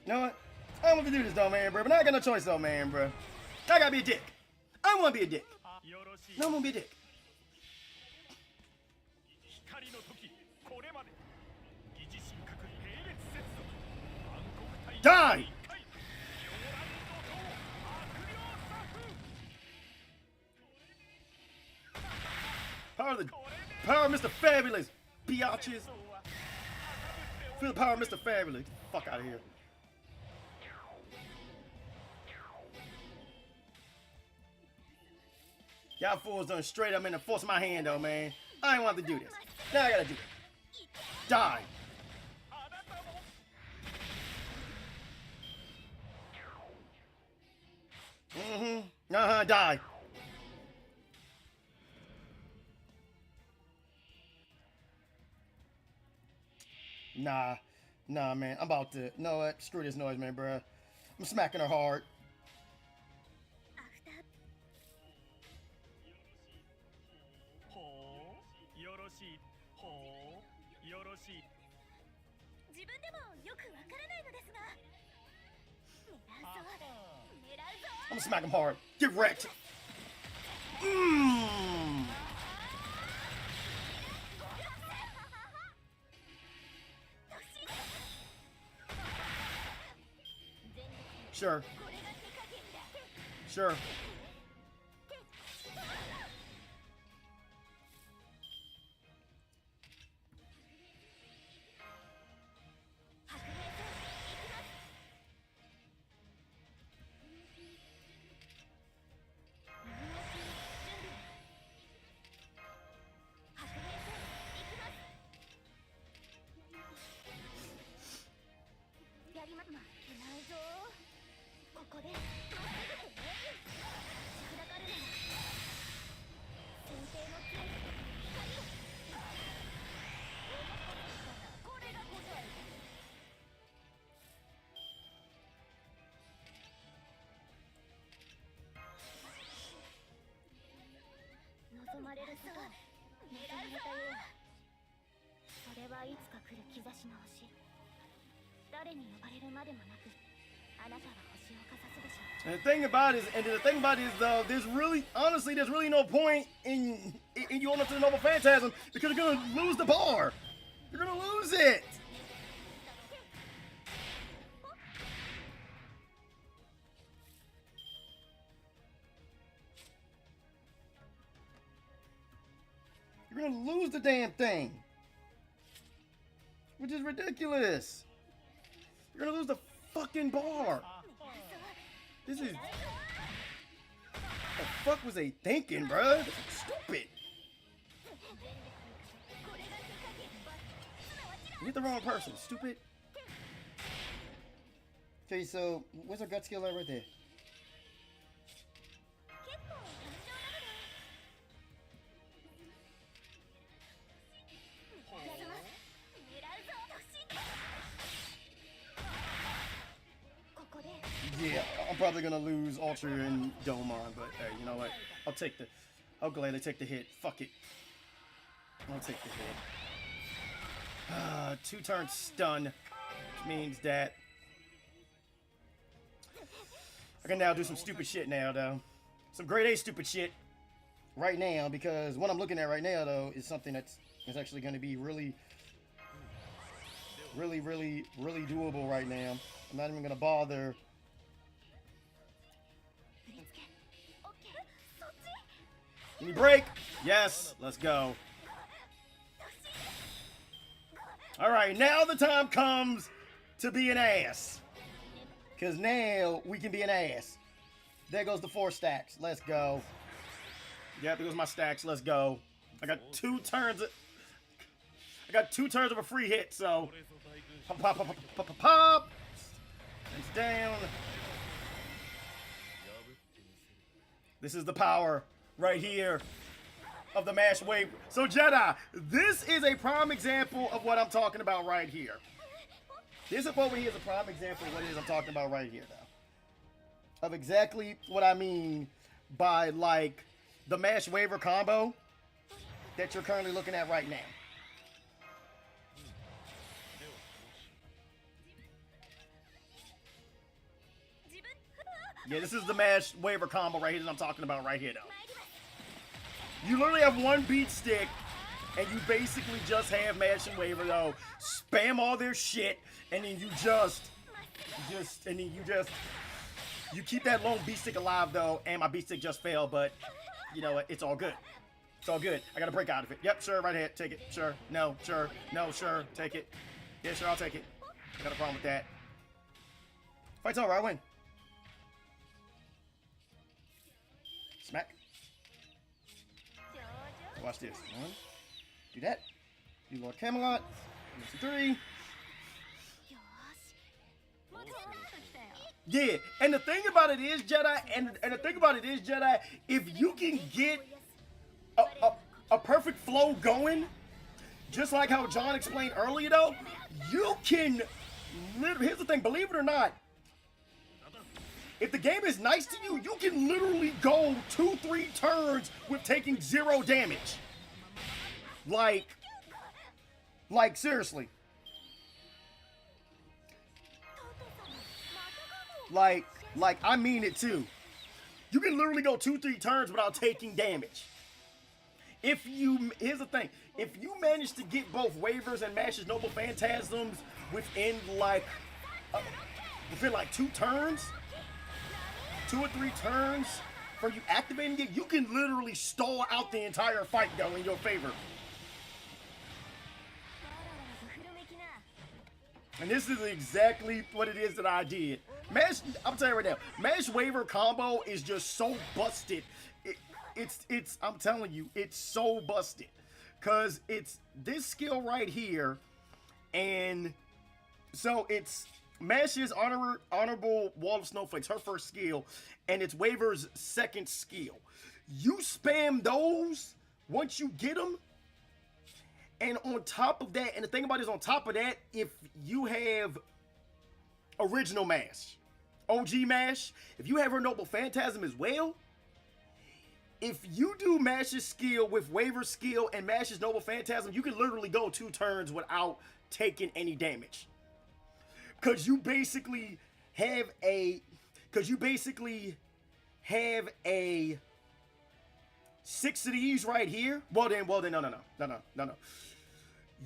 You know what? I don't want to do this though, man, bro. But now I got no choice though, man, bro. I gotta be a dick. I want to be a dick. No, I'm gonna be a dick. Die! Power of Mr. Fabulous, biatches. Feel the power of Mr. Fabulous. Get the fuck out of here. Y'all fools done straight up in the force of my hand though, man. I ain't want to do this. Now I gotta do it. Die. Die. Nah, man. I'm about to. Know what? Screw this noise, man, bruh. I'm smacking her hard. I'm gonna smack him hard. Get wrecked. Sure. Sure. And the thing about it is, though, there's really no point in you going up to the Noble Phantasm because you're gonna lose the bar. You're gonna lose it. You're gonna lose the damn thing, which is ridiculous. You're gonna lose the fucking bar. This is... What the fuck was they thinking, bruh? Stupid. You hit the wrong person, stupid. Okay, so where's our gut skill at right there? Yeah, I'm probably gonna lose Ultra and Domon, but hey, you know what? I'll gladly take the hit. Fuck it. I'll take the hit. 2 turns stun, which means that I can now do some stupid shit now, though. Some grade A stupid shit right now, because what I'm looking at right now, though, is something that's actually going to be really doable right now. I'm not even going to bother. Can you break? Yes, let's go. Alright, now the time comes to be an ass. Because now we can be an ass. There goes the 4 stacks. Let's go. Yeah, there goes my stacks. Let's go. I got 2 turns. I got 2 turns of a free hit, so. Pop, pop, pop, pop, pop, pop. It's down. This is the power right here of the mash wave. So Jedi, this is a prime example of what I'm talking about right here. This over here is a prime example of what it is I'm talking about right here, though. Of exactly what I mean by, like, the mash waiver combo that you're currently looking at right now. Yeah, this is the mash waiver combo right here that I'm talking about right here, though. You literally have 1 beat stick, and you basically just have mash and waiver, though. Spam all their shit, and then you keep that lone beat stick alive, though, and my beat stick just failed, but you know what? It's all good. It's all good. I gotta break out of it. Yep, sure, right ahead. Take it. Sure. No, sure. No, sure. Take it. Yeah, sure, I'll take it. I got a problem with that. Fight's over. I win. Smack. Watch this. 1. Do that. Do Lord Camelot. 3. Yeah, and the thing about it is, Jedi, if you can get a perfect flow going, just like how John explained earlier, though, you can literally, here's the thing, believe it or not, if the game is nice to you, you can literally go 2-3 turns with taking 0 damage. Like seriously. Like I mean it too. You can literally go 2-3 turns without taking damage. Here's the thing. If you manage to get both waivers and mashes Noble Phantasms within like 2 turns, 2 or 3 turns for you activating it, you can literally stall out the entire fight, though, in your favor. And this is exactly what it is that I did. I'm telling you right now, mash waiver combo is just so busted. I'm telling you, it's so busted. Cause it's this skill right here, and so it's Mash's Honorable Wall of Snowflakes, her first skill, and it's Waiver's second skill. You spam those once you get them, and on top of that, and the thing about it is on top of that, if you have Original Mash, OG Mash, if you have her Noble Phantasm as well, if you do Mash's skill with Waver's skill and Mash's Noble Phantasm, you can literally go 2 turns without taking any damage. Cause you basically have a 6 of these right here. Well then, no.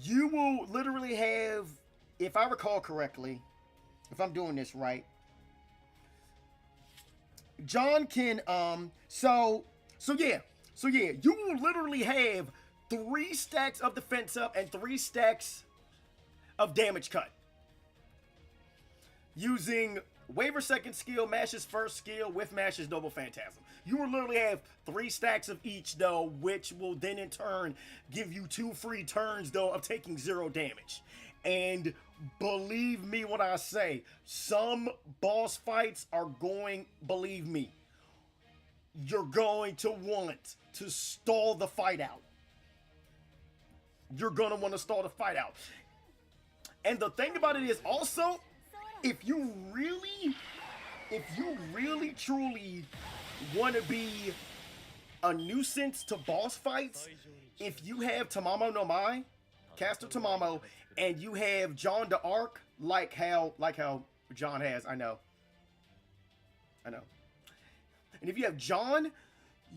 You will literally have, if I recall correctly, if I'm doing this right, John can so yeah, you will literally have 3 stacks of defense up and 3 stacks of damage cut using Waver's second skill, Mash's first skill with Mash's Noble Phantasm. You will literally have 3 stacks of each though, which will then in turn give you 2 free turns though of taking 0 damage. And believe me when I say, some boss fights are going, believe me, you're going to want to stall the fight out. You're going to want to stall the fight out. And the thing about it is also, if you really truly want to be a nuisance to boss fights, if you have Tamamo no Mai, Caster Tamamo, and you have John d'Arc, like how John has, I know. And if you have John,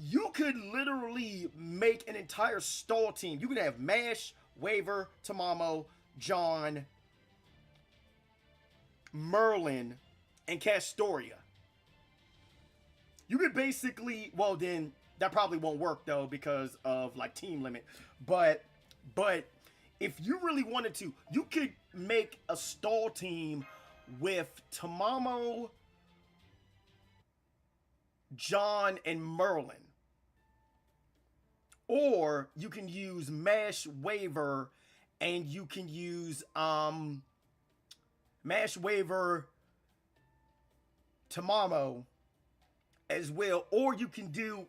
you could literally make an entire stall team. You could have Mash, Waver, Tamamo, John, Merlin, and Castoria. You could basically, well then, that probably won't work though because of like team limit. But if you really wanted to, you could make a stall team with Tamamo, John, and Merlin. Or you can use Mash Waver and you can use Mash Waver Tamamo as well. Or you can do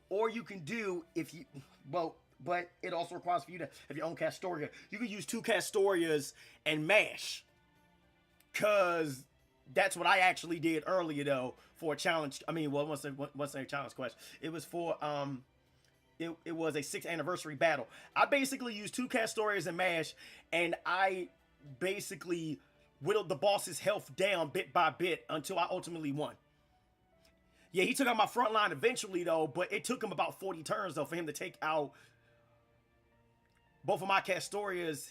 if you, well, but it also requires for you to have your own Castoria. You can use 2 Castorias and Mash. Cause that's what I actually did earlier though for a challenge. I mean, well, once a challenge quest. It was for it was a 6th anniversary battle. I basically used 2 Castorias and Mash, and I basically whittled the boss's health down bit by bit until I ultimately won. Yeah, he took out my front line eventually though, but it took him about 40 turns though for him to take out both of my Castorias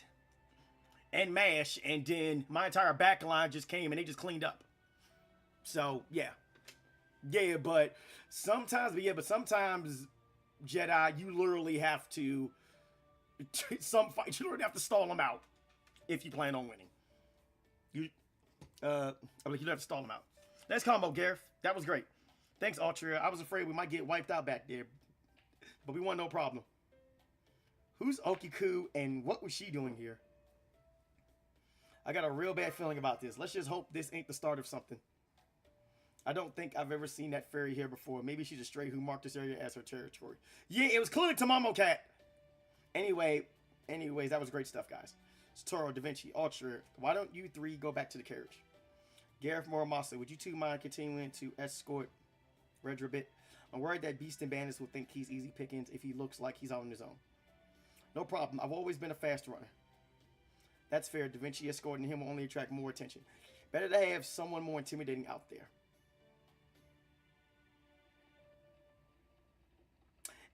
and Mash, and then my entire back line just came and they just cleaned up. So yeah, but sometimes Jedi, you literally have to some fights you literally have to stall them out if you plan on winning. You have to stall them out. Nice combo, Gareth. That was great. Thanks, Altria. I was afraid we might get wiped out back there, but we won no problem. Who's Okiku and what was she doing here? I got a real bad feeling about this. Let's just hope this ain't the start of something. I don't think I've ever seen that fairy here before. Maybe she's a stray who marked this area as her territory. Yeah, it was clearly Tamamo Cat. Anyways, that was great stuff, guys. It's Toro, Da Vinci, Ultra. Why don't you 3 go back to the carriage? Gareth Moramasa, would you 2 mind continuing to escort Redra a bit? I'm worried that Beast and Bandits will think he's easy pickings if he looks like he's on his own. No problem. I've always been a fast runner. That's fair. Da Vinci escorting him will only attract more attention. Better to have someone more intimidating out there.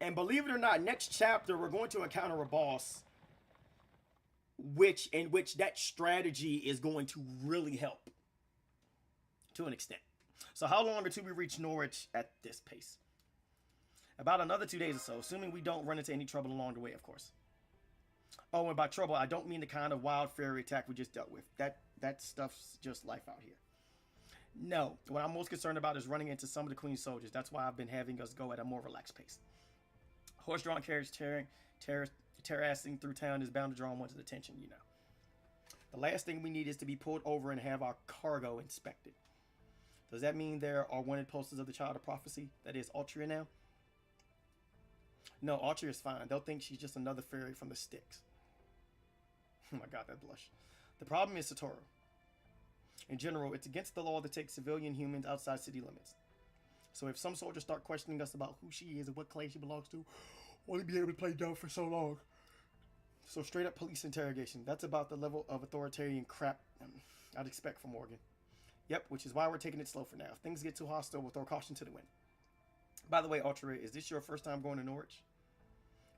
And believe it or not, next chapter we're going to encounter a boss in which that strategy is going to really help to an extent. So how long until we reach Norwich at this pace? About another 2 days or so, assuming we don't run into any trouble along the way, of course. Oh, and by trouble, I don't mean the kind of wild fairy attack we just dealt with. That stuff's just life out here. No, what I'm most concerned about is running into some of the Queen's soldiers. That's why I've been having us go at a more relaxed pace. Horse-drawn carriage terracing through town is bound to draw one's attention, you know. The last thing we need is to be pulled over and have our cargo inspected. Does that mean there are wanted posters of the Child of Prophecy? That is Altria now? No, Altria is fine. They'll think she's just another fairy from the sticks. Oh my god, that blush. The problem is Satoru. In general, it's against the law to take civilian humans outside city limits. So if some soldiers start questioning us about who she is and what clan she belongs to, we'll only be able to play dumb for so long. So straight up police interrogation. That's about the level of authoritarian crap I'd expect from Morgan. Yep, which is why we're taking it slow for now. If things get too hostile, we'll throw caution to the wind. By the way, Ultra Ray, is this your first time going to Norwich?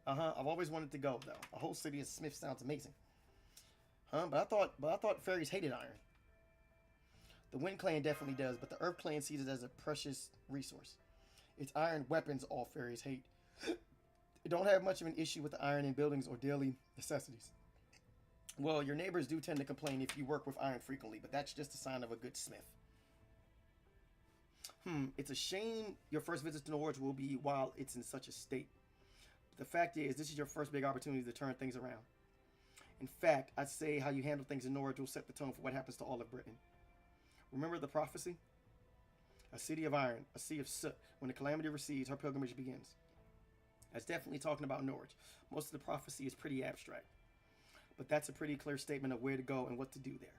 I've always wanted to go, though. A whole city of Smith sounds amazing. But I thought fairies hated iron. The Wind Clan definitely does, but the Earth Clan sees it as a precious resource. It's iron weapons all fairies hate. They don't have much of an issue with the iron in buildings or daily necessities. Well, your neighbors do tend to complain if you work with iron frequently, but that's just a sign of a good smith. It's a shame your first visit to Norwich will be while it's in such a state. But the fact is, this is your first big opportunity to turn things around. In fact, I'd say how you handle things in Norwich will set the tone for what happens to all of Britain. Remember the prophecy? A city of iron, a sea of soot. When the calamity recedes, her pilgrimage begins. That's definitely talking about Norwich. Most of the prophecy is pretty abstract. But that's a pretty clear statement of where to go and what to do there.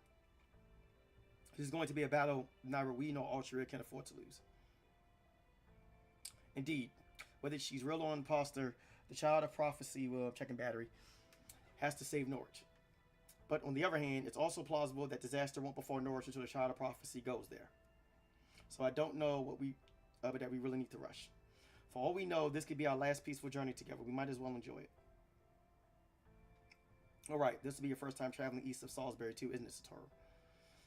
This is going to be a battle neither we nor Altria can afford to lose. Indeed, whether she's real or imposter, the child of prophecy, checking battery, has to save Norwich. But on the other hand, it's also plausible that disaster won't befall Norwich until the child of prophecy goes there. So I don't know that we really need to rush. For all we know, this could be our last peaceful journey together. We might as well enjoy it. Alright, this will be your first time traveling east of Salisbury too, isn't it, Satoru?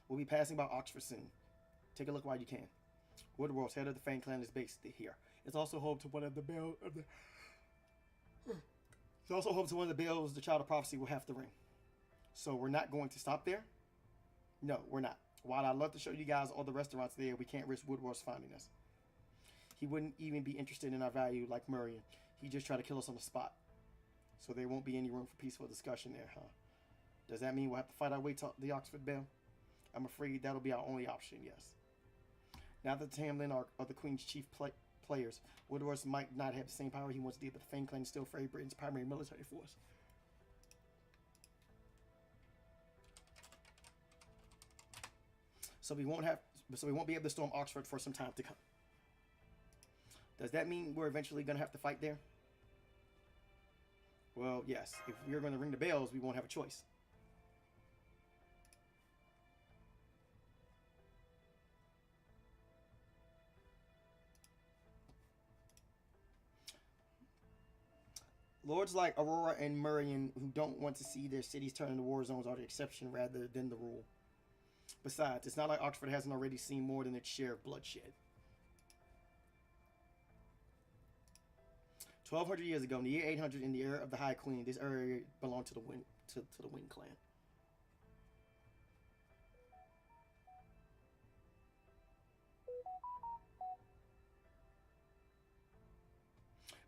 We'll be passing by Oxford soon. Take a look while you can. Woodworld's head of the Fang clan is based here. It's also home to one of the bells the child of prophecy will have to ring. So we're not going to stop there? No, we're not. While I'd love to show you guys all the restaurants there, we can't risk Woodworld's finding us. He wouldn't even be interested in our value like Murray. He'd just try to kill us on the spot. So there won't be any room for peaceful discussion there, huh? Does that mean we'll have to fight our way to the Oxford Bell? I'm afraid that'll be our only option, yes. Now that the Tamlin are the Queen's chief players, Woodworth might not have the same power he once did, but the Fang clan is still Fairy Britain's primary military force. So we won't be able to storm Oxford for some time to come. Does that mean we're eventually going to have to fight there? Well, yes. If we're going to ring the bells, we won't have a choice. Lords like Aurora and Murian who don't want to see their cities turn into war zones are the exception rather than the rule. Besides, it's not like Oxford hasn't already seen more than its share of bloodshed. 1,200 years ago, in the year 800, in the era of the High Queen, this area belonged to the Wind Clan.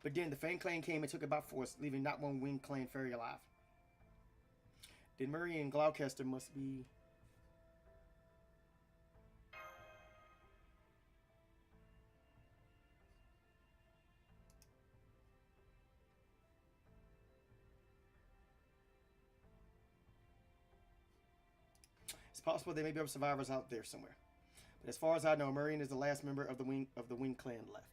But then the Fang clan came and took it by force, leaving not one Wind Clan fairy alive. Then Murray and Gloucester must be... It's possible there may be other survivors out there somewhere. But as far as I know, Murian is the last member of the Wind Clan left.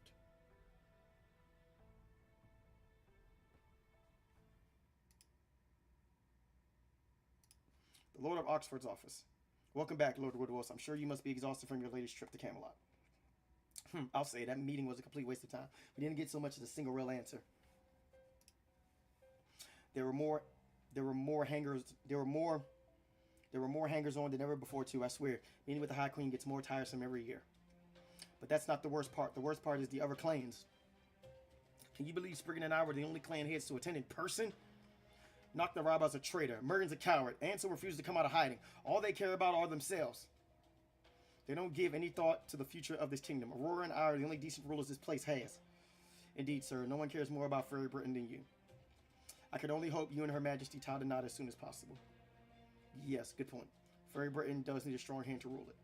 The Lord of Oxford's office. Welcome back, Lord Woodwalls. I'm sure you must be exhausted from your latest trip to Camelot. I'll say that meeting was a complete waste of time. We didn't get so much as a single real answer. There were more hangers on than ever before too, I swear. Meeting with the High Queen gets more tiresome every year. But that's not the worst part. The worst part is the other clans. Can you believe Spriggan and I were the only clan heads to attend in person? Knock the Raba's a traitor. Murray's a coward. Ansel refused to come out of hiding. All they care about are themselves. They don't give any thought to the future of this kingdom. Aurora and I are the only decent rulers this place has. Indeed, sir. No one cares more about Fairy Britain than you. I can only hope you and Her Majesty tie the knot as soon as possible. Yes, good point. Fairy Britain does need a strong hand to rule it.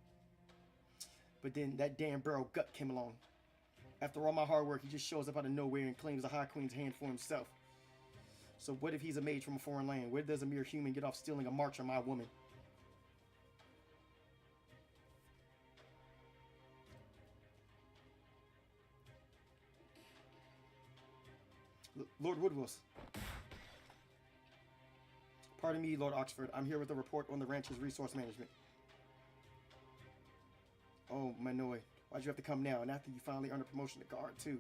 But then that damn Barrow Gut came along. After all my hard work, he just shows up out of nowhere and claims the High Queen's hand for himself. So what if he's a mage from a foreign land? Where does a mere human get off stealing a march on my woman? Lord Woodwills. Pardon me, Lord Oxford. I'm here with a report on the ranch's resource management. Oh, Manoy. Why'd you have to come now? And after you finally earned a promotion to guard, too.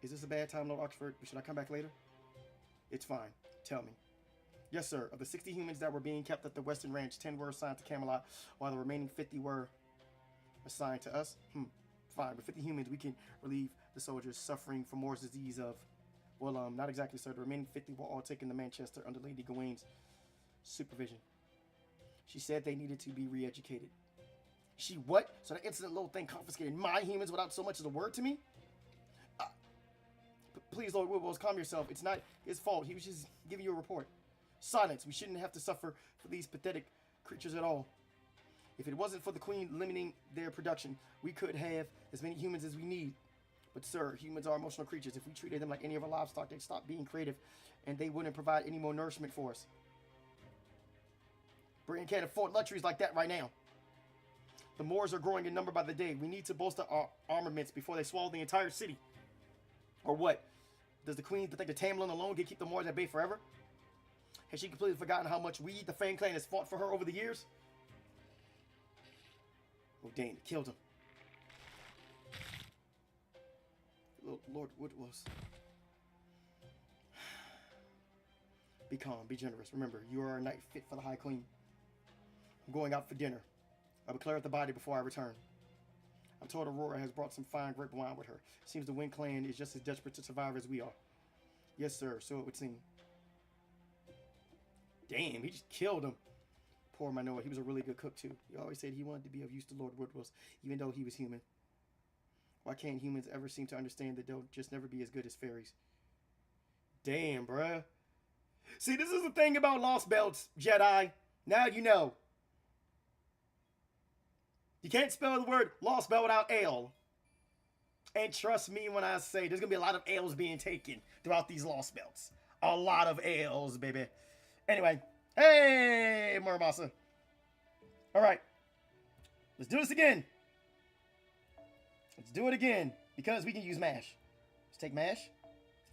Is this a bad time, Lord Oxford? Should I come back later? It's fine. Tell me. Yes, sir. Of the 60 humans that were being kept at the Western Ranch, 10 were assigned to Camelot, while the remaining 50 were assigned to us. Fine. With 50 humans, we can relieve the soldiers suffering from Moore's disease of... Well, not exactly, sir. The remaining 50 were all taken to Manchester under Lady Gawain's supervision. She said they needed to be re-educated. She what? So that incident little thing confiscated my humans without so much as a word to me? Please, Lord Woodwills, calm yourself. It's not his fault. He was just giving you a report. Silence. We shouldn't have to suffer for these pathetic creatures at all. If it wasn't for the Queen limiting their production, we could have as many humans as we need. But, sir, humans are emotional creatures. If we treated them like any of our livestock, they'd stop being creative, and they wouldn't provide any more nourishment for us. Britain can't afford luxuries like that right now. The Moors are growing in number by the day. We need to bolster our armaments before they swallow the entire city. Or what? Does the Queen think the Tamlin alone can keep the Moors at bay forever? Has she completely forgotten how much we, the Fang clan, has fought for her over the years? Oh, dang, killed him. Lord Woodwills. Be calm, be generous. Remember, you are a knight fit for the High Queen. I'm going out for dinner. I will clear out the body before I return. I'm told Aurora has brought some fine grape wine with her. Seems the Wind Clan is just as desperate to survive as we are. Yes, sir, so it would seem. Damn, he just killed him. Poor Manoa, he was a really good cook too. He always said he wanted to be of use to Lord Woodwills, even though he was human. Why can't humans ever seem to understand that they'll just never be as good as fairies? Damn, bruh. See, this is the thing about Lost Belts, Jedi. Now you know. You can't spell the word Lost Belt without ale. And trust me when I say there's going to be a lot of ales being taken throughout these Lost Belts. A lot of ales, baby. Anyway. Hey, Muramasa. All right. Let's do this again. Let's do it again. Because we can use MASH. Let's take MASH.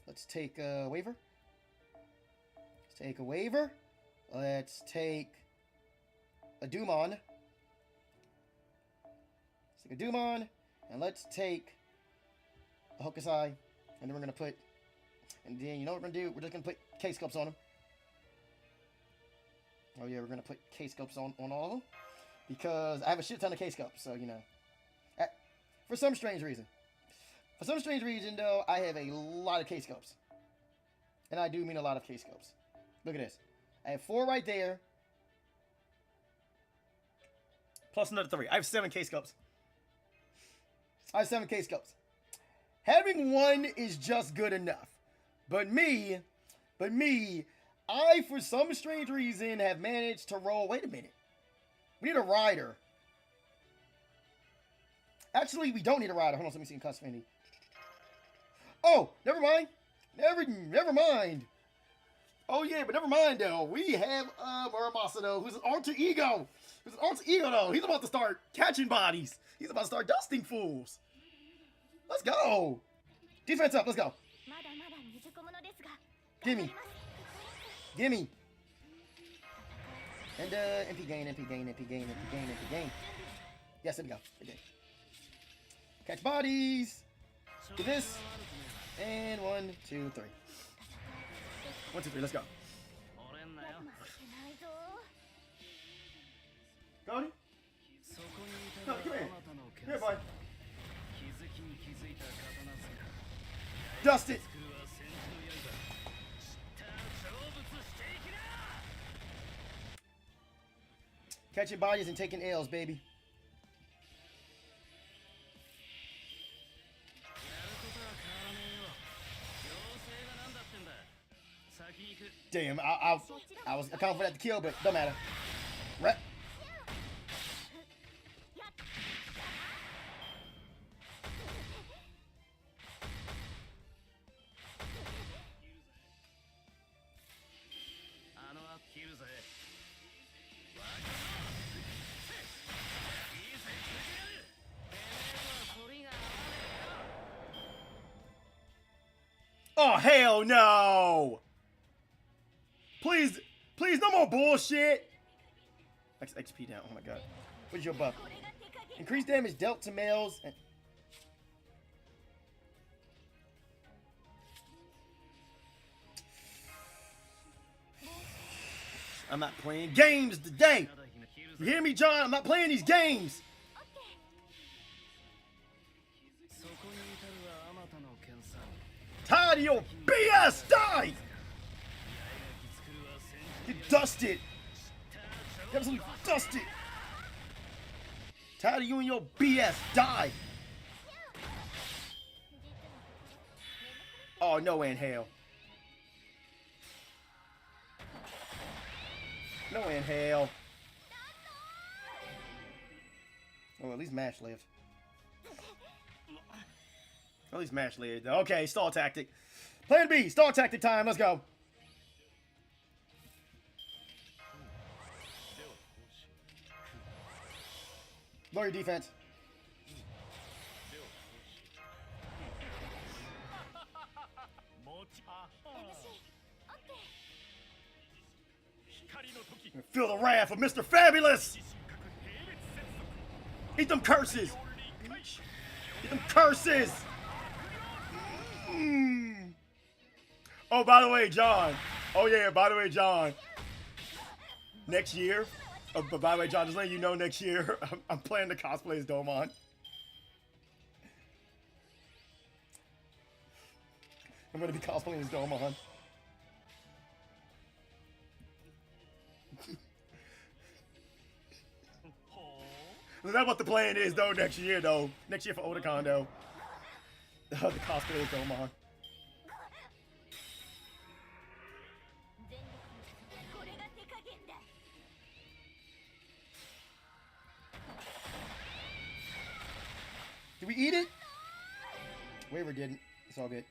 Let's take a waiver. Let's take a waiver. Let's take a Dumon. Let's take a Dumon. And let's take a Hokusai. And then we're going to put... And then you know what we're going to do? We're just going to put K-Scopes on them. Oh yeah, we're going to put K-Scopes on all of them. Because I have a shit ton of K-Scopes, so you know. For some strange reason. For some strange reason, though, I have a lot of K-Scopes. And I do mean a lot of K-Scopes. Look at this. I have 4 right there. Plus another 3. I have 7 K-Scopes. I have 7 K-Scopes. Having 1 is just good enough. But me, I, for some strange reason, have managed to roll... Wait a minute. We need a rider. Actually, we don't need a rider. Hold on, let me see in Cuss Fanny. Oh, never mind. Never mind. Oh, yeah, but never mind, though. We have Muramasa, though, who's an alter ego. He's about to start catching bodies. He's about to start dusting fools. Let's go. Defense up. Let's go. Gimme. And, MP gain. Yes, there we go. It did. Catch bodies. Do this. And 1, 2, 3. 1, 2, 3. Let's go. Cody? No, come here. Come here, boy. Dust it. Catching bodies and taking L's, baby. Damn, I was accounting for that to kill, but don't matter. Rep. Oh, hell no! Please, please, no more bullshit! XP down, oh my god. What is your buff? Increased damage dealt to males. I'm not playing games today! You hear me, John? I'm not playing these games! Tired of your BS! Die! Get dusted! Get absolutely dusted! Tired of you and your BS! Die! Oh, no way in hell. No way in hell. Oh, at least Mash lived. At least Mash lived. Okay, stall tactic. Plan B, stall tactic time. Let's go. Lower your defense. Feel the wrath of Mr. Fabulous! Eat them curses! Eat them curses! Oh, by the way, John. Oh, yeah, by the way, John. Next year. But by the way, John, just letting you know next year, I'm planning to cosplay as Domon. I'm going to be cosplaying as Domon. That's what the plan is, though, next year, though. Next year for Otakon, though. The cosplay is Domon. Did we eat it? Waver didn't. It's all good.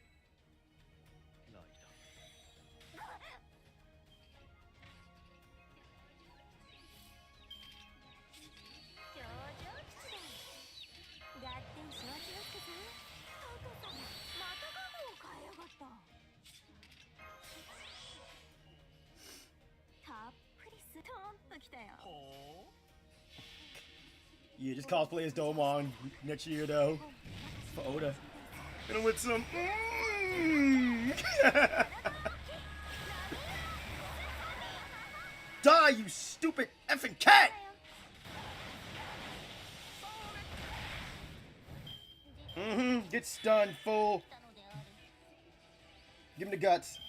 Yeah, just cosplay as Domon next year, though. For Oda. And with some... Die, you stupid effing cat! Get stunned, fool. Give him the guts.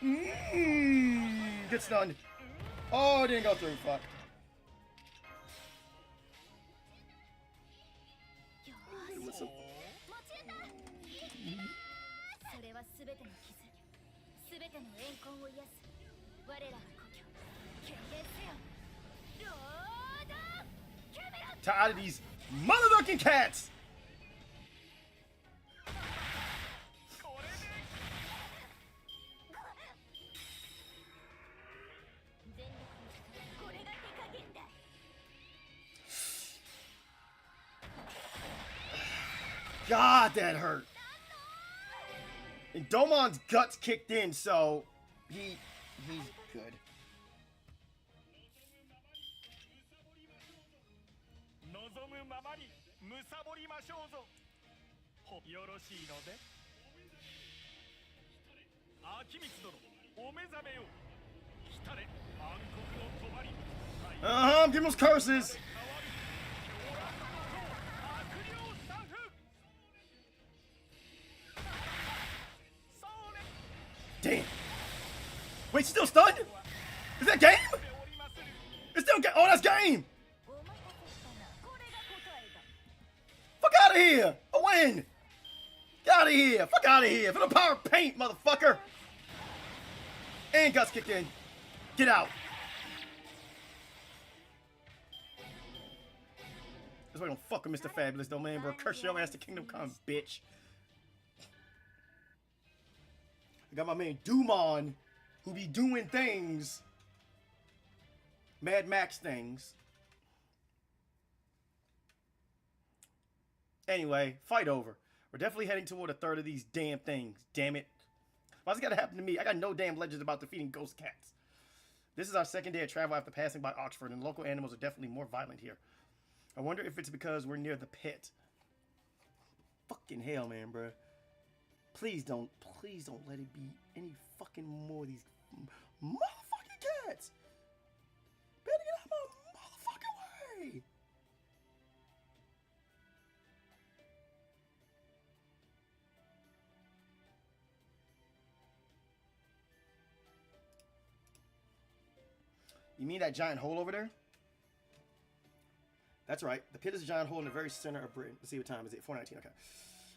Get stunned. Oh, it didn't go through. Fuck. Tired of these motherfucking cats! God, that hurt. And Domon's guts kicked in, so he's good. Give him those curses. Damn. Wait, still stunned? Is that game? It's still game. Oh, that's game. Fuck out of here. A win. Get out of here. Fuck out of here. For the power of paint, motherfucker. And guts kicked in. Get out. That's why I don't fuck with Mr. Fabulous, though, man, bro. Curse your ass to Kingdom Come, bitch. I got my man Dumon, who be doing things. Mad Max things. Anyway, fight over. We're definitely heading toward a third of these damn things. Damn it. Why's it gotta happen to me? I got no damn legends about defeating ghost cats. This is our second day of travel after passing by Oxford, and local animals are definitely more violent here. I wonder if it's because we're near the pit. Fucking hell, man, bro. Please don't let it be any fucking more of these motherfucking cats. Better get out of my motherfucking way. You mean that giant hole over there? That's right. The pit is a giant hole in the very center of Britain. Let's see what time is it. 4:19. Okay.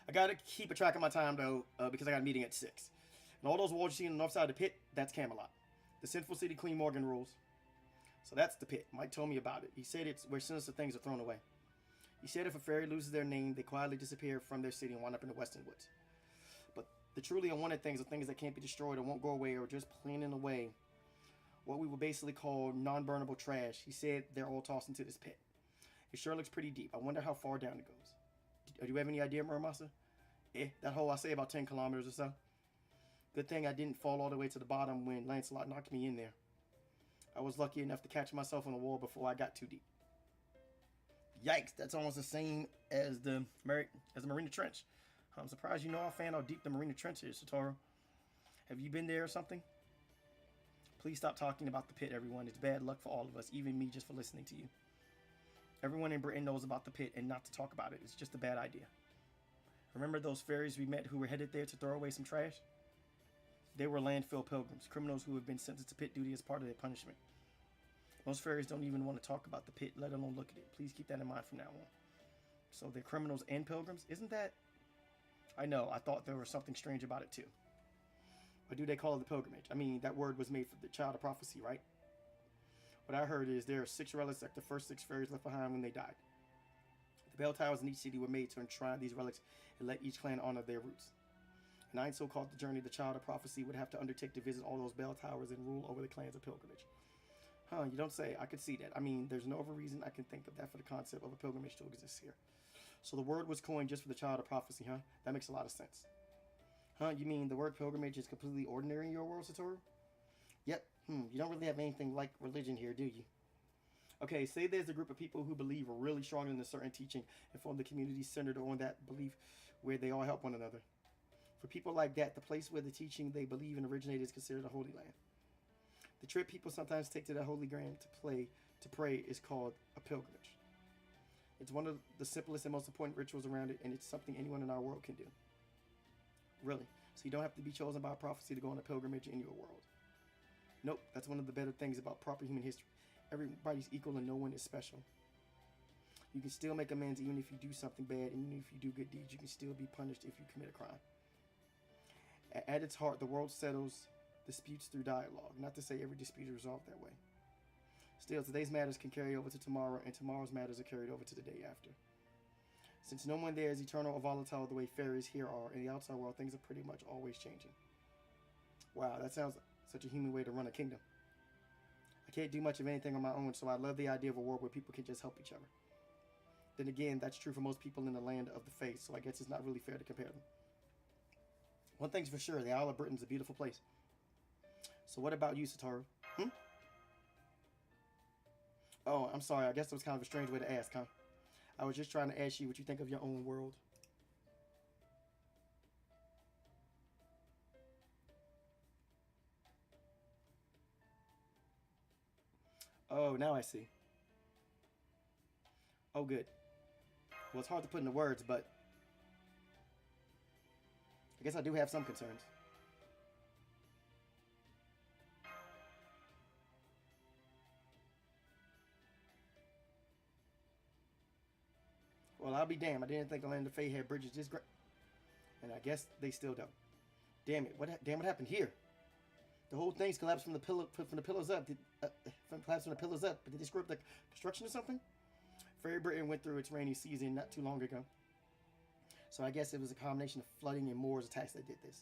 I gotta keep a track of my time though, because I got a meeting at 6. And all those walls you see on the north side of the pit, that's Camelot. The sinful city Queen Morgan rules. So that's the pit. Mike told me about it. He said it's where sinister things are thrown away. He said if a fairy loses their name, they quietly disappear from their city and wind up in the Western Woods. But the truly unwanted things are things that can't be destroyed or won't go away or just plain in a way. What we would basically call non-burnable trash. He said they're all tossed into this pit. It sure looks pretty deep. I wonder how far down it goes. Do you have any idea, Muramasa? That hole I say about 10 kilometers or so. Good thing I didn't fall all the way to the bottom when Lancelot knocked me in there. I was lucky enough to catch myself on the wall before I got too deep. Yikes, that's almost the same as the Marina Trench. I'm surprised you know offhand how deep the Marina Trench is, Satoru. Have you been there or something? Please stop talking about the pit, everyone. It's bad luck for all of us, even me just for listening to you. Everyone in Britain knows about the pit, and not to talk about it. It's just a bad idea. Remember those fairies we met who were headed there to throw away some trash? They were landfill pilgrims, criminals who have been sentenced to pit duty as part of their punishment. Most fairies don't even want to talk about the pit, let alone look at it. Please keep that in mind from now on. So they're criminals and pilgrims? Isn't that... I know, I thought there was something strange about it too. Or do they call it the pilgrimage? I mean, that word was made for the child of prophecy, right? What I heard is there are 6 relics like the first 6 fairies left behind when they died. The bell towers in each city were made to enshrine these relics and let each clan honor their roots. And I so called the journey the child of prophecy would have to undertake to visit all those bell towers and rule over the clans of pilgrimage. Huh, you don't say. I could see that. I mean, there's no other reason I can think of that for the concept of a pilgrimage to exist here. So the word was coined just for the child of prophecy, huh? That makes a lot of sense. Huh, you mean the word pilgrimage is completely ordinary in your world, Satoru? Yep. You don't really have anything like religion here, do you? Okay, say there's a group of people who believe really strongly in a certain teaching and form the community centered on that belief where they all help one another. For people like that, the place where the teaching they believe in originated is considered a holy land. The trip people sometimes take to the Holy Grand to pray is called a pilgrimage. It's one of the simplest and most important rituals around it, and it's something anyone in our world can do. Really. So you don't have to be chosen by a prophecy to go on a pilgrimage in your world. Nope, that's one of the better things about proper human history. Everybody's equal and no one is special. You can still make amends even if you do something bad, and even if you do good deeds, you can still be punished if you commit a crime. At its heart, the world settles disputes through dialogue. Not to say every dispute is resolved that way. Still, today's matters can carry over to tomorrow, and tomorrow's matters are carried over to the day after. Since no one there is eternal or volatile the way fairies here are, in the outside world, things are pretty much always changing. Wow, that sounds like such a human way to run a kingdom. I can't do much of anything on my own, so I love the idea of a world where people can just help each other. Then again, that's true for most people in the land of the faith, so I guess it's not really fair to compare them. One thing's for sure, the Isle of Britain's a beautiful place. So what about you, Satoru? Oh, I'm sorry, I guess that was kind of a strange way to ask, huh? I was just trying to ask you what you think of your own world. Oh, now I see. Oh, good. Well, it's hard to put into words, but I guess I do have some concerns. Well, I'll be damned. I didn't think the land of Fae had bridges this great. And I guess they still don't. Damn it. What happened here? The whole thing's collapsed from the pillars up. Collapsed from the pillars up. But did they screw up the construction or something? Fairy Britain went through its rainy season not too long ago. So I guess it was a combination of flooding and Moors attacks that did this.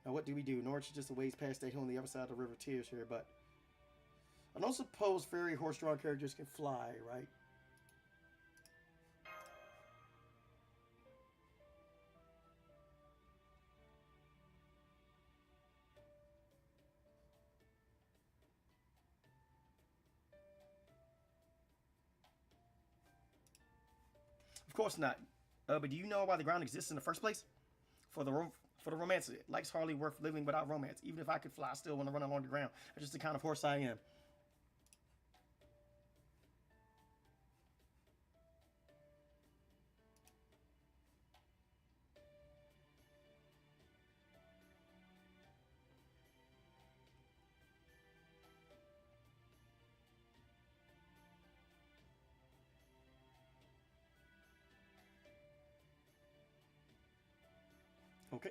Now what do we do? Norwich is just a ways past that hill on the other side of the River Tears here, but I don't suppose fairy horse-drawn characters can fly, right? Of course not. But do you know why the ground exists in the first place? For the romance of it. Life's hardly worth living without romance. Even if I could fly, I still want to run along the ground. That's just the kind of horse I am. Okay.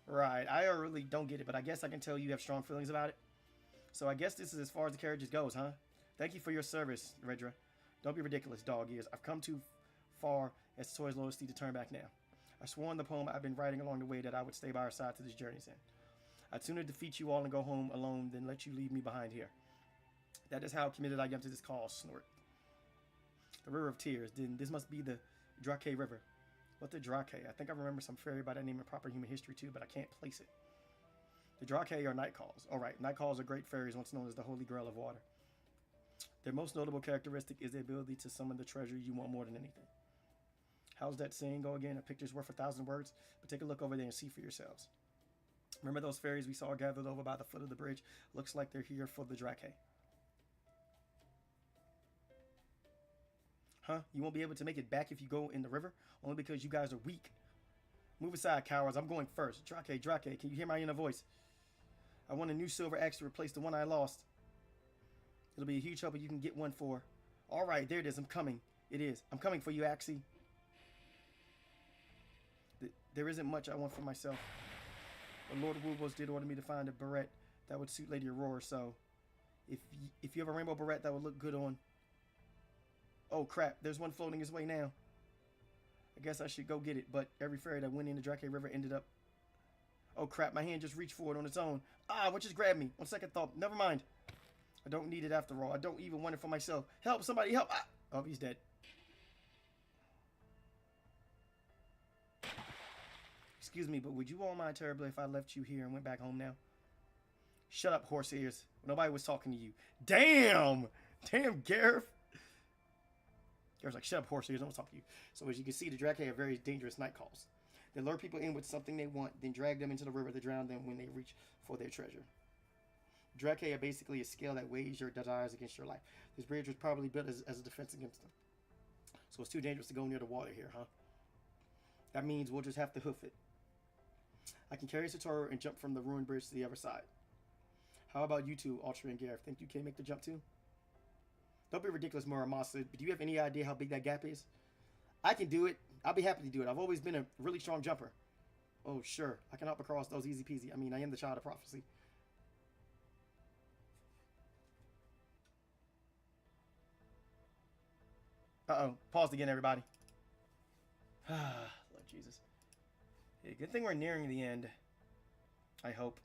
Right. I really don't get it, but I guess I can tell you have strong feelings about it. So I guess this is as far as the carriages goes, huh? Thank you for your service, Redra. Don't be ridiculous, dog ears. I've come too far as Toy's loyalty to turn back now. I swore in the poem I've been writing along the way that I would stay by her side to this journey's end. I'd sooner defeat you all and go home alone than let you leave me behind here. That is how committed I am to this cause, Snort. The River of Tears. Then this must be the Drake River. What the Drake? I think I remember some fairy by that name in proper human history too, but I can't place it. The Drake are night calls. Alright, night calls are great fairies, once known as the Holy Grail of Water. Their most notable characteristic is the ability to summon the treasure you want more than anything. How's that saying go again? A picture's worth 1,000 words? But take a look over there and see for yourselves. Remember those fairies we saw gathered over by the foot of the bridge? Looks like they're here for the Drake. Huh? You won't be able to make it back if you go in the river? Only because you guys are weak. Move aside, cowards. I'm going first. Drake, can you hear my inner voice? I want a new silver axe to replace the one I lost. It'll be a huge help if you can get one for. Alright, there it is. I'm coming. It is. I'm coming for you, Axie. There isn't much I want for myself. But Lord Woobos did order me to find a beret that would suit Lady Aurora, so if you have a rainbow beret that would look good on. Oh crap, there's one floating his way now. I guess I should go get it, but every fairy that went in the Drake River ended up... Oh crap, my hand just reached for it on its own. Ah, what just grabbed me? On second thought, never mind. I don't need it after all. I don't even want it for myself. Help, somebody help! Ah! Oh, he's dead. Excuse me, but would you all mind terribly if I left you here and went back home now? Shut up, horse ears. Nobody was talking to you. Damn! Damn, Gareth. Gareth's like, shut up, horse ears. No one's talking to you. So as you can see, the Drake have very dangerous night calls. They lure people in with something they want, then drag them into the river to drown them when they reach for their treasure. Drake are basically a scale that weighs your desires against your life. This bridge was probably built as a defense against them. So it's too dangerous to go near the water here, huh? That means we'll just have to hoof it. I can carry Satoru and jump from the ruined bridge to the other side. How about you two, Ultra and Gareth? Think you can make the jump too? Don't be ridiculous, Muramasa, but do you have any idea how big that gap is? I can do it. I'll be happy to do it. I've always been a really strong jumper. Oh, sure. I can hop across those easy peasy. I mean, I am the child of prophecy. Uh-oh. Paused again, everybody. Lord Jesus. Yeah, good thing we're nearing the end. I hope.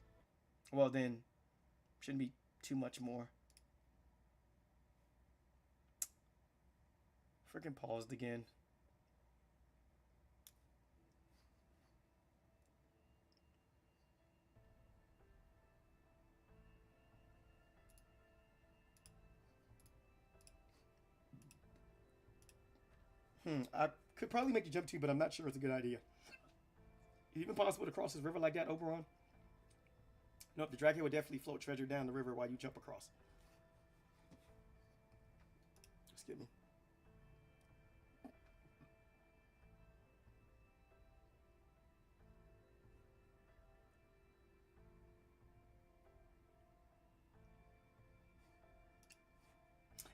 Well, then, shouldn't be too much more. Freaking paused again. I could probably make a jump too, but I'm not sure it's a good idea. Is it even possible to cross this river like that, Oberon? Nope, the dragon would definitely float treasure down the river while you jump across. Just get me.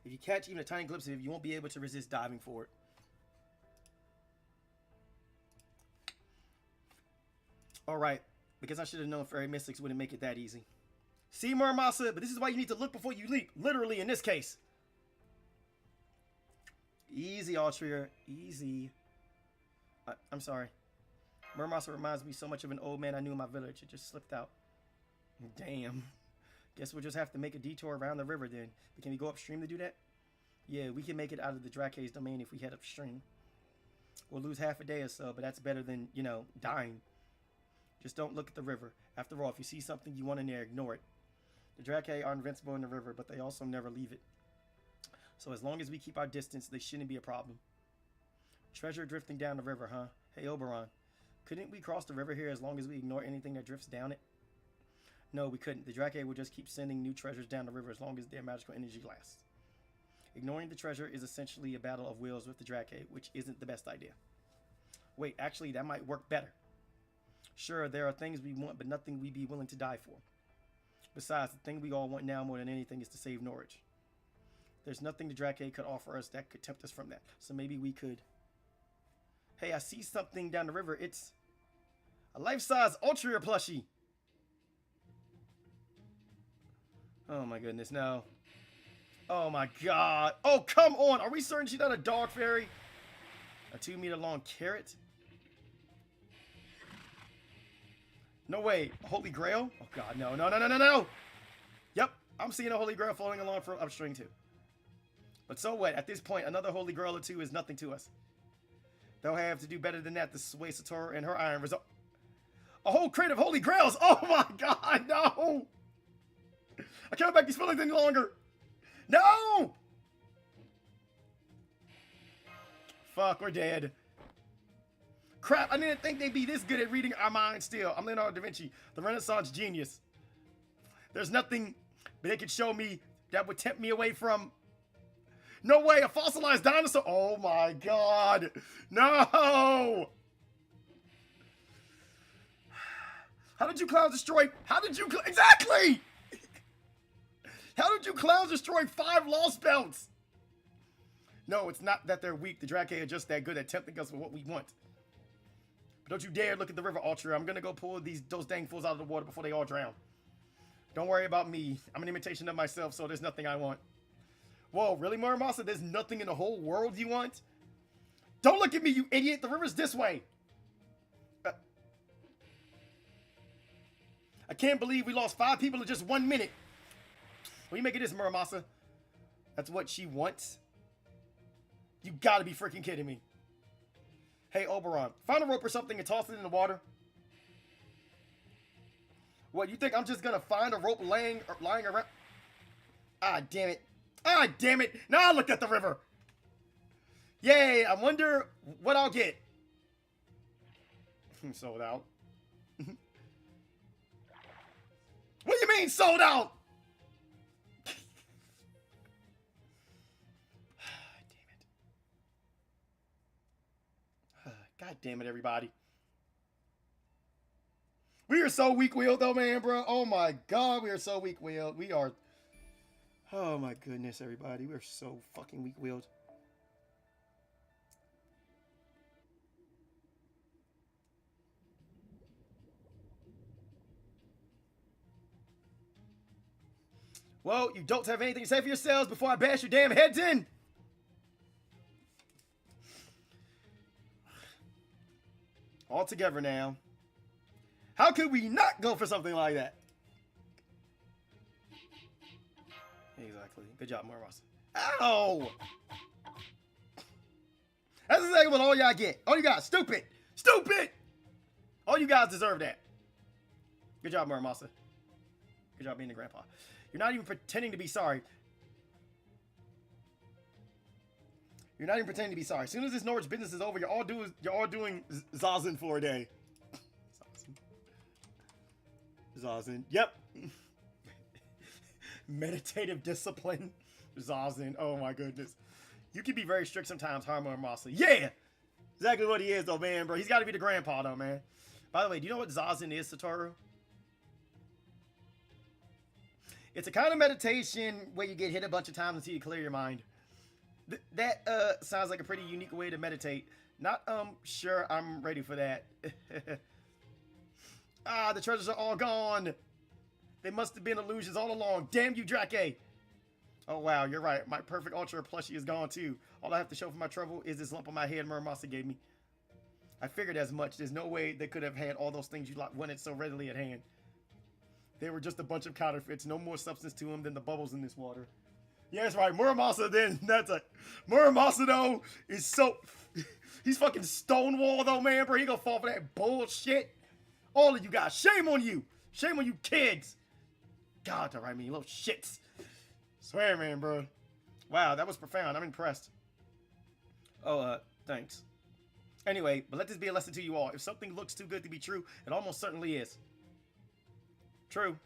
If you catch even a tiny glimpse of it, you won't be able to resist diving for it. Alright, because I should have known Fairy Mystics wouldn't make it that easy. See, Muramasa, but this is why you need to look before you leap. Literally, in this case. Easy, Altria. Easy. I'm sorry. Muramasa reminds me so much of an old man I knew in my village. It just slipped out. Damn. Guess we'll just have to make a detour around the river then. But can we go upstream to do that? Yeah, we can make it out of the Drake's domain if we head upstream. We'll lose half a day or so, but that's better than, you know, dying. Just don't look at the river. After all, if you see something you want in there, ignore it. The Drake are invincible in the river, but they also never leave it. So as long as we keep our distance, they shouldn't be a problem. Treasure drifting down the river, huh? Hey, Oberon. Couldn't we cross the river here as long as we ignore anything that drifts down it? No, we couldn't. The Drake will just keep sending new treasures down the river as long as their magical energy lasts. Ignoring the treasure is essentially a battle of wills with the Drake, which isn't the best idea. Wait, actually, that might work better. Sure, there are things we want, but nothing we'd be willing to die for. Besides, the thing we all want now more than anything is to save Norwich. There's nothing the Drake could offer us that could tempt us from that, so maybe we could... Hey, I see something down the river. It's a life-size Ultra plushie. Oh my goodness, no. Oh my god. Oh, come on. Are we certain she's not a dog fairy? A 2-meter long carrot? No way. Holy Grail? Oh god, no, no, no, no, no, no. Yep, I'm seeing a Holy Grail floating along from upstream too. But so what? At this point, another Holy Grail or two is nothing to us. They'll have to do better than that to sway Satoru and her iron result. A whole crate of Holy Grails! Oh my god, no! I can't back these feelings any longer! No! Fuck, we're dead. Crap, I didn't think they'd be this good at reading our minds still. I'm Leonardo da Vinci, the Renaissance genius. There's nothing they could show me that would tempt me away from... No way, a fossilized dinosaur! Oh my god! No! How did you clowns destroy... How did you... Exactly! How did you clowns destroy 5 lost belts? No, it's not that they're weak. The Drake are just that good at tempting us with what we want. But don't you dare look at the river, Ultra. I'm gonna go pull those dang fools out of the water before they all drown. Don't worry about me. I'm an imitation of myself, so there's nothing I want. Whoa, really, Muramasa? There's nothing in the whole world you want? Don't look at me, you idiot! The river's this way! I can't believe we lost 5 people in just 1 minute. What do you make of this, Muramasa? That's what she wants? You gotta be freaking kidding me. Hey, Oberon, find a rope or something and toss it in the water. What, you think I'm just gonna find a rope lying around? Ah, damn it. Ah, damn it. Now I look at the river. Yay, I wonder what I'll get. Sold out. What do you mean, sold out? God damn it, everybody. We are so weak-willed, though, man, bro. Oh, my God. We are so weak-willed. We are... Oh, my goodness, everybody. We are so fucking weak-willed. Well, you don't have anything to say for yourselves before I bash your damn heads in. All together now. How could we not go for something like that? Exactly. Good job, Muramasa. Ow! That's exactly what all y'all get. All you got, stupid. Stupid! All you guys deserve that. Good job, Muramasa. Good job being a grandpa. You're not even pretending to be sorry. You're not even pretending to be sorry. As soon as this Norwich business is over, you're all doing Zazen for a day. Zazen. Yep. Meditative discipline. Zazen. Oh my goodness. You can be very strict sometimes, Harma and Masa. Yeah! Exactly what he is, though, man, bro. He's got to be the grandpa, though, man. By the way, do you know what Zazen is, Satoru? It's a kind of meditation where you get hit a bunch of times until you clear your mind. That sounds like a pretty unique way to meditate. Not sure I'm ready for that. Ah, the treasures are all gone. They must have been illusions all along. Damn you, Drake. Oh, wow, you're right. My perfect Ultra plushie is gone, too. All I have to show for my trouble is this lump on my head Muramasa gave me. I figured as much. There's no way they could have had all those things you wanted so readily at hand. They were just a bunch of counterfeits. No more substance to them than the bubbles in this water. Yeah, that's right. Muramasa, then. That's a... Muramasa, though, is so... He's fucking Stonewall, though, man, bro. He gonna fall for that bullshit. All of you guys. Shame on you. Shame on you kids. God, don't write me, you little shits. Swear, man, bro. Wow, that was profound. I'm impressed. Oh, thanks. Anyway, but let this be a lesson to you all. If something looks too good to be true, it almost certainly is. True.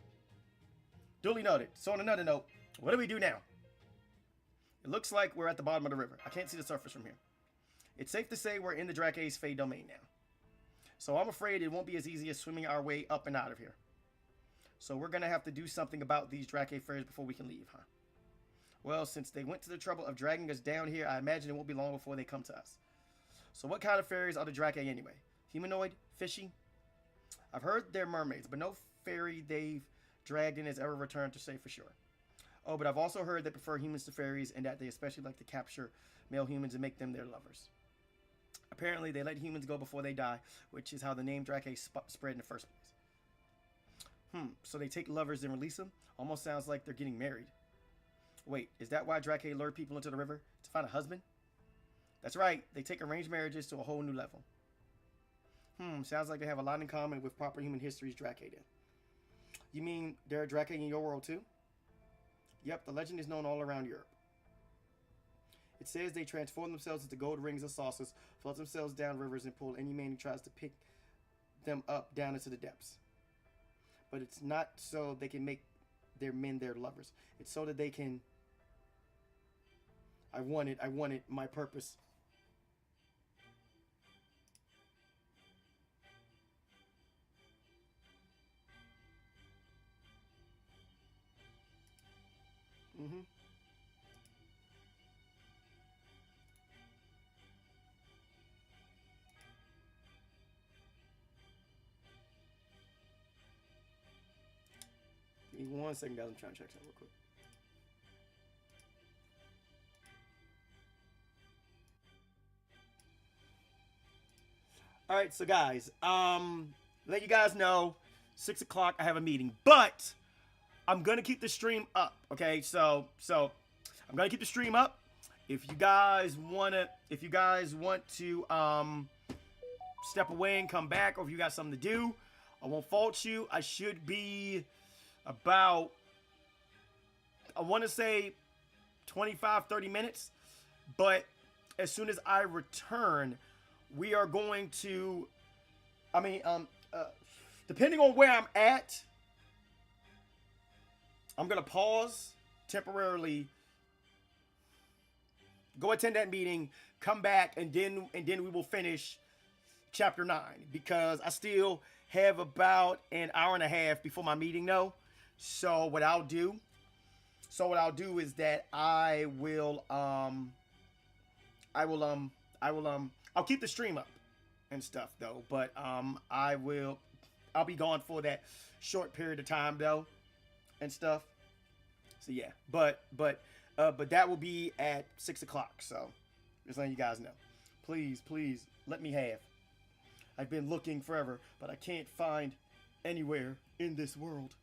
Duly noted. So on another note, what do we do now? It looks like we're at the bottom of the river. I can't see the surface from here. It's safe to say we're in the Drake's Fey domain now. So I'm afraid it won't be as easy as swimming our way up and out of here. So we're going to have to do something about these Drake fairies before we can leave, huh? Well, since they went to the trouble of dragging us down here, I imagine it won't be long before they come to us. So what kind of fairies are the Drake anyway? Humanoid? Fishy? I've heard they're mermaids, but no fairy they've dragged in has ever returned to say for sure. Oh, but I've also heard they prefer humans to fairies and that they especially like to capture male humans and make them their lovers. Apparently, they let humans go before they die, which is how the name Drake spread in the first place. So they take lovers and release them? Almost sounds like they're getting married. Wait, is that why Drake lured people into the river? To find a husband? That's right, they take arranged marriages to a whole new level. Sounds like they have a lot in common with proper human history's Drake did. You mean there are Drake in your world too? Yep, the legend is known all around Europe. It says they transform themselves into gold rings or saucers, float themselves down rivers, and pull any man who tries to pick them up down into the depths. But it's not so they can make their men their lovers. It's so that they can... I wanted my purpose. Give me 1 second, guys. I'm trying to check something real quick. All right, so guys, let you guys know, 6 o'clock I have a meeting, but I'm gonna keep the stream up. Okay, so I'm gonna keep the stream up. If you guys want to step away and come back, or if you got something to do, I won't fault you. I should be about, I want to say 25-30 minutes, but as soon as I return, we are going to, depending on where I'm at, I'm going to pause temporarily, go attend that meeting, come back, and then we will finish chapter 9, because I still have about an hour and a half before my meeting though. So what I'll do is that I'll keep the stream up and stuff though, but I'll be gone for that short period of time though and stuff. So yeah, but that will be at 6 o'clock. So just letting you guys know. Please let me have. I've been looking forever, but I can't find anywhere in this world.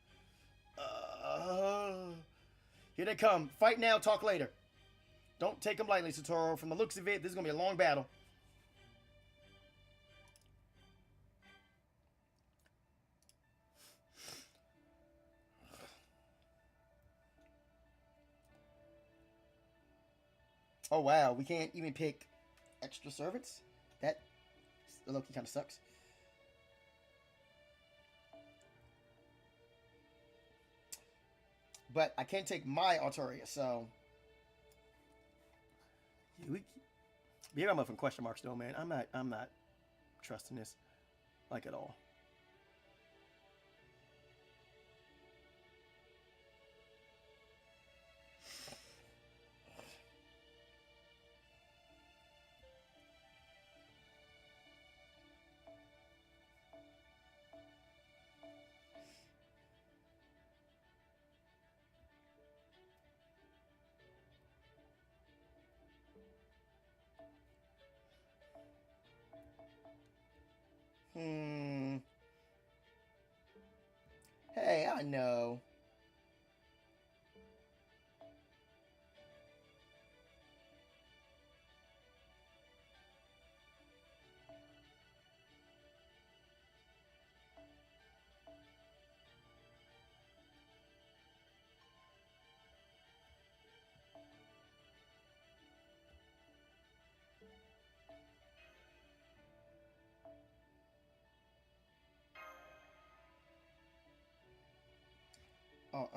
Here they come. Fight now, talk later. Don't take them lightly, Satoru. From the looks of it, this is going to be a long battle. Oh, wow. We can't even pick extra servants? That low-key kind of sucks. But I can't take my Arturia, so... Yeah, I'm up in question marks though, man. I'm not trusting this, like, at all. Hey, I know. Oh,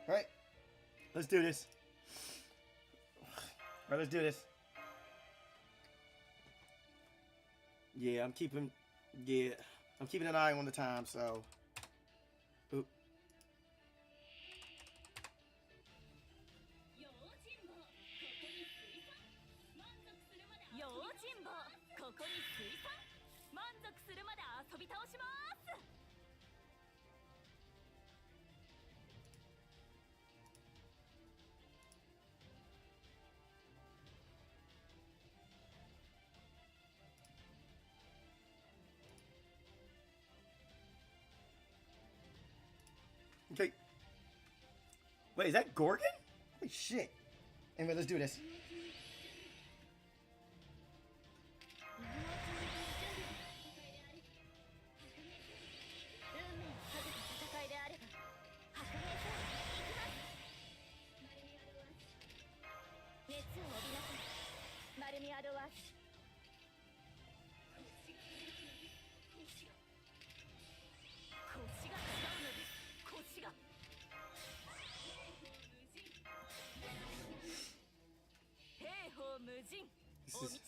All right, let's do this. All right, let's do this. Yeah, I'm keeping an eye on the time, so. Oop. Okay. Wait, is that Gorgon? Holy shit. Anyway, let's do this. This is...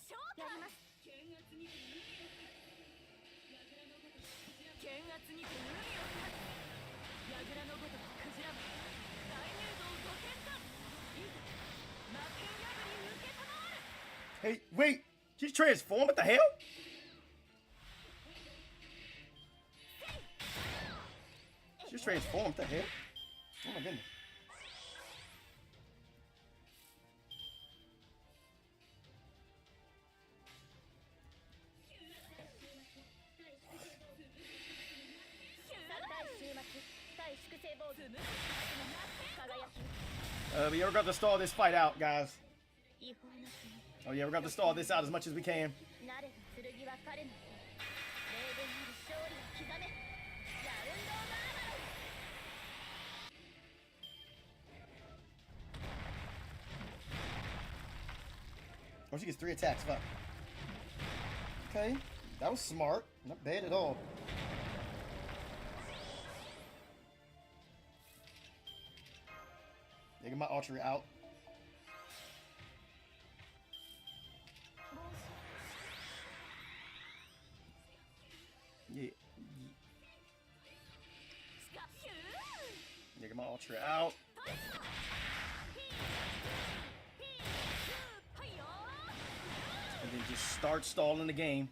Hey, wait! She's transformed? What the hell? She's transformed? What the hell? Oh my goodness. We are going to stall this fight out, guys. Oh yeah, we're going to stall this out as much as we can. Oh, she gets 3 attacks. Fuck. Okay, that was smart. Not bad at all. Yeah, get my archery out. Yeah. Yeah, get my archery out. And then just start stalling the game.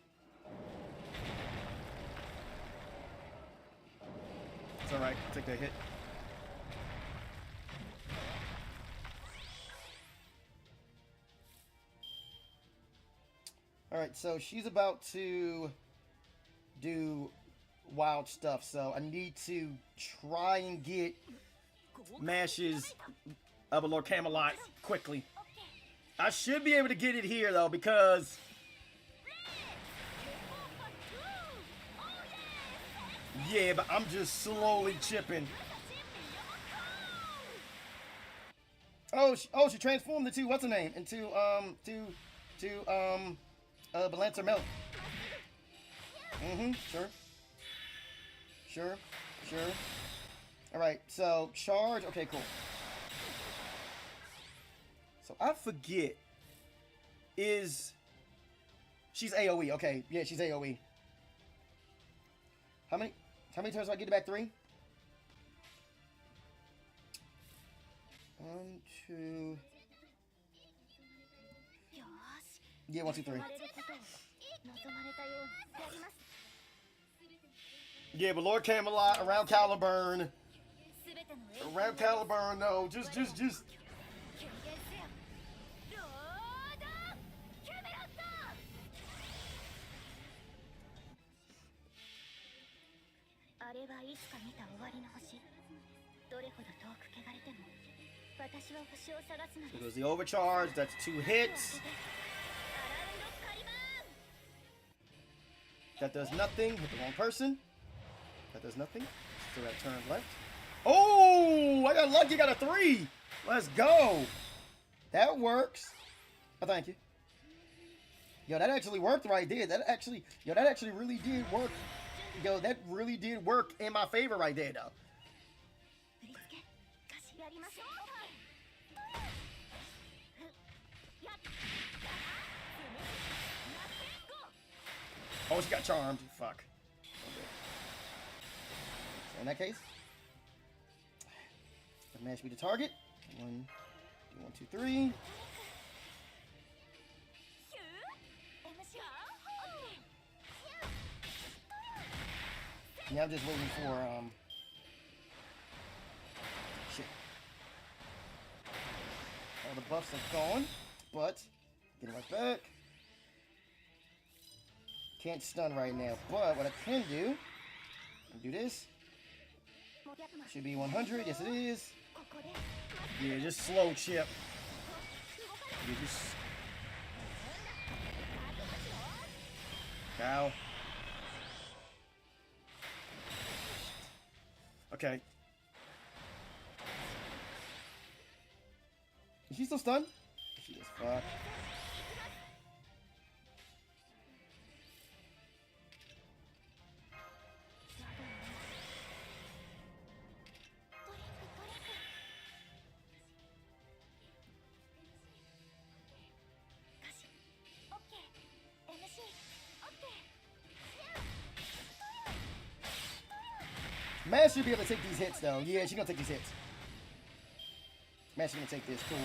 It's alright, take that hit. Alright, so she's about to do wild stuff, so I need to try and get Mash's Avalon Camelot quickly. I should be able to get it here, though, because... Yeah, but I'm just slowly chipping. Oh, she transformed into, what's her name? Into, Balancer Milk. Sure. Alright, so, charge. Okay, cool. So, I forget. She's AoE. Okay, yeah, she's AoE. How many turns do I get it back? 3? 1, 2... Yeah, 1, 2, 3. Yeah, but Lord Camelot, around Caliburn. Around Caliburn, no. Just. It was the overcharge. That's 2 hits. That does nothing. Hit the wrong person. That does nothing. Still got to turn left. Oh, I got lucky. Got a 3. Let's go. That works. Oh, thank you. Yo, that actually worked right there. That actually really did work. Yo, that really did work in my favor right there, though. Oh, she got charmed. Fuck. Okay. So in that case, match me the target. 1, 2, 3. Now I'm just waiting for shit. All the buffs are gone, but getting right back. Can't stun right now, but what I can do this. Should be 100. Yes, it is. Yeah, just slow chip. Yeah, just. Cow. Okay. Is she still stunned? She is. Fuck. Mash should be able to take these hits, though. Yeah, she's gonna take these hits. Mash is gonna take this. Cool.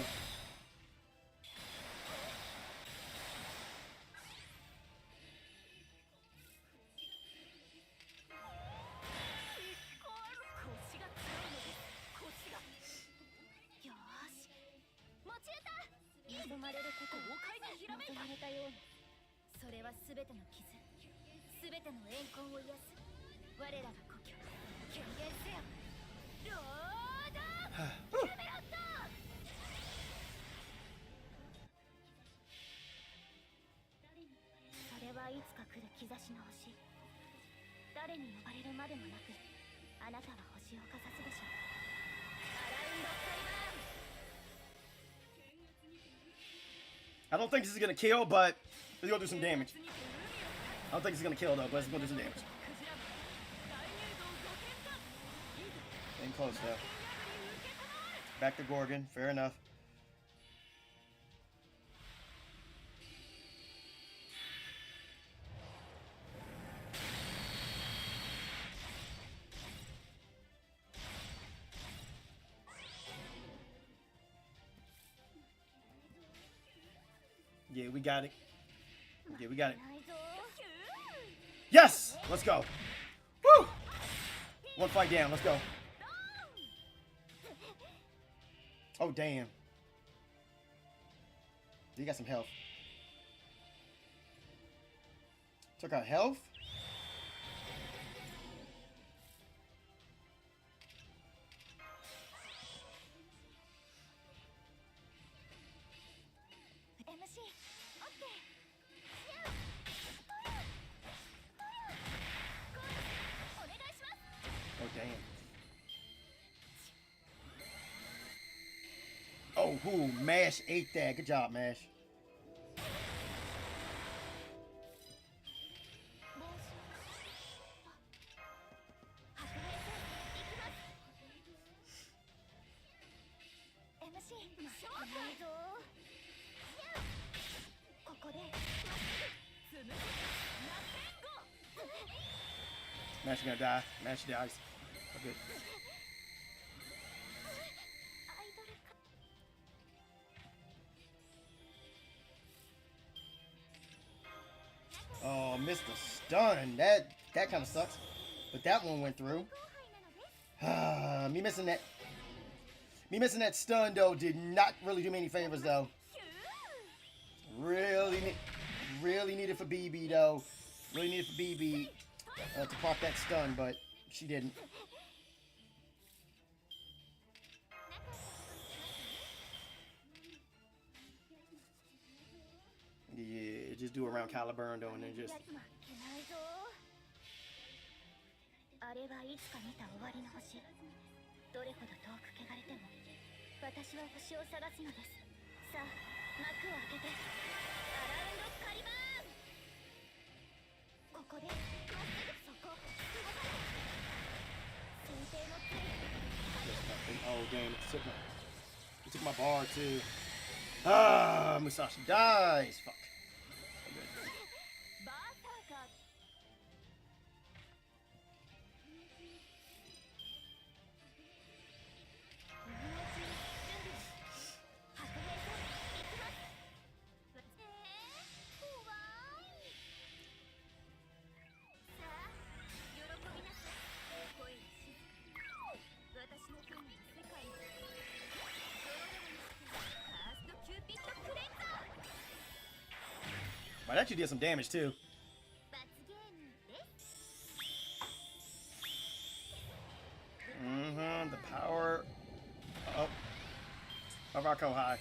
I don't think this is gonna kill, but it's gonna do some damage. I don't think it's gonna kill though, but it's gonna do some damage. Ain't close though. Back to Gorgon, fair enough. Yeah, we got it. Yeah, we got it. Yes! Let's go. Woo! 1 fight down. Let's go. Oh, damn. You got some health. Took out health. Oh, damn. Oh, whoo, Mash ate that. Good job, Mash. Mash is gonna die. Mash dies. Okay. Oh, missed the stun. That kind of sucks. But that one went through. Me missing that stun though did not really do me any favors though. Really needed for BB though. Really needed for BB to pop that stun, but she didn't. Yeah, just do around Caliburn though, and then just れはいつか見た終わりの星。どれほど遠く汚れても私は星を探すのです。さあ幕を開けてアラウンドカリバーン。ここでまっすぐそこ動かない。水平の杖。 Oh damn! It took my bar too. Ah, Musashi dies. Fuck. Okay. バーサーカー。Wow, that actually did some damage too. The power. Oh. Rocco high.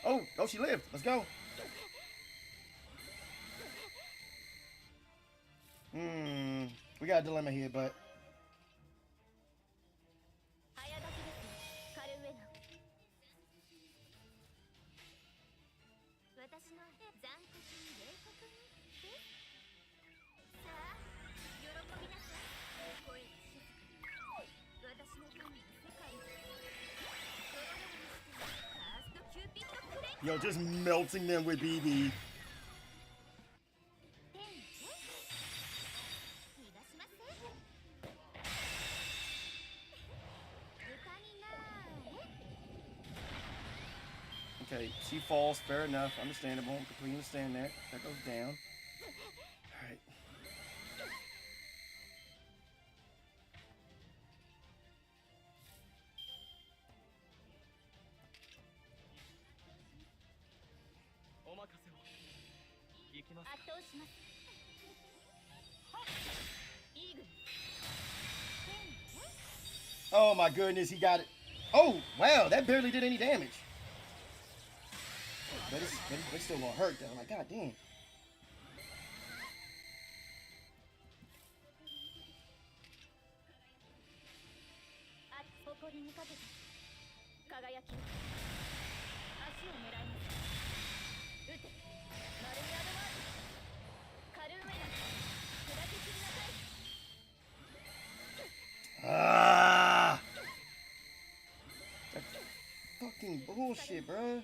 Oh, she lived. Let's go. We got a dilemma here, but. Yo, just melting them with BB. Okay, she falls. Fair enough. Understandable. Completely understand that. That goes down. Alright. Oh my goodness, he got it. Oh, wow, that barely did any damage. But it's still gonna hurt though. Like, god damn. Ah! That's fucking bullshit, bro.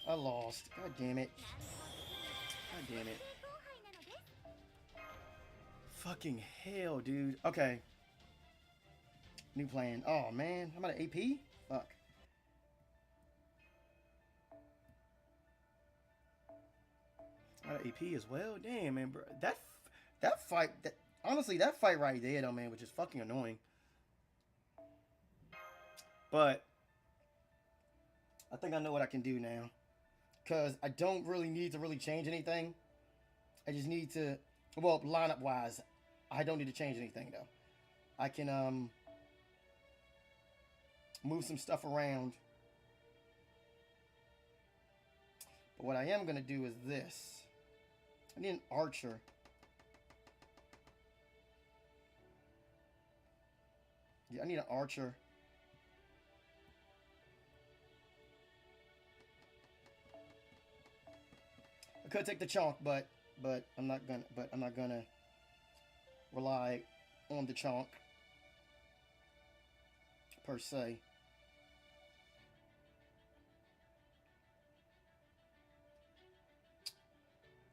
I lost. God damn it. God damn it. Fucking hell, dude. Okay. New plan. Oh, man. I'm out of AP? Fuck. Out of AP as well? Damn, man, bro. That fight... honestly, that fight right there, though, man, was just fucking annoying. But... I think I know what I can do now. Because I don't really need to really change anything. I just need to... Well, lineup-wise, I don't need to change anything, though. I can, move some stuff around. But what I am going to do is this. I need an archer. Yeah, I need an archer. I could take the chunk, but I'm not gonna rely on the chunk per se.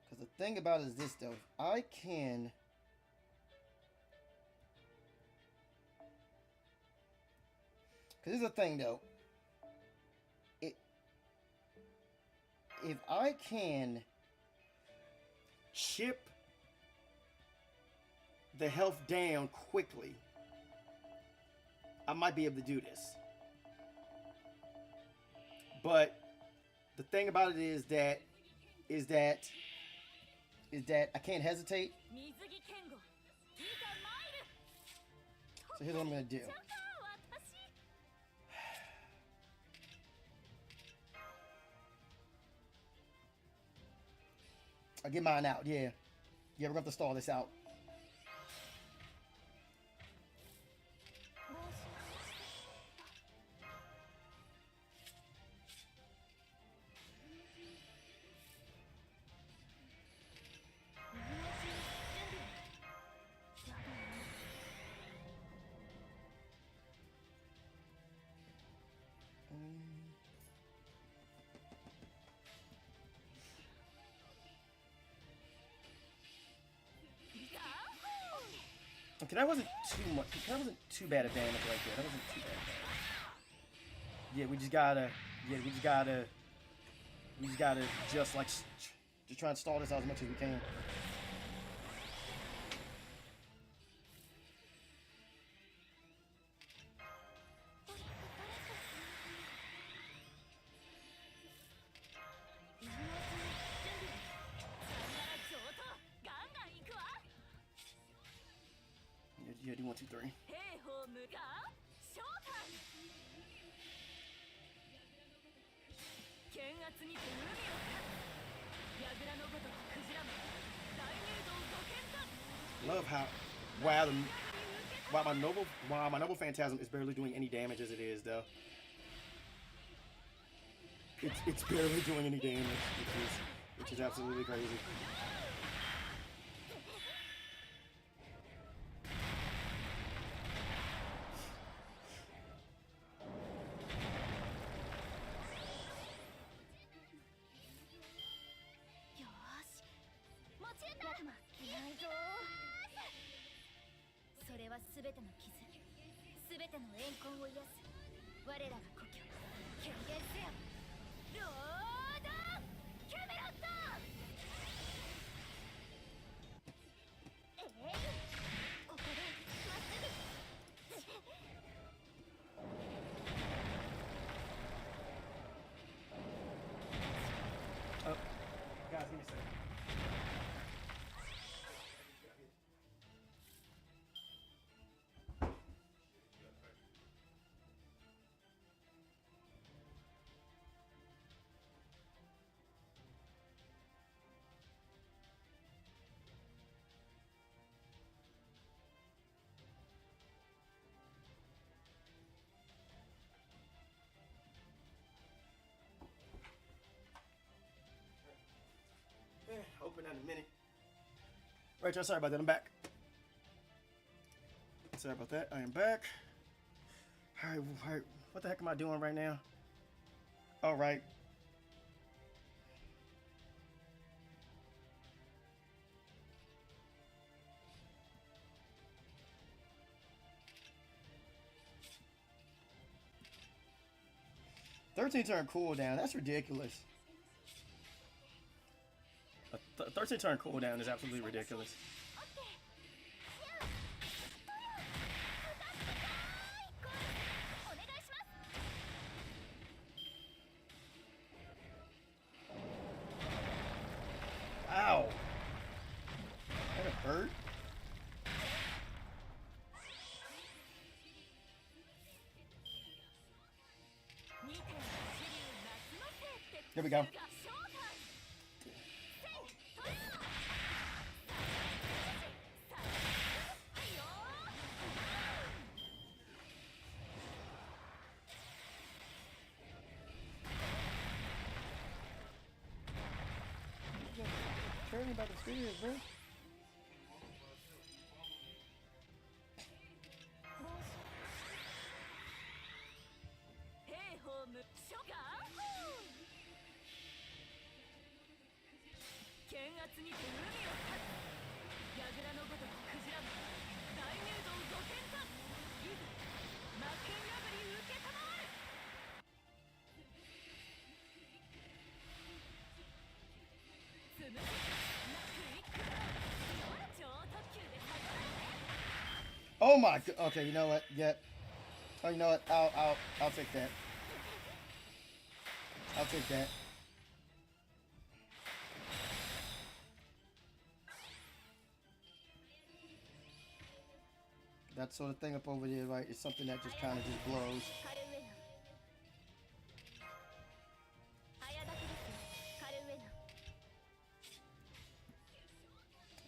Because the thing about it is this, though. I can... Because here's the thing, though. If I can chip the health down quickly, I might be able to do this. But the thing about it is that I can't hesitate. So here's what I'm gonna do. I'll get mine out, yeah. Yeah, we're gonna have to stall this out. Okay, that wasn't too much. That wasn't too bad of damage right there. That wasn't too bad. Yeah, we just gotta. Yeah, we just gotta. We just gotta just like just try and stall this out as much as we can. Yeah, do 1, 2, 3. Love how while my noble phantasm is barely doing any damage as it is though. It's barely doing any damage, which is absolutely crazy. Guys, give me a second. Open that in a minute. Right, y'all, sorry about that. I'm back. Sorry about that. I am back. All right. What the heck am I doing right now? All right. Turn cooldown. That's ridiculous. A 13 turn cooldown is absolutely ridiculous. Ow! That hurt. Here we go. Turning about the stairs, bro. Oh my god. Okay, you know what? Yep. Oh, you know what? I'll take that. I'll take that. That sort of thing up over there, right? It's something that just kind of just blows.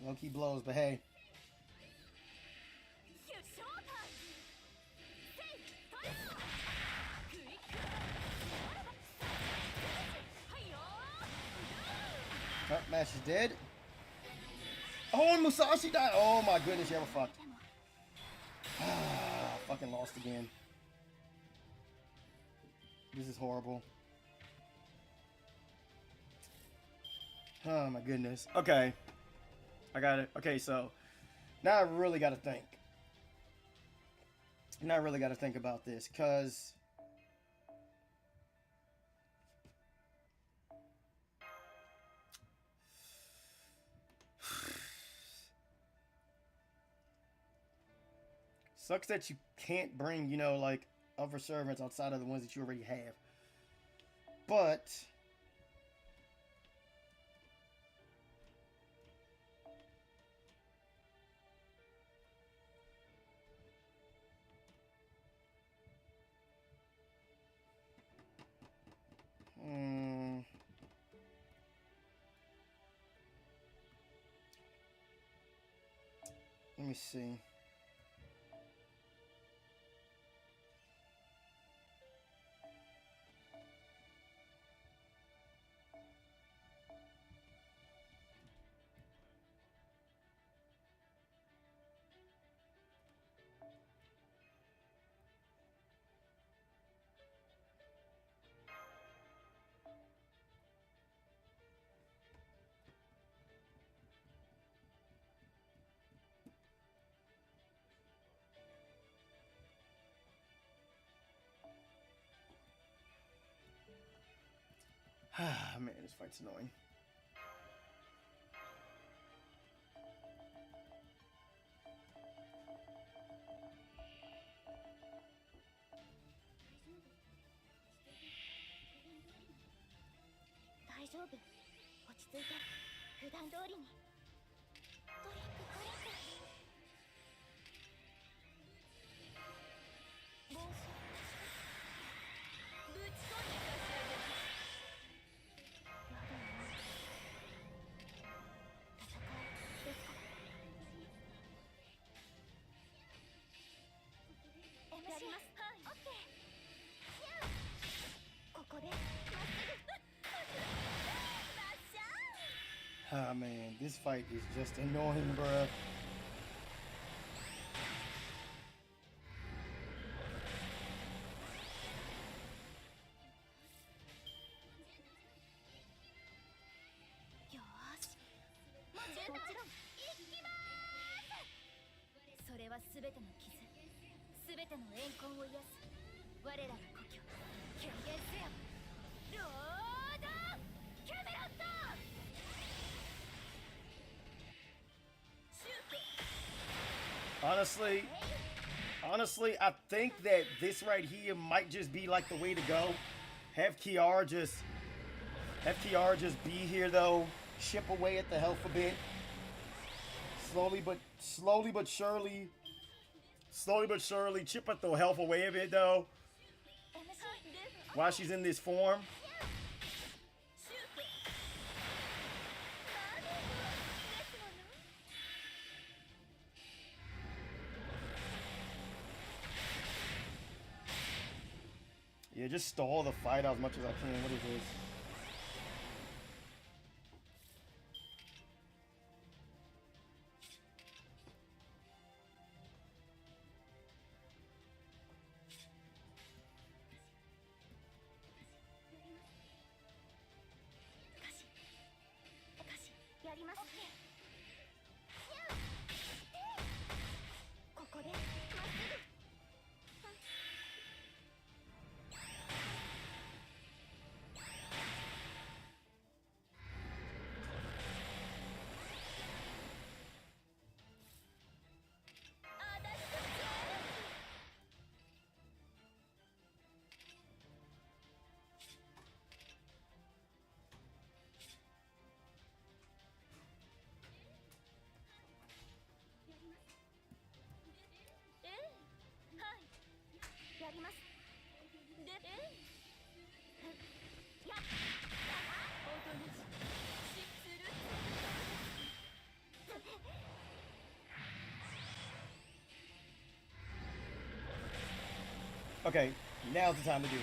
Low-key blows, but hey. Oh, Mash is dead. Oh, and Musashi died. Oh my goodness, you ever fucked. Fucking lost again. This is horrible. Oh my goodness. Okay. I got it. Okay, so now I really got to think. Now I really got to think about this, because sucks that you can't bring, you know, like other servants outside of the ones that you already have. But let me see. Man, this fight's annoying. Ah, man, this fight is just annoying, bruh. Honestly, I think that this right here might just be like the way to go. Have Kiara just be here though, chip away at the health a bit. Slowly but surely chip at the health away a bit though. While she's in this form. Yeah, just stall the fight out as much as I can. What is this? Okay, now's the time to do it.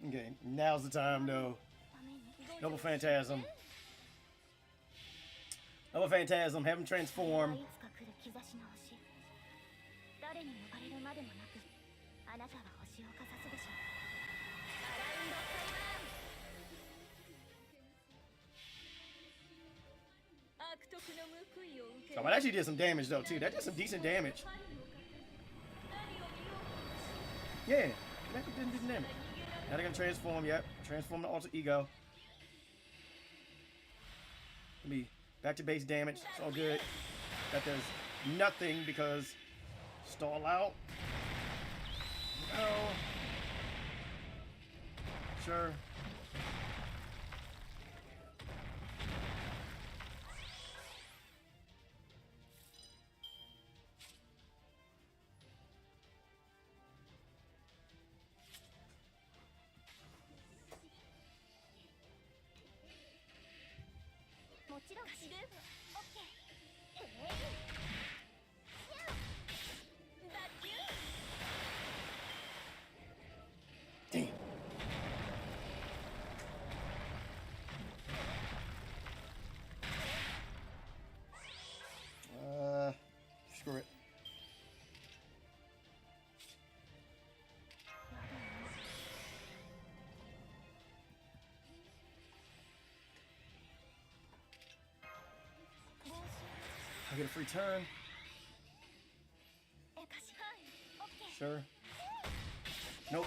Okay, now's the time though. Noble Phantasm. Noble Phantasm, have him transform. Oh, but actually did some damage though too. That did some decent damage. Yeah, that did decent damage. Now they're gonna transform. Yep, transform the alter ego. Let me back to base damage. It's all good. That does nothing because stall out. No. Sure. Damn. Screw it. I'll get a free turn. Sure. Nope.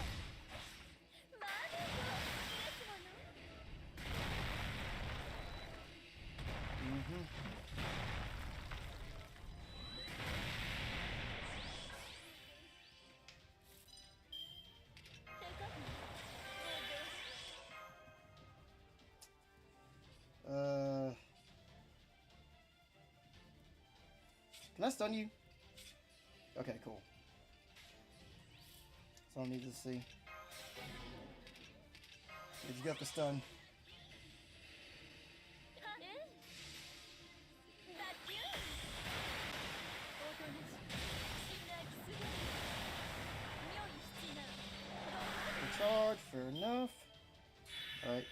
Can I stun you? Okay, cool. That's all I need to see. Did you get the stun? Charge, fair enough. Alright.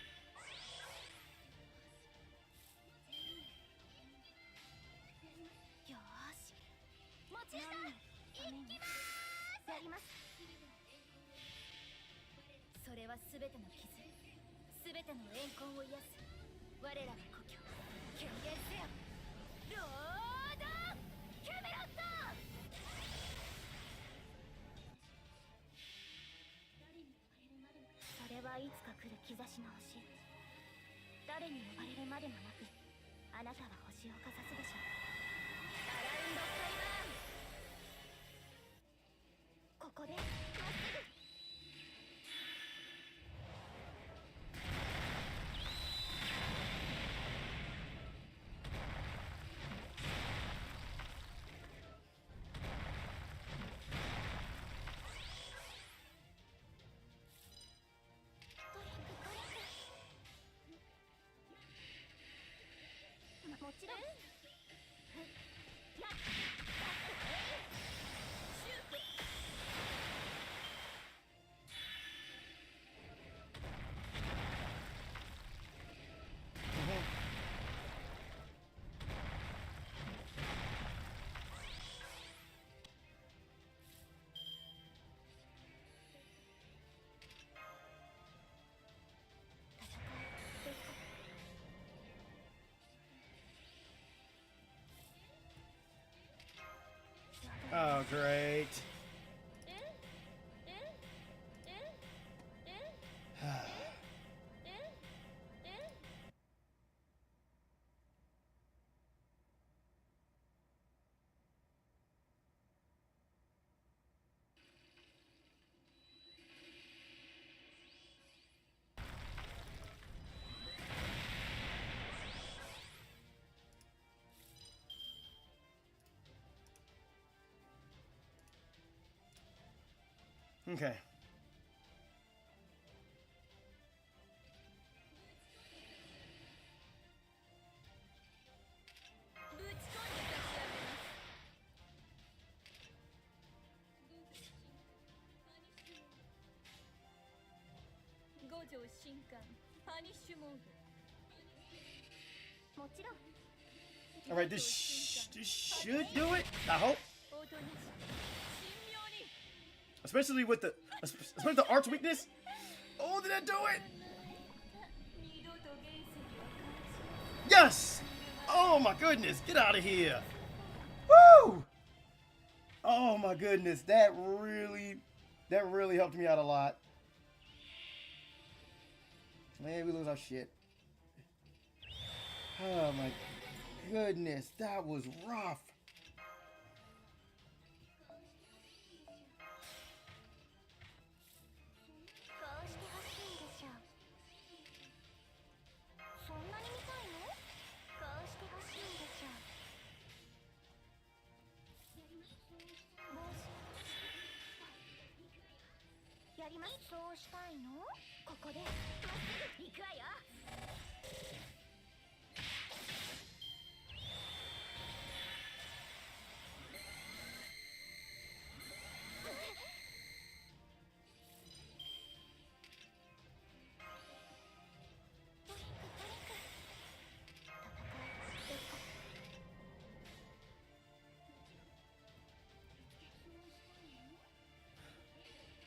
Oh, great. Okay. All right, this should do it. I hope. Especially with the arch weakness. Oh, did that do it? Yes! Oh my goodness, get out of here. Woo! Oh my goodness, that really helped me out a lot. Man, we lose our shit. Oh my goodness, that was rough.そうしたいの？ここでまっすぐ行くわよ。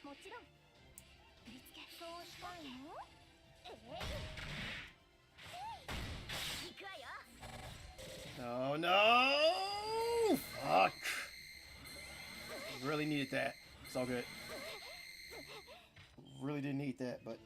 もちろん。そうしたいの？行くわよ。No, no! Fuck. Really needed that. It's all good. Really didn't need that, but.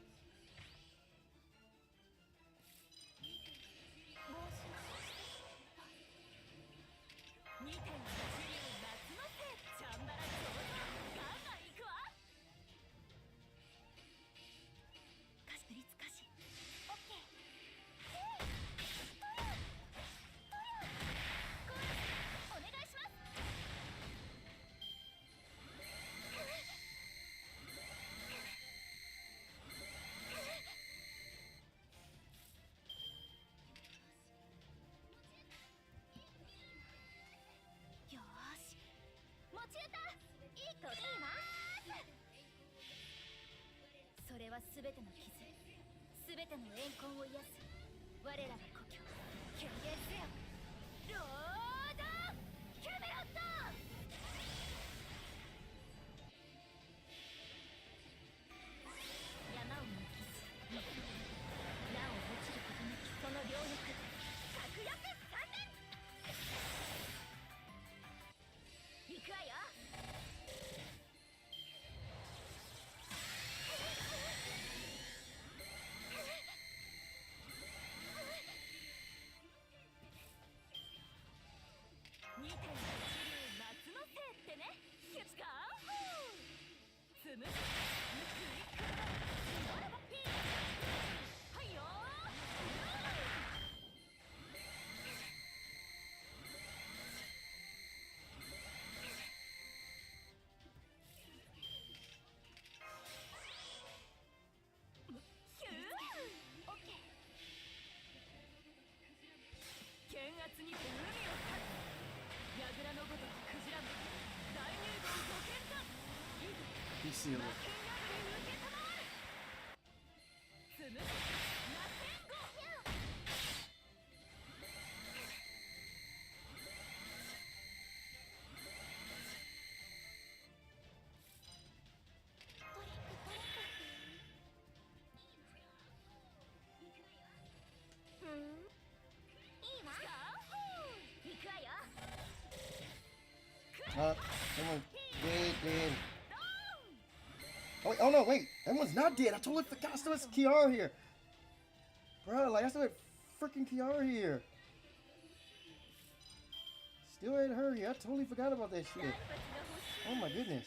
それはすべての傷、すべての怨恨を癒す我らの故郷、権限せよロードキャメロット。山を抜き乱を落ちることなきその両翼、確約3年。行くわよ。He's sealed. Someone dead. Oh, wait, oh no, wait. Everyone's not dead. I totally forgot. I still have Kiara here. Bro, like, I still have freaking Kiara here. Still had her here. I totally forgot about that shit. Oh my goodness.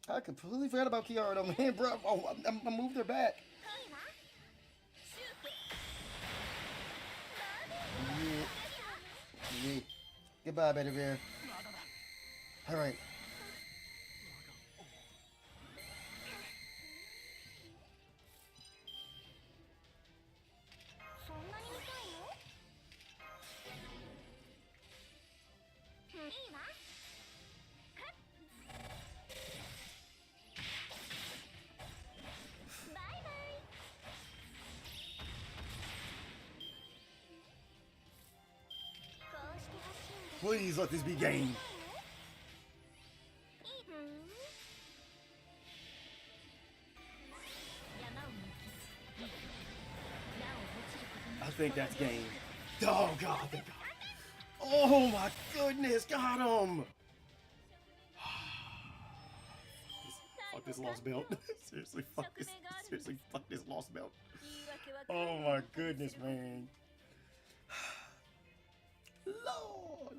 I completely forgot about Kiara though, man, bro. Oh, I moved her back. Yeah. Goodbye, Betty Bear. Alright. Please let this be game. I think that's game. Oh god, thank god. Oh my goodness, got him! Fuck this lost belt. Seriously, fuck this lost belt. Oh my goodness, man. Lord.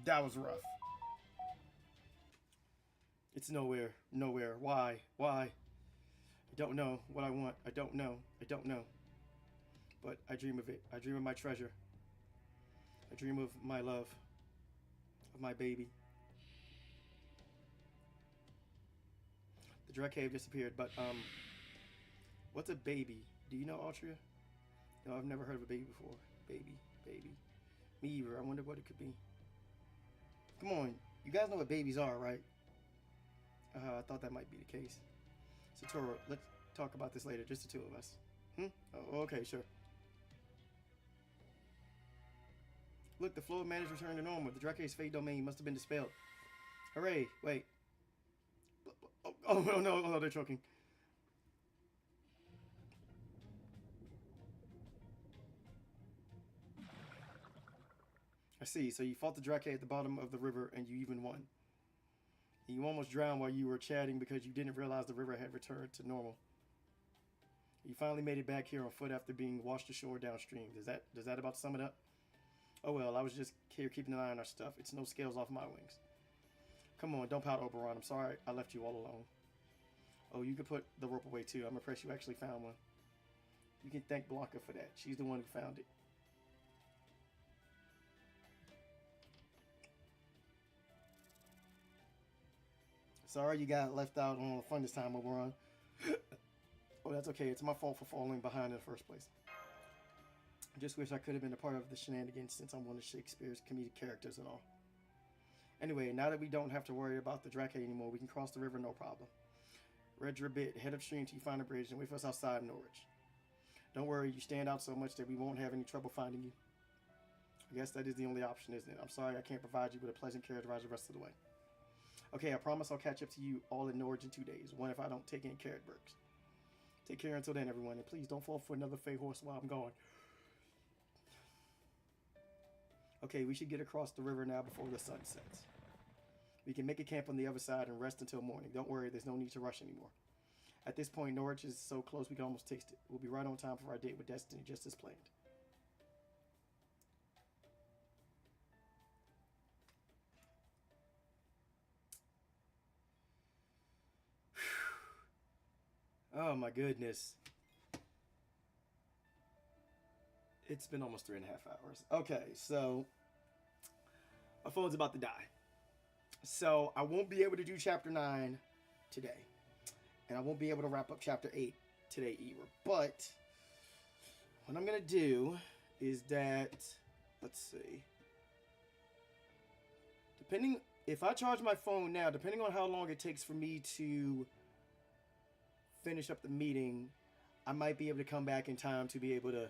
That was rough. It's nowhere. Why? I don't know what I want. I don't know. But I dream of it. I dream of my treasure. I dream of my love. Of my baby. The drug cave disappeared, but what's a baby? Do you know, Altria? No, I've never heard of a baby before. Baby. Me either. I wonder what it could be. Come on, you guys know what babies are, right? I thought that might be the case. Satoru, let's talk about this later, just the two of us. Oh, okay, sure. Look, the flow of mana is returned to normal. The Drake's fate domain must have been dispelled. Hooray, wait. Oh no, they're choking. I see, so you fought the Drake at the bottom of the river and you even won. And you almost drowned while you were chatting because you didn't realize the river had returned to normal. You finally made it back here on foot after being washed ashore downstream. Does that about sum it up? Oh well, I was just here keeping an eye on our stuff. It's no scales off my wings. Come on, don't pout, Oberon. I'm sorry I left you all alone. Oh, you could put the rope away too. I'm impressed you actually found one. You can thank Blanca for that. She's the one who found it. Sorry you got left out on the fun this time, Oberon. Oh, that's okay. It's my fault for falling behind in the first place. I just wish I could have been a part of the shenanigans since I'm one of Shakespeare's comedic characters and all. Anyway, now that we don't have to worry about the Drake anymore, we can cross the river no problem. Read your bit, head upstream till you find a bridge, and wait for us outside Norwich. Don't worry, you stand out so much that we won't have any trouble finding you. I guess that is the only option, isn't it? I'm sorry I can't provide you with a pleasant carriage ride the rest of the way. Okay, I promise I'll catch up to you all in Norwich in 2 days. One if I don't take any carrot burks. Take care until then, everyone, and please don't fall for another fey horse while I'm gone. Okay, we should get across the river now before the sun sets. We can make a camp on the other side and rest until morning. Don't worry, there's no need to rush anymore. At this point, Norwich is so close we can almost taste it. We'll be right on time for our date with Destiny, just as planned. Oh my goodness. It's been almost 3.5 hours. Okay, so my phone's about to die. So I won't be able to do chapter 9 today. And I won't be able to wrap up chapter 8 today either. But what I'm going to do is that, let's see. If I charge my phone now, depending on how long it takes for me to finish up the meeting, I might be able to come back in time to be able to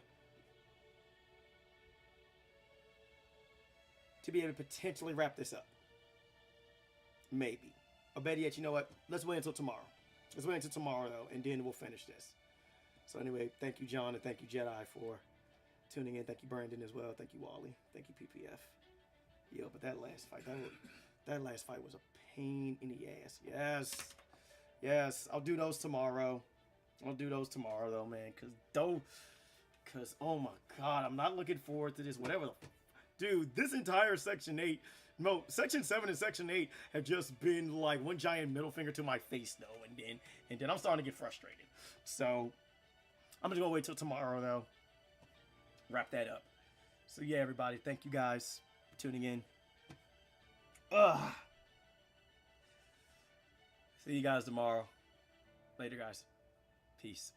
potentially wrap this up. Maybe. Or better yet, you know what? Let's wait until tomorrow. Let's wait until tomorrow, though, and then we'll finish this. So anyway, thank you, John, and thank you, Jedi, for tuning in. Thank you, Brandon, as well. Thank you, Wally. Thank you, PPF. Yo, but that last fight, that last fight was a pain in the ass. Yes, I'll do those tomorrow. Though, man, because oh my God, I'm not looking forward to this. Dude, this entire Section 8, no, Section 7 and Section 8 have just been like one giant middle finger to my face, though, and then I'm starting to get frustrated. So I'm just gonna wait till tomorrow, though. Wrap that up. So yeah, everybody, thank you guys for tuning in. See you guys tomorrow. Later, guys. Peace.